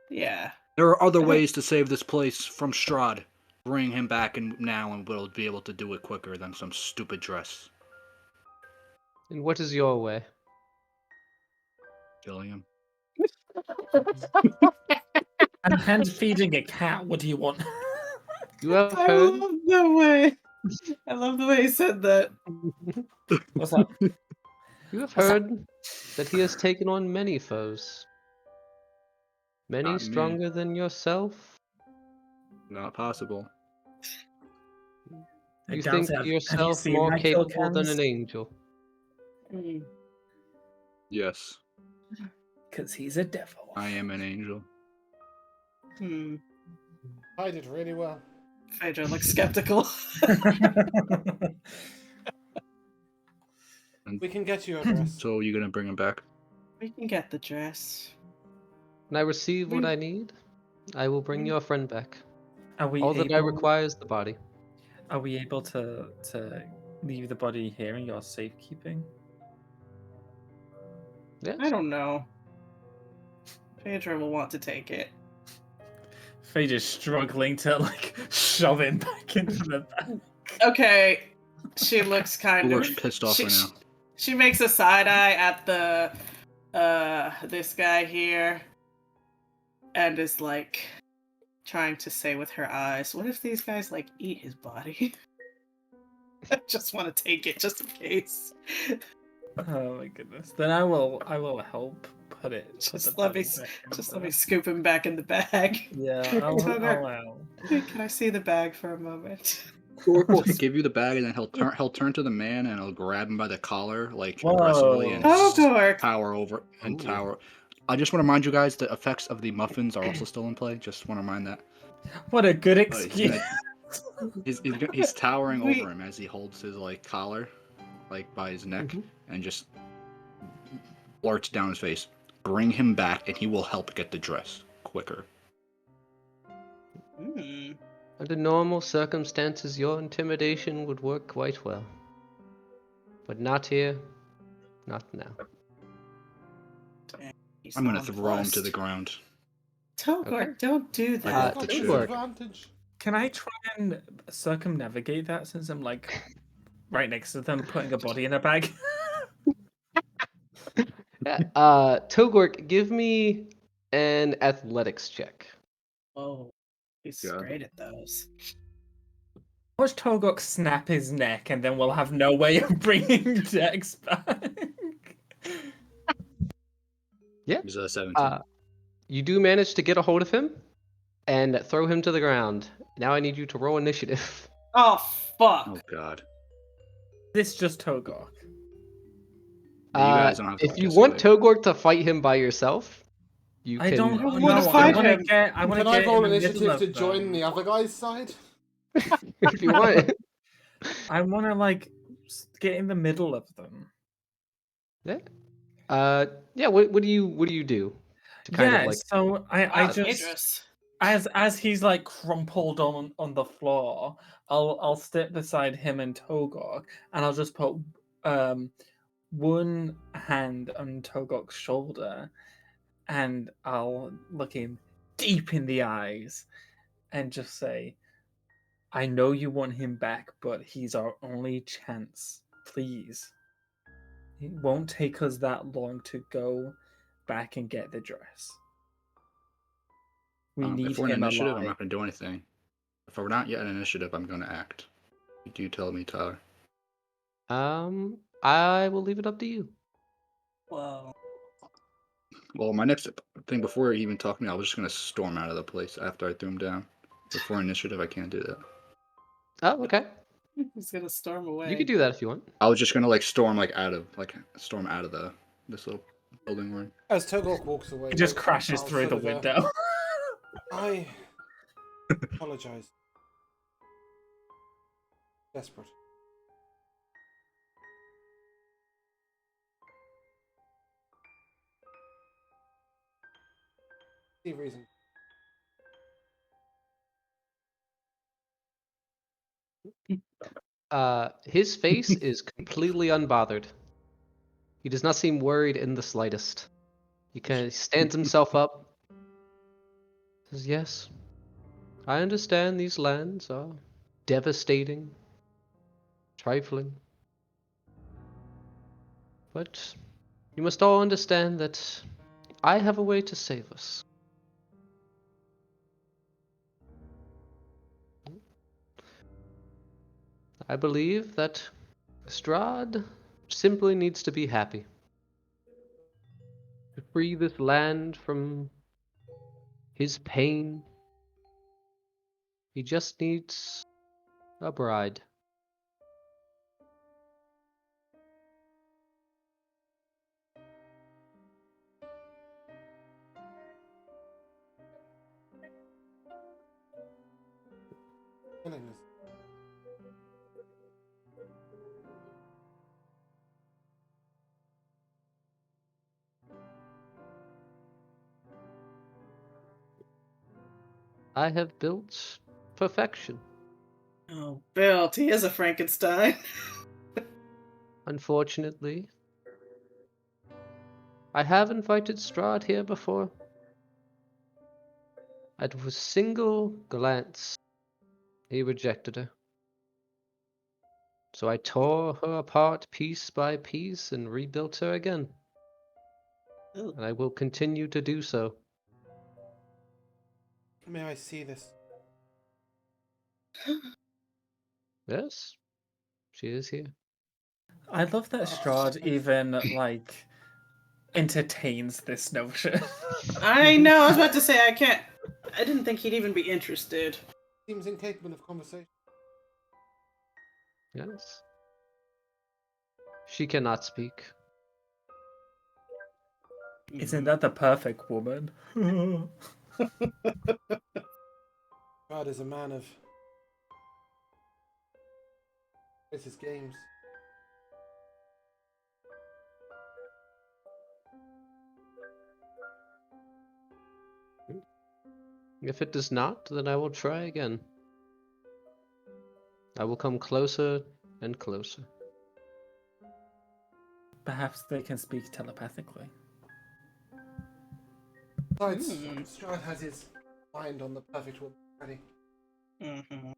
Yeah. There are other ways to save this place from Strahd. Bring him back now, and we'll be able to do it quicker than some stupid dress. And what is your way? Killing him. I'm hand feeding a cat. What do you want? You have I heard. love the way. I love the way he said that. What's that? You have heard that he has taken on many foes. Many Not me. stronger than yourself. Not possible. I You doubt think it. Have you yourself seen more my kill capable than cams? an angel. Yes, Because he's a devil. I am an angel. I did really well. Phaedra looks skeptical. We can get you a dress. So you're gonna bring him back? We can get the dress. When I receive what I need, I will bring your friend back. Are we All that I able- require is the body. Are we able to leave the body here in your safekeeping? Yes. I don't know. Phaedra will want to take it. Phaedra's struggling to shove him back into the bag. Okay. She looks kind Tolwork's of pissed off right now. She makes a side eye at the this guy here and is like trying to say with her eyes, what if these guys eat his body? I just want to take it just in case. Oh my goodness. Then I will help put it. Put Just the let me, body back in just there. let me scoop him back in the bag. Yeah, I'll Tugger. allow. Can I see the bag for a moment? Torque will give you the bag, and then he'll turn to the man, and he'll grab him by the collar, like Whoa. aggressively, and Oh, Torque. tower over and Ooh. tower. I just want to remind you guys the effects of the muffins are also still in play. Just want to remind that. What a good He's excuse. he's towering We- over him as he holds his like collar, like by his neck, Mhm. and just blurts down his face. Bring him back, and he will help get the dress quicker. Hmm. Under normal circumstances, your intimidation would work quite well. But not here, not now. He's I'm gonna throw him to nonplussed. the ground. Togor, Okay. don't do Like that. off the Got chair. disadvantage. Can I try and circumnavigate that since I'm like right next to them, putting a body in a bag? Yeah, Togork, give me an athletics check. Oh, he's Yeah. great at those. Watch Togok snap his neck, and then we'll have no way of bringing Dex back. Yeah. He's 17. You do manage to get a hold of him and throw him to the ground. Now I need you to roll initiative. Oh, fuck. Oh god. This just Togok. Yeah, you guys don't have to If you want participate. Togork to fight him by yourself, you I can. don't I wanna know. I fight want to him. get. I want to Can I get roll in the middle initiative of to join them. the other guy's side? If you want. I want to like get in the middle of them. Yeah. Yeah. What do you do? To kind Yeah. of like. So I Wow, just dangerous. as he's like crumpled on the floor, I'll step beside him and Togok, and I'll just put one hand on Togok's shoulder, and I'll look him deep in the eyes and just say, I know you want him back, but he's our only chance. Please. It won't take us that long to go back and get the dress. We need If we're in him initiative, I'm alive. not gonna do anything. If we're not yet in initiative, I'm gonna act. You tell me, Tyler. I will leave it up to you. Whoa. Well, my next thing before he even talked to me, I was just gonna storm out of the place after I threw him down. Before initiative, I can't do that. Oh, okay. He's gonna storm away. You can do that if you want. I was just gonna like storm out of this little building we're in. As Togok walks away, He just I'll- crashes I'll through the sort of, window. I apologize. Desperate. See reason. His face is completely unbothered. He does not seem worried in the slightest. He kind of stands himself up. Says, "Yes, I understand these lands are devastating, trifling. But you must all understand that I have a way to save us. I believe that Strahd simply needs to be happy. To free this land from his pain, he just needs a bride." Killing us. I have built perfection. Oh, built. He is a Frankenstein. Unfortunately, I have invited Strahd here before. At a single glance, he rejected her. So I tore her apart piece by piece and rebuilt her again. Ooh. And I will continue to do so. May I see this? Yes, she is here. I love that Strahd even like entertains this notion. I know, I was about to say, I didn't think he'd even be interested. Seems incapable of conversation. Yes. She cannot speak. Isn't that the perfect woman? God is a man of his games. If it does not, then I will try again. I will come closer and closer. Perhaps they can speak telepathically. Besides, Strahd has his mind on the perfect woman already. Mm-hmm.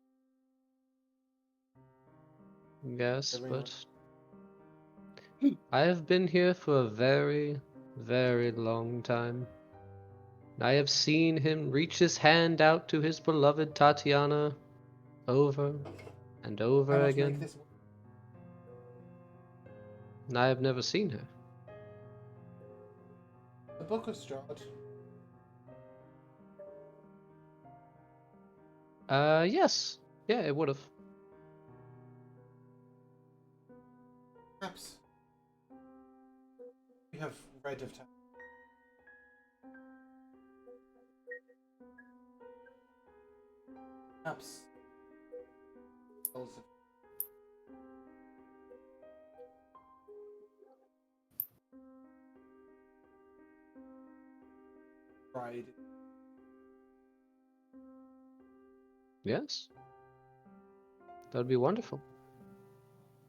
Yes, Everyone. but I have been here for a very, very long time. I have seen him reach his hand out to his beloved Tatiana over and Why over not make again, this and I have never seen her. the Book of Strahd? Yes. Yeah, it would have. Perhaps we have read of time. Perhaps also pride. Yes. That would be wonderful.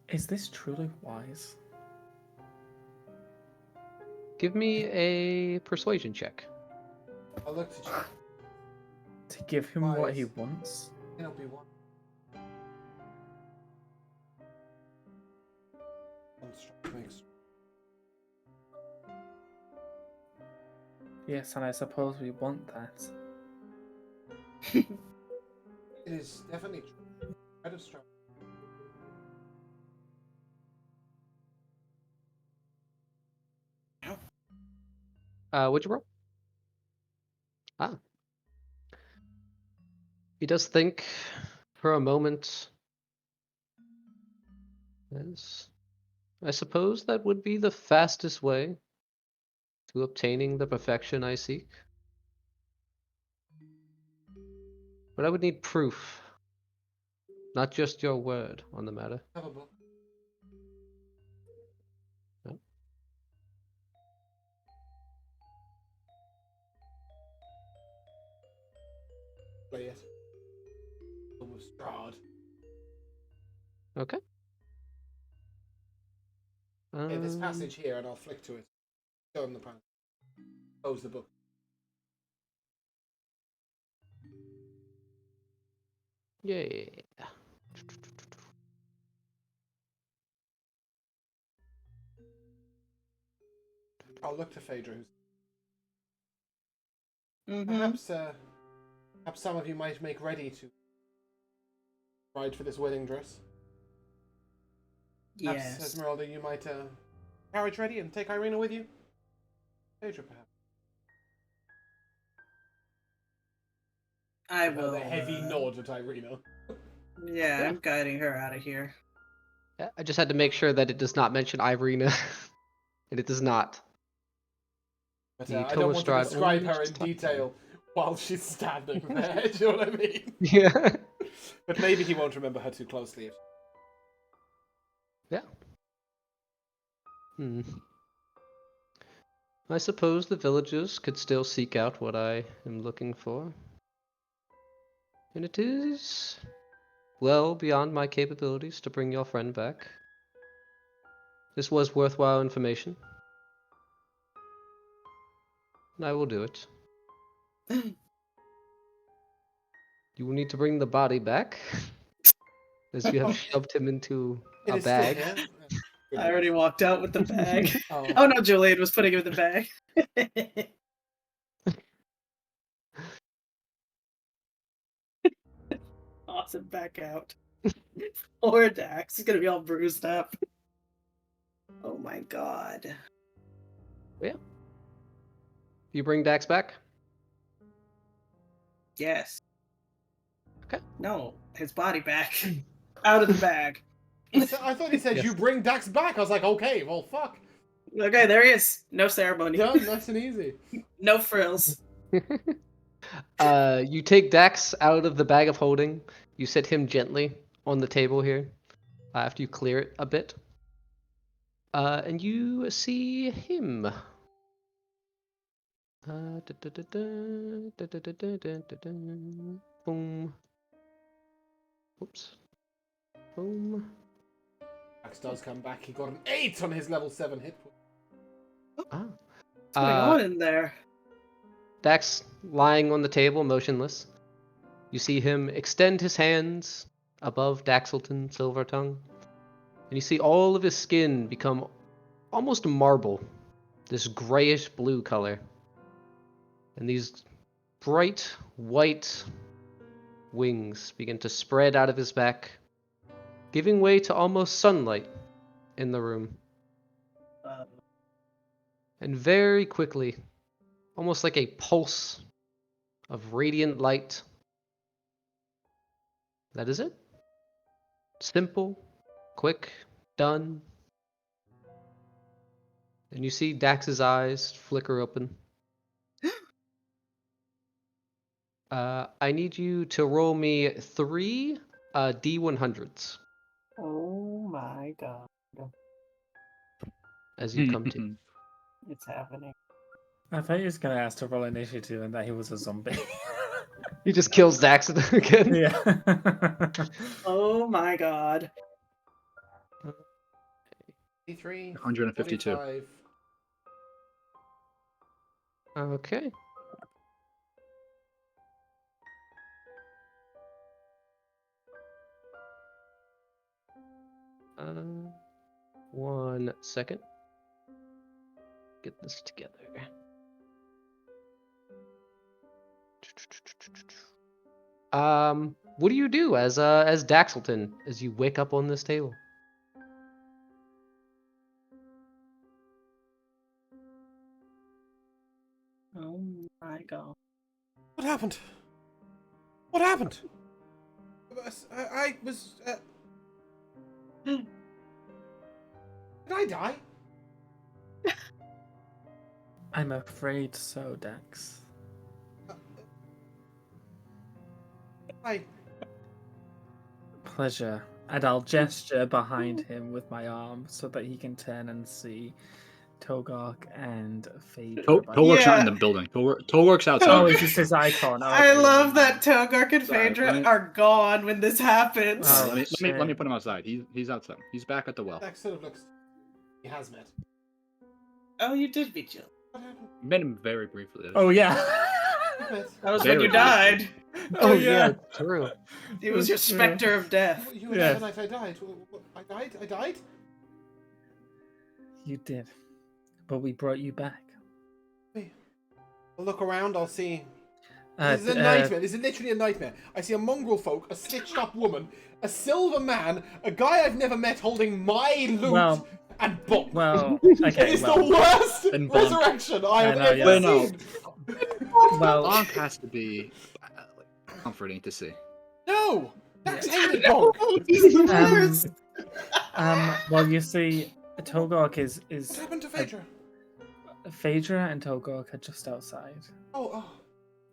Is this truly wise? Give me a persuasion check. I looked at you. To give him what he Wise. wants? It'll be one. Construct makes. Yes, and I suppose we want that. It is definitely true. Read of Strahd. What'd you roll? Ah. He does think for a moment. Yes. I suppose that would be the fastest way to obtaining the perfection I seek. But I would need proof, not just your word on the matter. Have a book. No? Play it. Book of Strahd. Okay. Okay, this passage here, and I'll flick to it. Show him the panel. Close the book. Yeah. I'll look to Phaedra. Who's Mm-hmm. perhaps some of you might make ready to ride for this wedding dress. Perhaps, Yes. Esmeralda, you might carriage ready and take Irina with you. Phaedra, perhaps. I will. The heavy nod at Irina. Yeah, Yeah. I'm guiding her out of here. Yeah, I just had to make sure that it does not mention Irina, and it does not. But The I don't want to Strahd describe only her in mentions Tatiana. detail while she's standing there. Do you know what I mean? Yeah. But maybe he won't remember her too closely. Yeah. I suppose the villagers could still seek out what I am looking for. And it is well beyond my capabilities to bring your friend back. This was worthwhile information. And I will do it. You will need to bring the body back, as you have shoved him into It a is still bag. here. I already walked out with the bag. Oh. Oh no, Julian was putting it in the bag. Awesome, back out. Poor Dax, he's gonna be all bruised up. Oh my god. Yeah. You bring Dax back? Yes. Okay. No, his body back. Out of the bag. I thought he said Yes. you bring Dax back. I was like, okay, well, fuck. Okay, there he is. No ceremony. Done, nice and easy. No frills. You take Dax out of the bag of holding. You set him gently on the table here after you clear it a bit. And you see him. Boom. Oops. Boom. Dax does come back. He got an 8 on his level 7 hit point. Ah. What's going on in there? Dax lying on the table, motionless. You see him extend his hands above Daxton Silvertongue, and you see all of his skin become almost marble, this grayish blue color. And these bright white wings begin to spread out of his back, giving way to almost sunlight in the room. And very quickly, almost like a pulse of radiant light. That is it. Simple, quick, done. And you see Dax's eyes flicker open. I need you to roll me 3 D100s Oh my god. as you come to. It's happening. I thought he was gonna ask to roll initiative and that he was a zombie. He just kills Dax again. Yeah. Oh my god. 83, 152. 45. Okay. Uh, 1 second. Get this together. What do you do as Daxton as you wake up on this table? Oh my god. What happened? What happened? I was. Did I die? I'm afraid so, Dax. I. Pleasure. And I'll gesture behind him with my arm so that he can turn and see Togok and Phaedra. Tolwork's not in Yeah. the building. Tolwork's outside. Oh, it's just his icon. Oh, I okay, love never that Togok and Sorry, Phaedra let me- are gone when this happens. Oh, let me shit. put him outside. He's outside. He's back at the well. Dax sort of looks. He has met. Oh, you did beat Jill. What happened? Met him very briefly. Oh, yeah. Met. That was Very when you briefly. died. Oh, yeah. True. He was your specter of death. You were Yeah. there the night I died. I died? I died? You did. But we brought you back. I'll look around, I'll see. This is a nightmare. This is literally a nightmare. I see a mongrel folk, a stitched up woman, a silver man, a guy I've never met holding my loot, Well- and Bonk. Well, It okay, is the well, worst And Bonk. resurrection I have know, ever yeah. Wait, no. seen. well, Bonk has to be comforting to see. No! Dax Yeah. hated Bonk. well, you see, Togok What is happened to Phaedra? Phaedra and Togok are just outside. Oh.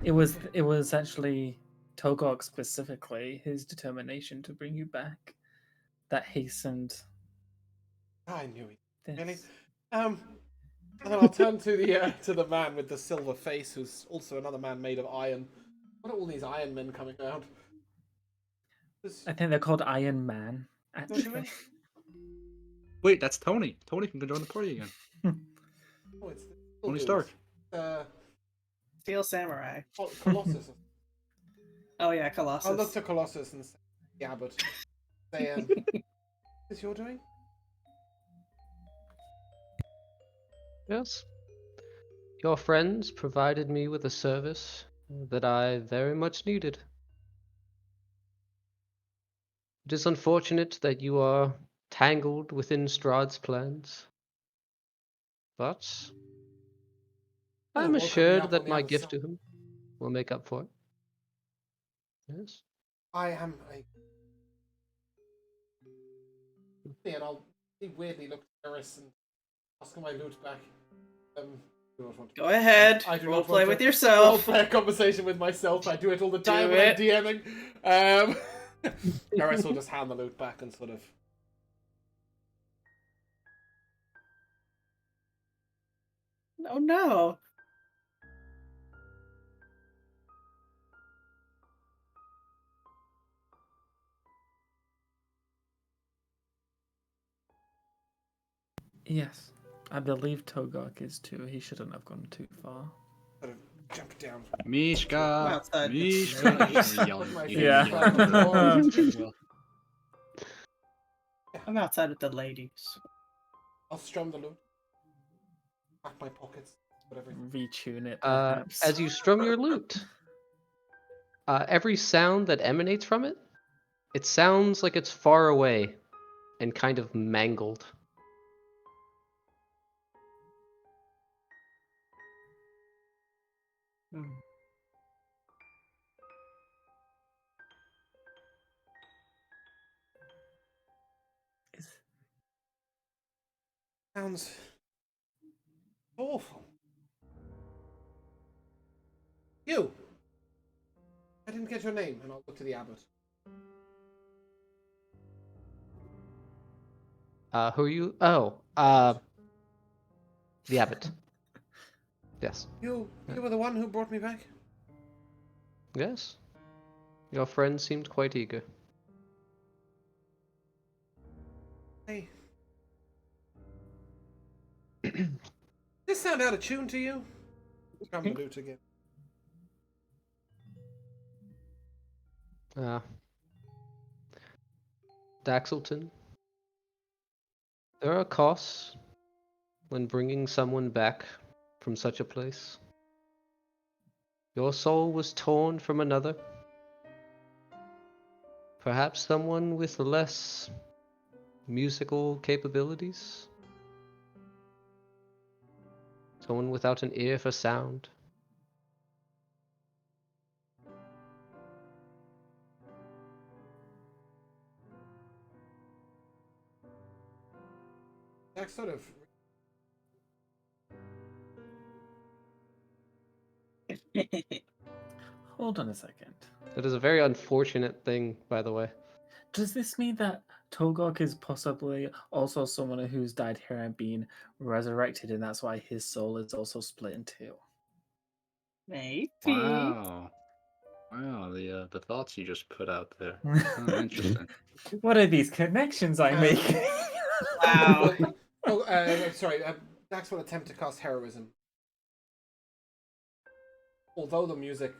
It was actually Togok specifically, his determination to bring you back, that hastened I knew it. this. Really? And then I'll turn to the man with the silver face, who's also another man made of iron. What are all these iron men coming out? I think they're called Iron Man. Actually. Wait, that's Tony. Tony can join the party again. Oh, it's Tony Stark. Steel Samurai. Colossus. Oh yeah, Colossus. I'll look to Colossus and say, yeah, but say, is your doing? Yes. Your friends provided me with a service that I very much needed. It is unfortunate that you are tangled within Strahd's plans, but Oh, I'm woke me assured up that on the my other gift side. to him will make up for it. Yes. I am and I'll weirdly look at Eris and ask for my loot back. I do not want to. Go ahead. I do Role not play want with to yourself. role-play a conversation with myself. I do it all the time Do when I'm it. DMing. Eris will just hand the loot back and sort of. Oh no. Yes, I believe Togok is too. He shouldn't have gone too far. Sort of jump down. I'm Mishka! outside the Mishka! ladies. We're yelling. My You feet can flat on yell the floor. as well. I'm outside with the ladies. I'll strum the loot. Pack my pockets. Whatever. Retune it, perhaps. As you strum your lute, every sound that emanates from it, it sounds like it's far away and kind of mangled. Sounds awful. You! I didn't get your name, and I'll look to the abbot. Who are you? Oh, the abbot. Yes. You were the one who brought me back? Yes. Your friend seemed quite eager. Hey. Does this sound out of tune to you? Strum the loot again. Daxelton. There are costs when bringing someone back from such a place. Your soul was torn from another. Perhaps someone with less musical capabilities? Someone without an ear for sound? That sort of. Hold on a second. That is a very unfortunate thing, by the way. Does this mean that Togok is possibly also someone who's died here and been resurrected, and that's why his soul is also split in two? Maybe. Wow. Wow, the thoughts you just put out there. Oh, interesting. What are these connections I make? Wow. Sorry, Dax will attempt to cast heroism. Although the music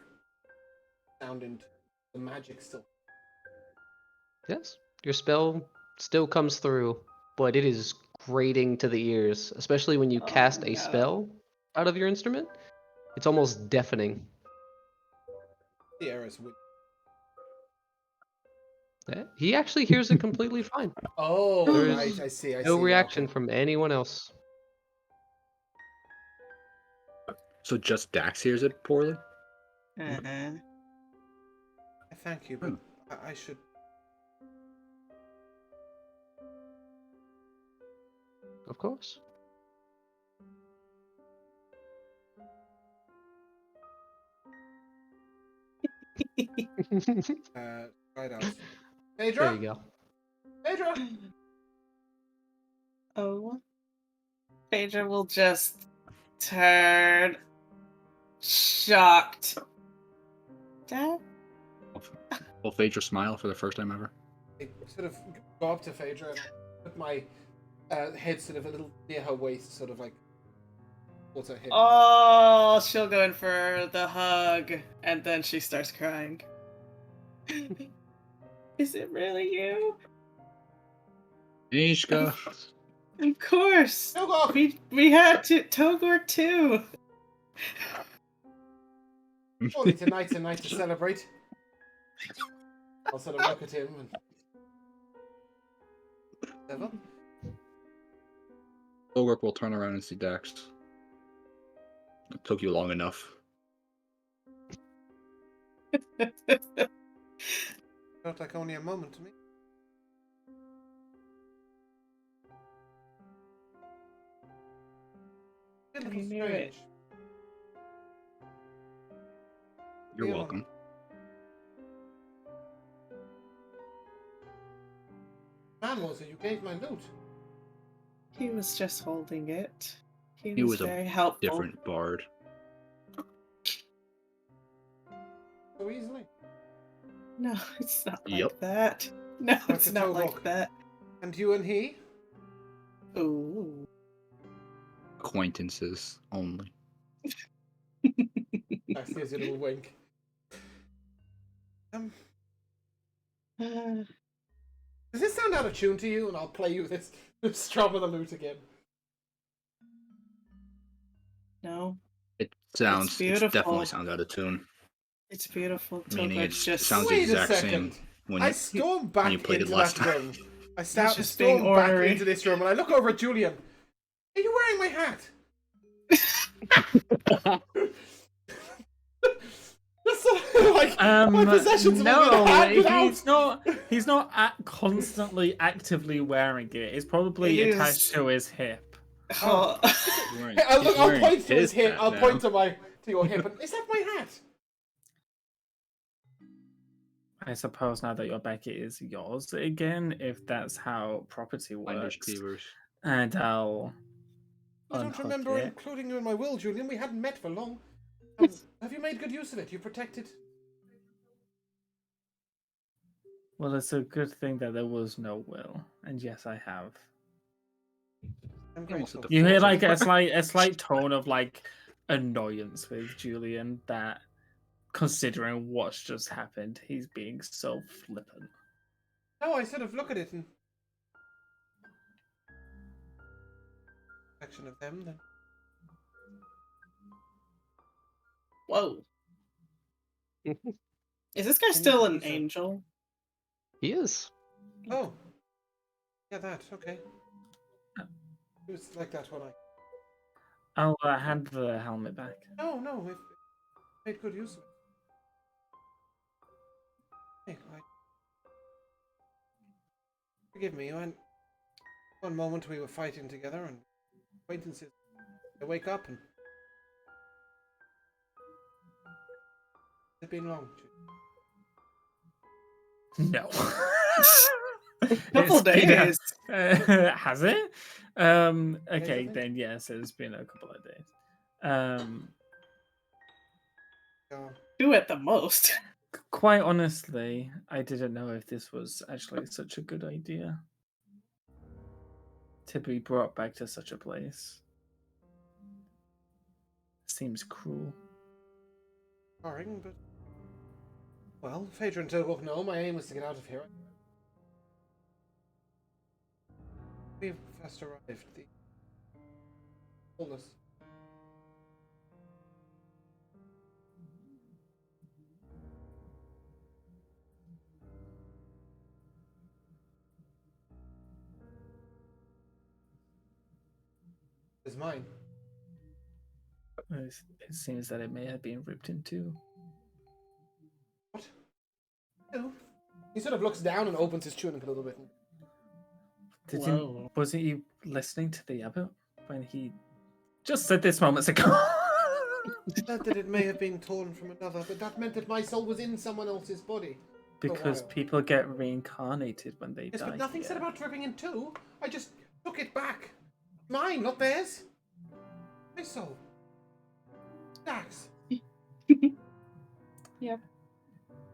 sounded, the magic still. Yes, your spell still comes through, but it is grating to the ears, especially when you Oh, cast a no. spell out of your instrument. It's almost deafening. The Eris would. Yeah, he actually hears it completely fine. Oh, There is right. I see. No reaction Okay. from anyone else. So just Dax hears it poorly? Uh-huh. Thank you, but I should. Of course. Try it out. There Phaedra? you go. Phaedra? Oh. Phaedra will just turn shocked. Dad? Will Phaedra smile for the first time ever? I sort of go up to Phaedra and put my head sort of a little near her waist, sort of like towards her hip. Oh, she'll go in for the hug, and then she starts crying. Is it really you? Mishka! Of course. Togok! We had to Togor too. Surely tonight's a night to celebrate. I'll sort of look at him and. Whatever. Ogork will turn around and see Dax. It took you long enough. Felt like only a moment to me. A little I knew strange. it. You're Yeah. welcome. Man was it? You gave my loot. He was just holding it. He He was was a very helpful. Different bard. So easily. No, it's not like Yep. that. No, Like it's a not toe like hook. that. And you and he? Ooh. Acquaintances only. I see his little wink. Uh, Does this sound out of tune to you? And I'll play you this strum of the lute again. no, It sounds. It beautiful. definitely sounds out of tune. it's beautiful. Meaning Toka it just sounds Wait exact a same second. when I you. storm back you played it into last that time. room. I just being storm back ornery. into this room and I look over at Julian. Are you wearing my hat? That's so, like my possessions have all been no, handed out. he's not constantly actively wearing it. It's probably It is- attached to his hip. Oh. He's wearing- Hey, he's I'll wearing point to his hip. hat I'll now. point to your hip. And, is that my hat? I suppose now that you're back, it is yours again, if that's how property Finders works. keepers. And I'll I don't unhook remember it. including you in my will, Julian. We hadn't met for long. Have you made good use of it? You protected. Well, it's a good thing that there was no will, and yes, I have. I'm almost grateful. at the You hear Force like of- a slight tone of like annoyance with Julian that, considering what's just happened, he's being so flippant. No, I sort of look at it and. Action of them then. Whoa. Is this guy Can still you an do so? angel? He is. Oh. Yeah, that. Okay. It was like that when I. I'll hand the helmet back. No, if made good use of it. Hey, forgive me. One moment we were fighting together and acquaintances. I wake up and. It's been long. No. Couple It's been days. has it? Okay, think. then yes, it's been a couple of days. Yeah. Two at the most. Quite honestly, I didn't know if this was actually such a good idea to be brought back to such a place. Seems cruel. Jarring, but. Well, Phaedra and Togok know my aim was to get out of here. We've first arrived. The fullness. Is mine. It seems that it may have been ripped in two. What? No. He sort of looks down and opens his tunic a little bit. Wasn't you listening to the abbot when he just said this moments ago? Said that it may have been torn from another, but that meant that my soul was in someone else's body. Because while. people get reincarnated when they Yes, die. but nothing here. said about ripping in two. I just took it back. Mine, not theirs. My soul. Dax. Yep.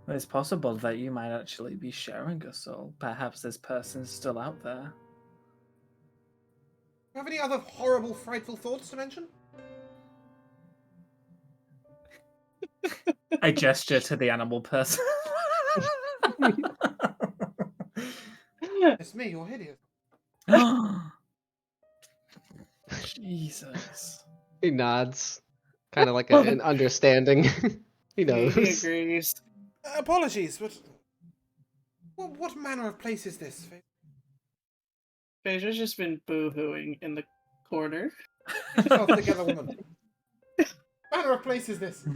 It's possible that you might actually be sharing a soul. Perhaps this person's still out there. Do you have any other horrible, frightful thoughts to mention? I gesture to the animal person. It's me, you're hideous. Jesus. He nods, kind of like an understanding. He knows. He agrees. Apologies, but what manner of place is this? Phaedra's just been boo-hooing in the corner. Get yourself together, woman. manner of place is this?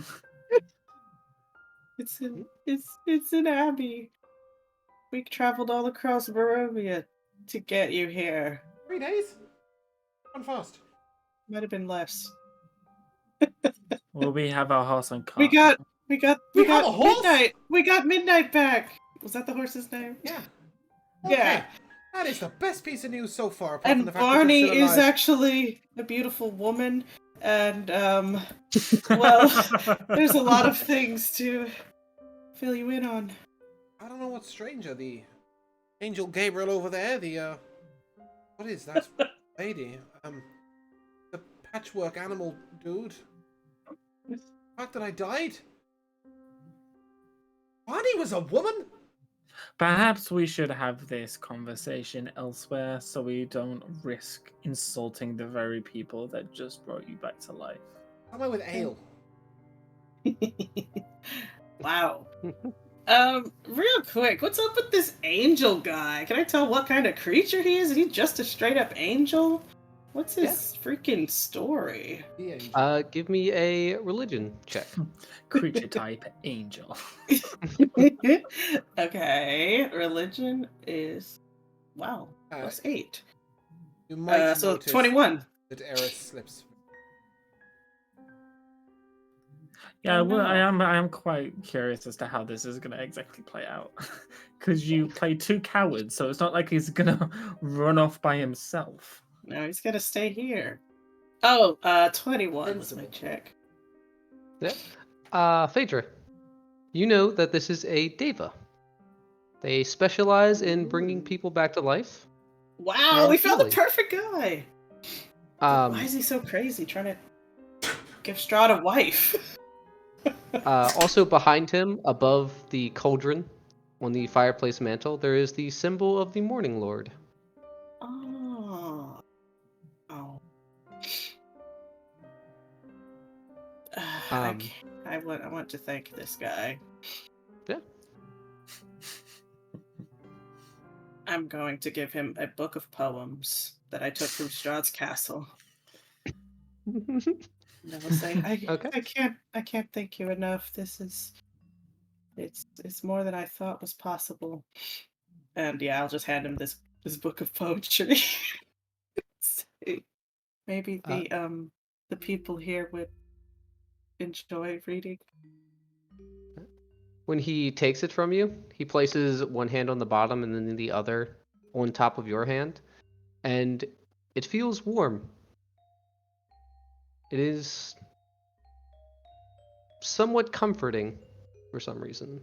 It's in Abbey. We traveled all across Barovia to get you here. 3 days? Run fast. Might have been less. Will we have our horse and We cart? got We have a horse? midnight. We got midnight back. Was that the horse's name? Yeah. Yeah. That is the best piece of news so far, apart from And the fact Barney that you're is still alive. actually a beautiful woman, and well, there's a lot of things to fill you in on. I don't know what's stranger, the Angel Gabriel over there, the what is that lady? The patchwork animal dude. The fact that I died? Barney was a woman? Perhaps we should have this conversation elsewhere so we don't risk insulting the very people that just brought you back to life. Somewhere with ale. Wow. Real quick, what's up with this angel guy? Can I tell what kind of creature he is? Is he just a straight up angel? What's his freaking story? The angel. Give me a religion check. Creature type angel. Okay, religion is wow, plus 8. You might So notice 21. that Eris slips. Yeah, Oh, well, no. I am quite curious as to how this is gonna exactly play out, because you play 2 cowards, so it's not like he's gonna run off by himself. No, he's gonna stay here. Oh, 21 was my check. Yeah. Phaedra, you know that this is a deva. They specialize in bringing people back to life. Wow, we found the healing. perfect guy. Why is he so crazy trying to give Strahd a wife? Also behind him, above the cauldron, on the fireplace mantle, there is the symbol of the Morning Lord. Oh. Oh. I want to thank this guy. Yeah. I'm going to give him a book of poems that I took from Strahd's castle. And I will say, Okay. I can't thank you enough. It's more than I thought was possible. And yeah, I'll just hand him this book of poetry. Maybe the people here would enjoy reading. When he takes it from you, he places one hand on the bottom and then the other on top of your hand, and it feels warm. It is somewhat comforting for some reason.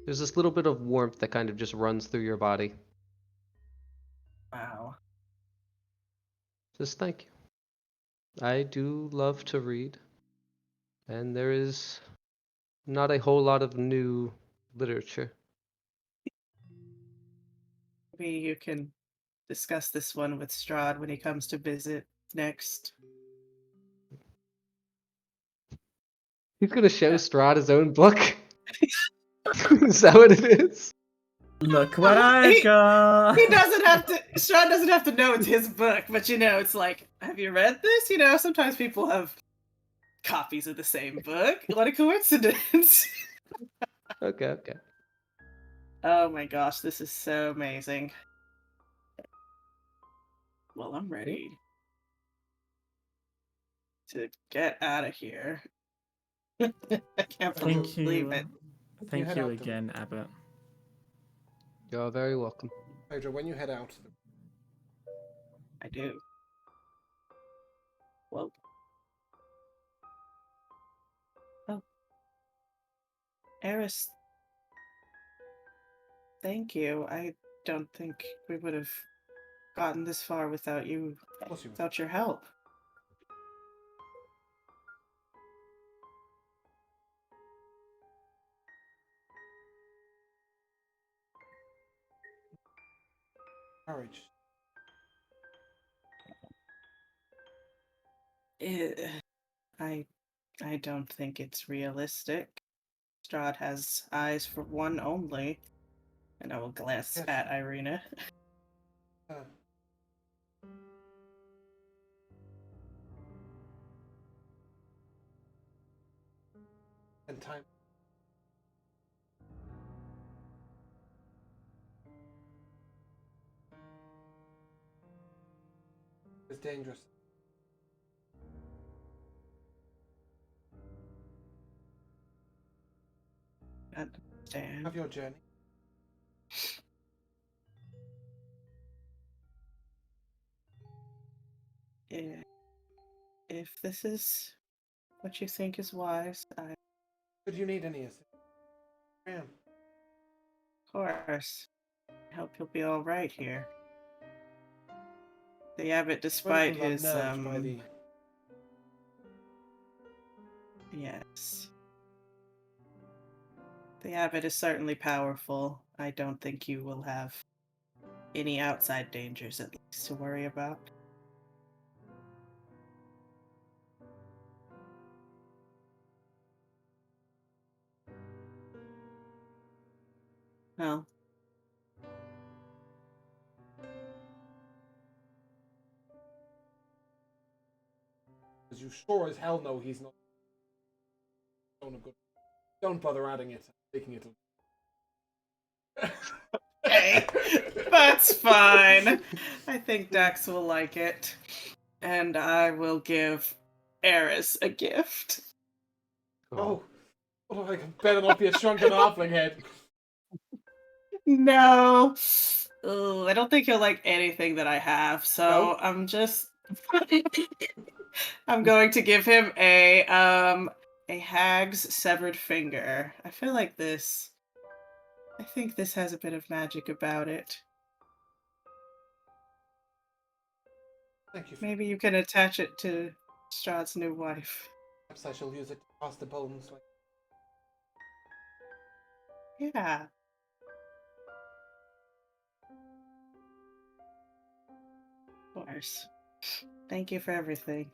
There's this little bit of warmth that kind of just runs through your body. Wow. Just thank you. I do love to read, and there is not a whole lot of new literature. Maybe you can discuss this one with Strahd when he comes to visit next. He's gonna show Strahd his own book. Is that what it is? Look what I got! He doesn't have to. Strahd doesn't have to know it's his book, but it's like, have you read this? Sometimes people have copies of the same book. What a coincidence! Okay. Oh my gosh, this is so amazing. Well, I'm ready to get out of here. I can't Thank believe you. it. Thank head you out again, Abbott. You're very welcome. Phaedra, when you head out, I do. Whoa. Oh. Eris, thank you. I don't think we would have gotten this far without you, of course you will. without your help. Courage. I don't think it's realistic. Strahd has eyes for one only. And I will glance Yes. at Irina. time. It's dangerous. Understand. Have your journey. If this is what you think is wise, Should you need any assistance? I am. of course, I hope you'll be all right here. The abbot, despite Little his unnerved by the yes, the abbot is certainly powerful. I don't think you will have any outside dangers, at least, to worry about. Well, Because you sure as hell know he's not. Don't bother adding it, making it. hey, that's fine. I think Dax will like it, and I will give Eris a gift. Oh, I better not be a shrunken halfling head. No. Ugh, I don't think he'll like anything that I have, so No? I'm just I'm going to give him a hag's severed finger. I think this has a bit of magic about it. Thank you. Maybe you can attach it to Strahd's new wife. Perhaps I shall use it to pass the bones. Yeah. Of course. Thank you for everything.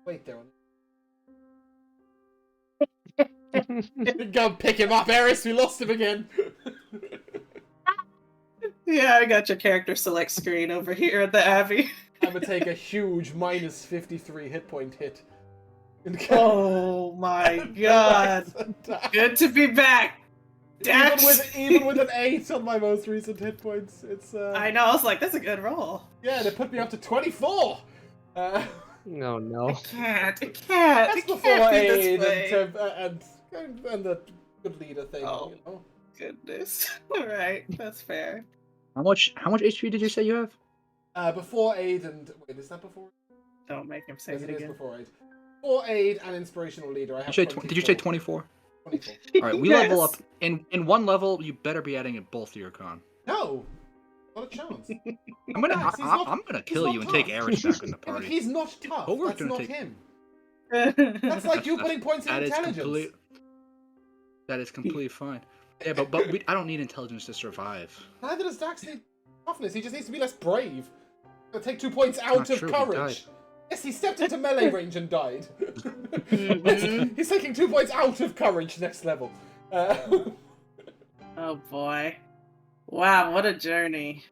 Wait there. Go pick him up, Eris. We lost him again. Yeah, I got your character select screen over here at the Abbey. I'm gonna take a huge minus 53 hit point hit. Oh my god. Good to be back. Dax. Even with an 8 on my most recent hit points, it's I know, I was like, that's a good roll. yeah, they put me up to 24. Oh no. I can't. That's It before can't be aid this way. and the good leader thing. Oh. You know? Goodness. Alright, that's fair. How much HP did you say you have? Before aid and wait, is that before? Don't make him say Yes, it it is again. before aid. Before aid and inspirational leader. I have. Did you say 24? 24. All right, we level up in one level. You better be adding it both to your con. No, not a chance. I'm gonna Dax, he's not- I'm gonna he's kill not you and tough. take Eris back in the Yeah, but party. he's not tough. Oh, we're That's gonna not take- him. That's like you putting points in That is intelligence. That is completely fine. Yeah, but I don't need intelligence to survive. Neither does Dax need toughness. He just needs to be less brave. He'll take 2 points out not of true, he courage. Yes, he stepped into melee range and died. Mhm. He's taking 2 points out of courage next level. Oh boy. Wow, what a journey.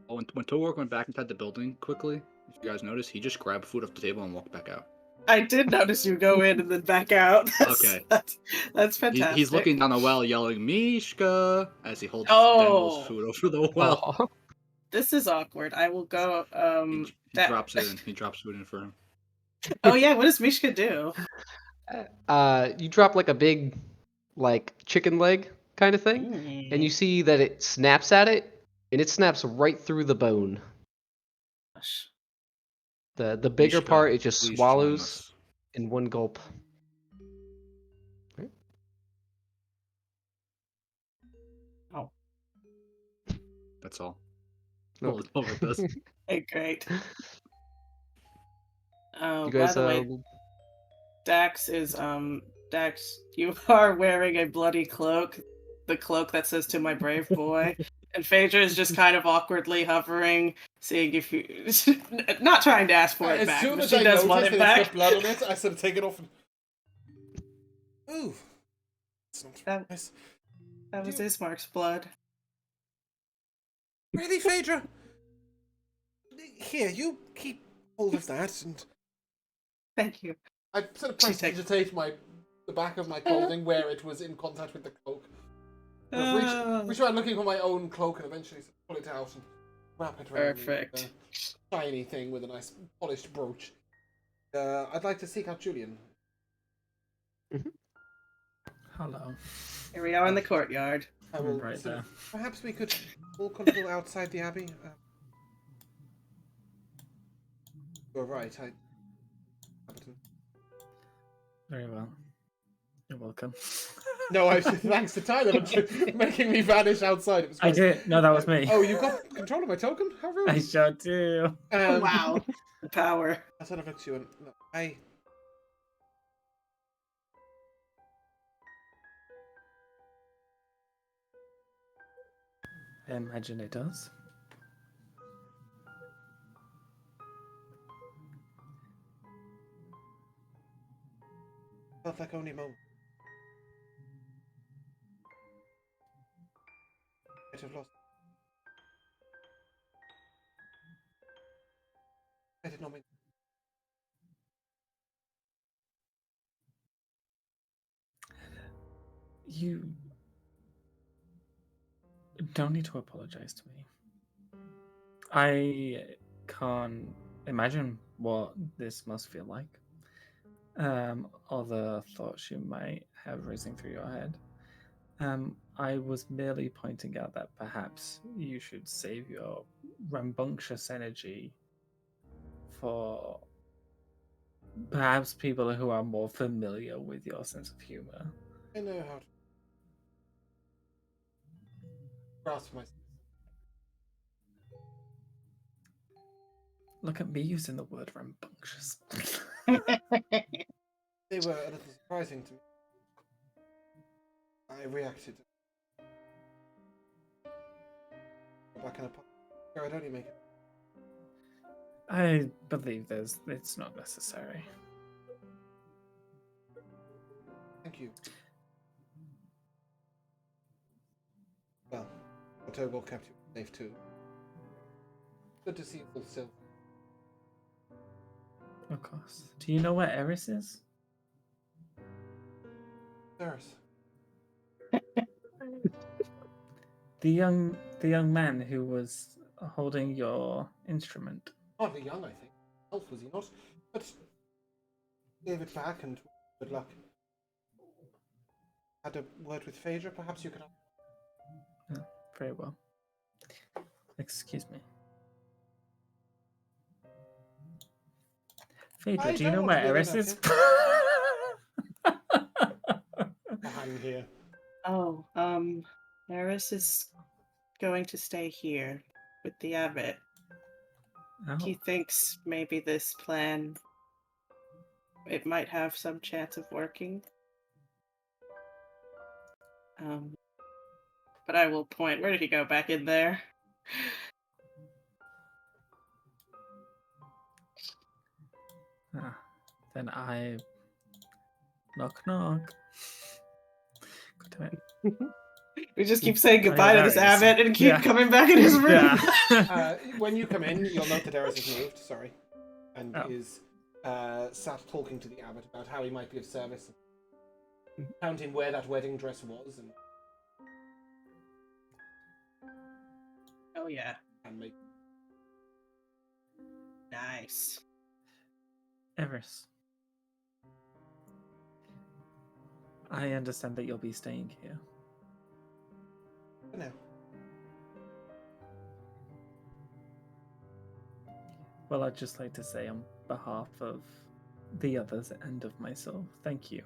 Oh, when Torg went back inside the building quickly, if you guys noticed, he just grabbed food off the table and walked back out. I did notice you go in and then back out. Okay. That's fantastic. He's looking down the well, yelling "Mishka" as he holds Oh. Daniel's food over the well. Oh. This is awkward. I will go. He drops it in. He drops food in for him. Oh yeah, what does Mishka do? You drop like a big, like chicken leg kind of thing, and you see that it snaps at it, and it snaps right through the bone. Gosh. The bigger Mishka, part it just please join swallows us. in one gulp. Oh, That's all. Nope. All it does. hey, great. Oh, You by guys, the way, Dax is Dax. You are wearing a bloody cloak, the cloak that says "To my brave boy," and Phaedra is just kind of awkwardly hovering, seeing if you, not trying to ask for it As back, soon but as she I does want noticed it that it's back. got blood on it, I sort of take it off and... Ooh. It's not That- nice. That was Ismark's blood. Really, Phaedra? Here, you keep hold of that, and Thank you. I sort of She takes- prestidigitate the back of my clothing where it was in contact with the cloak. Reach around looking for my own cloak and eventually pull it out and wrap it around me with Perfect. a shiny thing with a nice polished brooch. I'd like to seek out Julian. Hello. Here we are in the courtyard. I will. Right sort there. of- perhaps we could all control outside the abbey. You're right. Very well. You're welcome. No, thanks to Tyler for making me vanish outside. It was I great. did. No, that was me. Oh, you got control of my token? How rude. I sure do. Wow. The power. I sort of looked at you and no, I imagine it does. felt like only a moment. I'd have lost. I did not mean. You don't need to apologize to me. I can't imagine what this must feel like. Other thoughts you might have racing through your head. I was merely pointing out that perhaps you should save your rambunctious energy for perhaps people who are more familiar with your sense of humor. I know how to grasp myself. Look at me using the word rambunctious. They were a little surprising to me. I reacted. Back in a pub. I'd only make it. I believe it's not necessary. Thank you. Well, October kept you safe too. Good to see you all still. Of course. Do you know where Eris is? Eris. The young man who was holding your instrument. Hardly young, I think. Elf was he not? But gave it back and good luck. Had a word with Phaedra, perhaps you could. Oh, very well. Excuse me. Phaedra, I do you know don't where really Eris know is? I'm here. Oh, Eris is going to stay here with the abbot. Oh, He thinks maybe this plan, it might have some chance of working. But I will point. Where did he go? Back in there? then I knock knock. Good time. We just keep saying goodbye to this there he is. abbot and keep Yeah. coming back in his room. Yeah. When you come in, you'll note that Eris has moved, sorry, and Oh. is sat talking to the abbot about how he might be of service, counting where that wedding dress was, Oh yeah, and make. nice. Eris. I understand that you'll be staying here. For now. Well, I'd just like to say on behalf of the others and of myself, thank you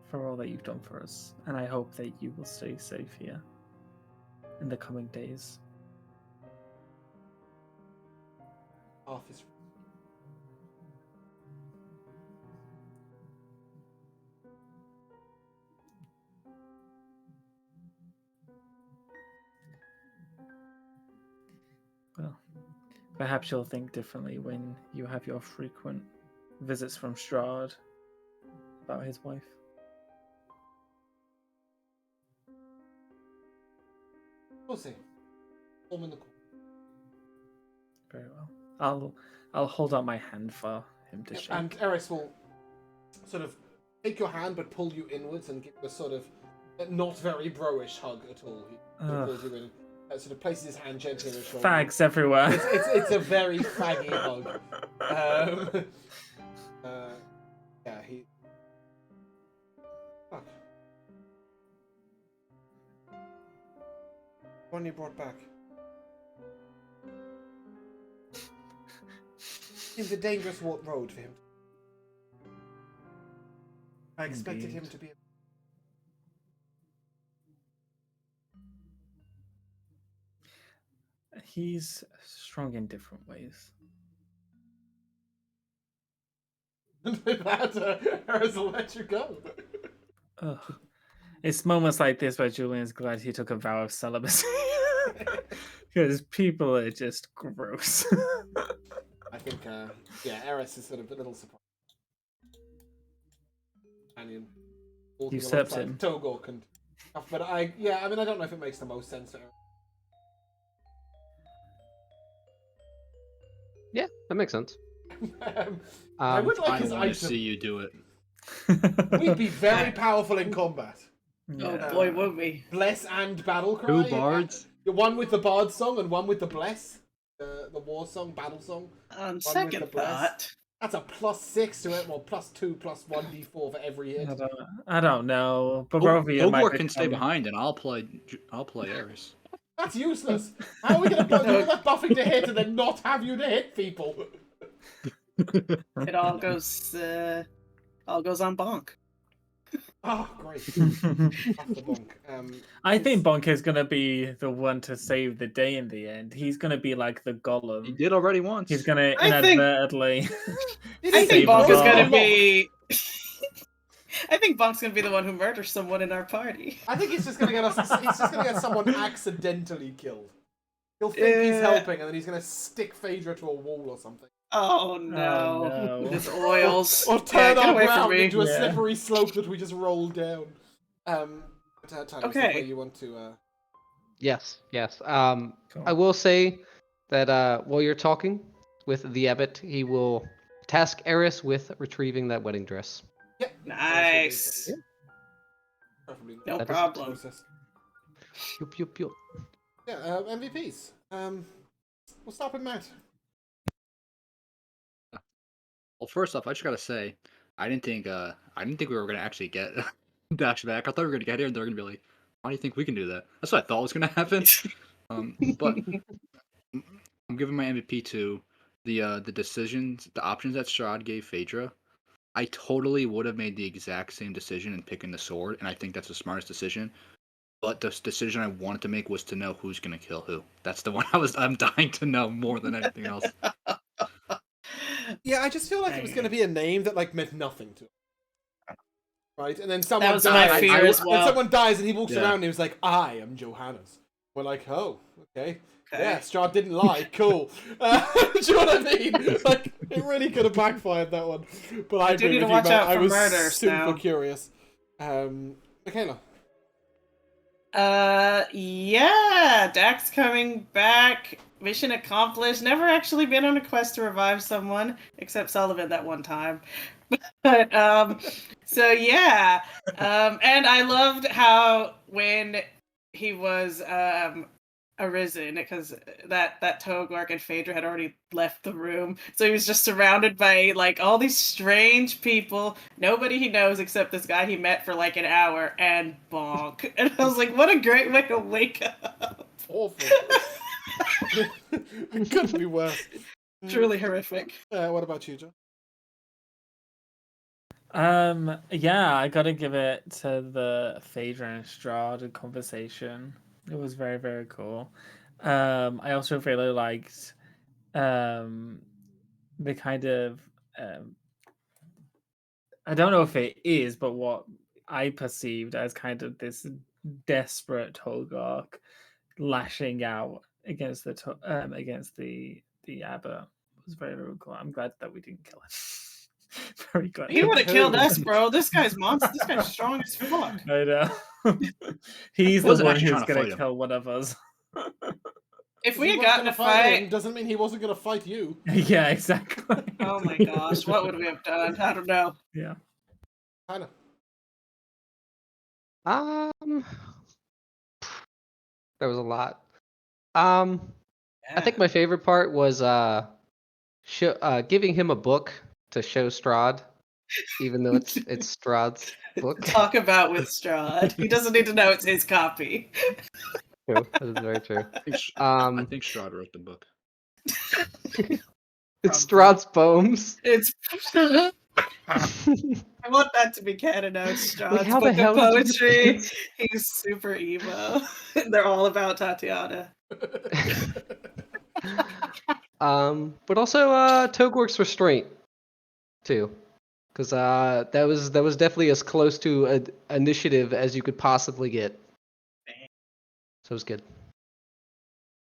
for all that you've done for us, and I hope that you will stay safe here in the coming days. Half is. Well, perhaps you'll think differently when you have your frequent visits from Strahd about his wife. Rosie, form in the corner. Very well. I'll hold out my hand for him to shake. And Eris will sort of take your hand but pull you inwards and give you a sort of not very bro-ish hug at all. He pulls you in, sort of places his hand gently on your shoulder. Fags everywhere. It's a very faggy hug. Yeah, he. Fuck. One you brought back. Seems a dangerous road for him. I expected him to be. He's strong in different ways. And with that, Eris will let you go. Ugh. It's moments like this where Julian's glad he took a vow of celibacy. Because people are just gross. I think, Eris is sort of a little surprised. Companion. Usurped him. Togork and stuff, but I don't know if it makes the most sense to Eris. Yeah, that makes sense. I would like I his want to item. see you do it. We'd be very powerful in combat. Oh boy, would we? Bless and battle cry. Two bards. The one with the bard song and one with the bless. The war song, battle song. On with second the bless. thought, That's a +6 to it. Well, +2, +1d4 for every hit. I don't know. Barovia might Togor can stay become- behind, and I'll play Eris. That's useless. How are we going to put all that buffing to hit and then not have you to hit people? it all goes on bonk. Oh, great. That's the bonk. I think Bonk is going to be the one to save the day in the end. He's going to be like the He Gollum. did already once. He's going to I think- inadvertently... I think Save Bonk is us gonna all. be. I think Bonk's gonna be the one who murders someone in our party. I think he's just going to get us. He's just going to get someone accidentally killed. He'll think he's helping, and then he's going to stick Phaedra to a wall or something. Oh no! no. With his oils. Or turn get our away from ground me. into a Yeah. slippery slope that we just rolled down. Titus, Okay. the way you want to. Yes. Cool. I will say that while you're talking with the abbot, he will task Eris with retrieving that wedding dress. Yeah. Nice. Preferably No That is- problem. process. Yup, yup, yup. Yeah. MVPs. We'll start with Matt. Well, first off, I just gotta say, I didn't think we were gonna actually get Dash back. I thought we were gonna get here and they're gonna be like, "Why do you think we can do that?" That's what I thought was gonna happen. But I'm giving my MVP to the options that Strahd gave Phaedra. I totally would have made the exact same decision in picking the sword, and I think that's the smartest decision. But the decision I wanted to make was to know who's gonna kill who. That's the one I'm dying to know more than anything else. Yeah, I just feel like it was going to be a name that like meant nothing to him. Right, and then someone That was dies. my fear as And well. someone dies, and he walks Yeah. around and he was like, "I am Johannes." We're like, "Oh, okay." Okay. Yeah, Strahd didn't lie. Cool. Do you know what I mean? Like, it really could have backfired that one. But I do agree need to with you, watch Matt. out I for was murders super now. curious. Michaela. Yeah, Dax coming back. Mission accomplished. Never actually been on a quest to revive someone, except Sullivan that one time. But so yeah, and I loved how when he was arisen, because that Togork and Phaedra had already left the room, so he was just surrounded by like all these strange people, nobody he knows except this guy he met for like an hour, and bonk. And I was like, what a great way to wake up. Awful. It couldn't be worse. Truly horrific. What about you, John? Yeah, I gotta give it to the Phaedra and Strahd conversation. It was very, very cool. I also really liked the kind of I don't know if it is, but what I perceived as kind of this desperate Togork lashing out against the abbot was very, very cool. I'm glad that we didn't kill him. Very glad. He would have killed us, bro. This guy's monster. This guy's strong as fuck. I know. He's the wasn't one actually who's trying to gonna fight him. kill one of us. If we He had wasn't gotten gonna a fight, him doesn't mean he wasn't going to fight you. Yeah, exactly. oh my gosh, what would we have done? I don't know. Yeah. Kind of. There was a lot. I think my favorite part was giving him a book to show Strahd, even though it's Strahd's book. Talk about with Strahd. He doesn't need to know it's his copy. True. That is very true. I think Strahd wrote the book. It's Strahd's poems. It's. I want that to be canon now. It's Strahd's how the book hell of did you poetry. get He's super emo. They're all about Tatiana. But also Togork's restraint too, because that was definitely as close to an initiative as you could possibly get. So it was good.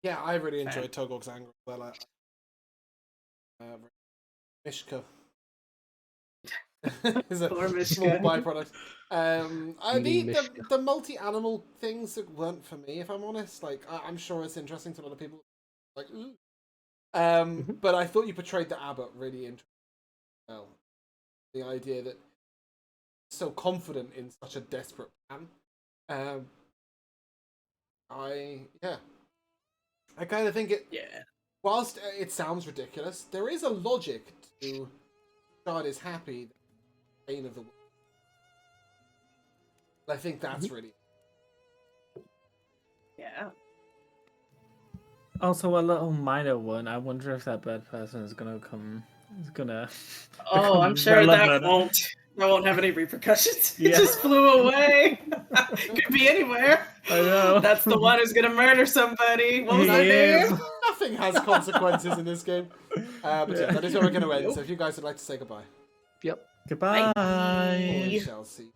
Yeah, I really enjoyed Togork's anger as well. Mishka is a Poor Mishka. small byproduct. Eating The multi-animal things that weren't for me, if I'm honest. Like, I'm sure it's interesting to a lot of people. Like, ooh. But I thought you portrayed the abbot really interesting. Well, the idea that so confident in such a desperate plan. I kind of think it. Yeah. Whilst it sounds ridiculous, there is a logic to God is happy, the pain of the world. I think that's really. Yeah. Also, a little minor one. I wonder if that bad person is gonna come. Is gonna. Oh, become I'm sure that relevant. won't have any repercussions. It Yeah. just flew away. Could be anywhere. I know. That's the one who's gonna murder somebody. What was He that is. name? Nothing has consequences in this game. But yeah, that is where we're going to end. So if you guys would like to say goodbye, Yep. Goodbye. Bye. we shall see.